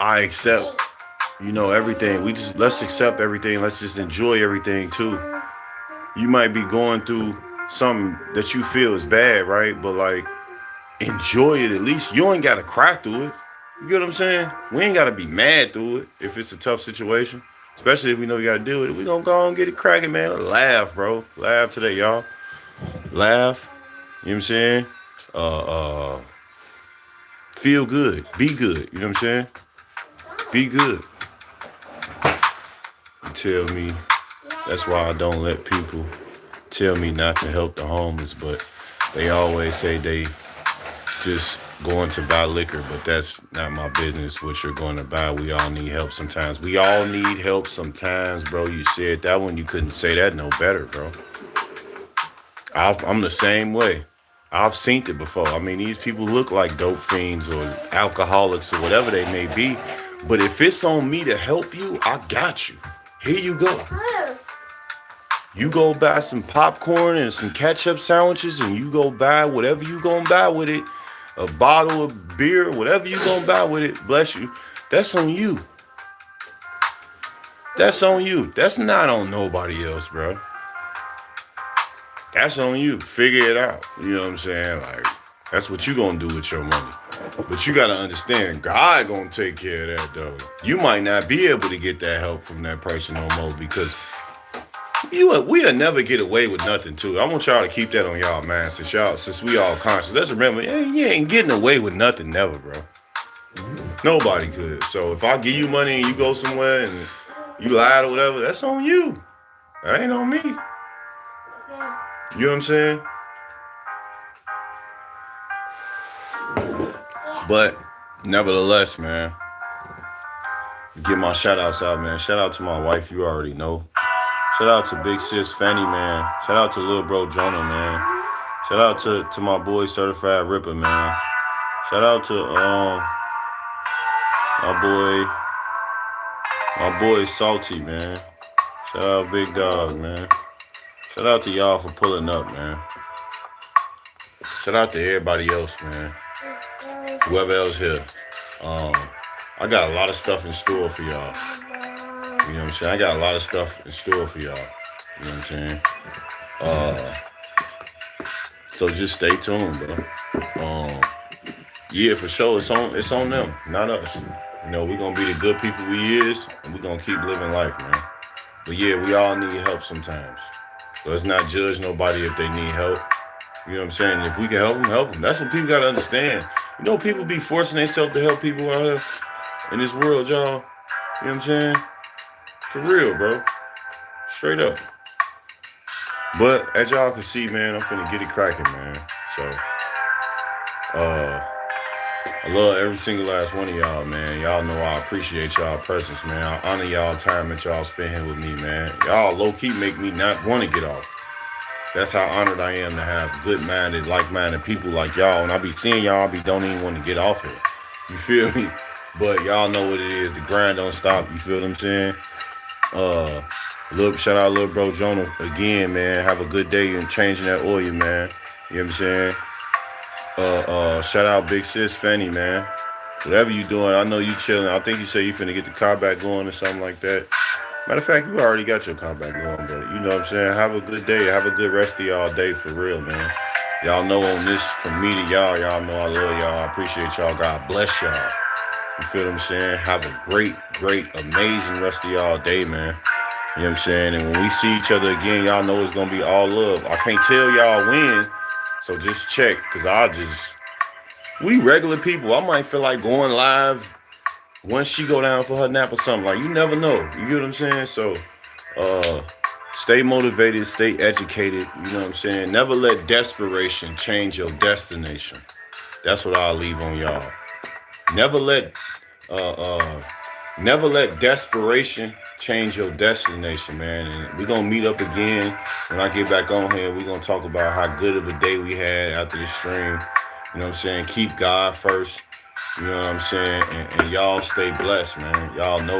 I accept, everything. Let's accept everything. Let's just enjoy everything too. You might be going through something that you feel is bad, right? But like, enjoy it at least. You ain't got to cry through it. You get what I'm saying? We ain't got to be mad through it if it's a tough situation. Especially if we know we got to deal with it. We gonna go and get it cracking, man. Laugh, bro. Laugh today, y'all. Laugh. You know what I'm saying? Feel good. Be good. You know what I'm saying? Be good. You tell me, that's why I don't let people tell me not to help the homeless, but they always say they just going to buy liquor, but that's not my business what you're going to buy. We all need help sometimes. We all need help sometimes, bro. You said that one. You couldn't say that no better, bro. I'm the same way. I've seen it before. I mean, these people look like dope fiends or alcoholics or whatever they may be. But if it's on me to help you, I got you. Here you go. You go buy some popcorn and some ketchup sandwiches and you go buy whatever you gonna buy with it. A bottle of beer, whatever you gonna buy with it. Bless you. That's on you. That's on you. That's not on nobody else, bro. That's on you. Figure it out. You know what I'm saying? Like, that's what you gonna do with your money. But you gotta understand, God gonna take care of that, though. You might not be able to get that help from that person no more because we'll never get away with nothing, too. I want y'all to keep that on y'all mind since we all conscious. Let's remember, you ain't getting away with nothing never, bro. Nobody could. So if I give you money and you go somewhere and you lied or whatever, that's on you. That ain't on me. You know what I'm saying? But nevertheless, man, get my shout outs out, man. Shout out to my wife, you already know. Shout out to Big Sis Fanny, man. Shout out to Lil Bro Jonah, man. Shout out to my boy Certified Ripper, man. Shout out to my boy Salty, man. Shout out Big Dog, man. Shout out to y'all for pulling up, man. Shout out to everybody else, man. Whoever else here. I got a lot of stuff in store for y'all. You know what I'm saying? I got a lot of stuff in store for y'all. You know what I'm saying? So just stay tuned, bro. Yeah, for sure. It's on them, not us. You know, we're gonna be the good people we is, and we're gonna keep living life, man. But yeah, we all need help sometimes. So let's not judge nobody if they need help. You know what I'm saying? If we can help them, help them. That's what people gotta understand. You know, people be forcing themselves to help people out here in this world, y'all. You know what I'm saying? For real, bro. Straight up. But as y'all can see, man, I'm finna get it cracking, man. So, I love every single last one of y'all, man. Y'all know I appreciate y'all presence, man. I honor y'all time that y'all spend here with me, man. Y'all low-key make me not want to get off. That's how honored I am to have good-minded, like-minded people like y'all. When I be seeing y'all, I don't even want to get off here. You feel me? But y'all know what it is. The grind don't stop. You feel what I'm saying? Shout out Lil Bro Jonah again, man. Have a good day in changing that oil, man. You know what I'm saying? Shout out Big Sis Fanny, man. Whatever you doing, I know you chilling. I think you say you finna get the car back going or something like that. Matter of fact, you already got your car back going, but you know what I'm saying? Have a good day. Have a good rest of y'all day for real, man. Y'all know on this, from me to y'all know I love y'all. I appreciate y'all. God bless y'all. You feel what I'm saying? Have a great, amazing rest of y'all day, man. You know what I'm saying? And when we see each other again, y'all know it's going to be all love. I can't tell y'all when, so just check, because we regular people. I might feel like going live once she go down for her nap or something. Like, you never know. You get what I'm saying? So, stay motivated, stay educated. You know what I'm saying? Never let desperation change your destination. That's what I'll leave on y'all. Never let desperation change your destination, man. And we're going to meet up again when I get back on here. We're going to talk about how good of a day we had after the stream. You know what I'm saying? Keep God first. You know what I'm saying? And y'all stay blessed, man. Y'all know it.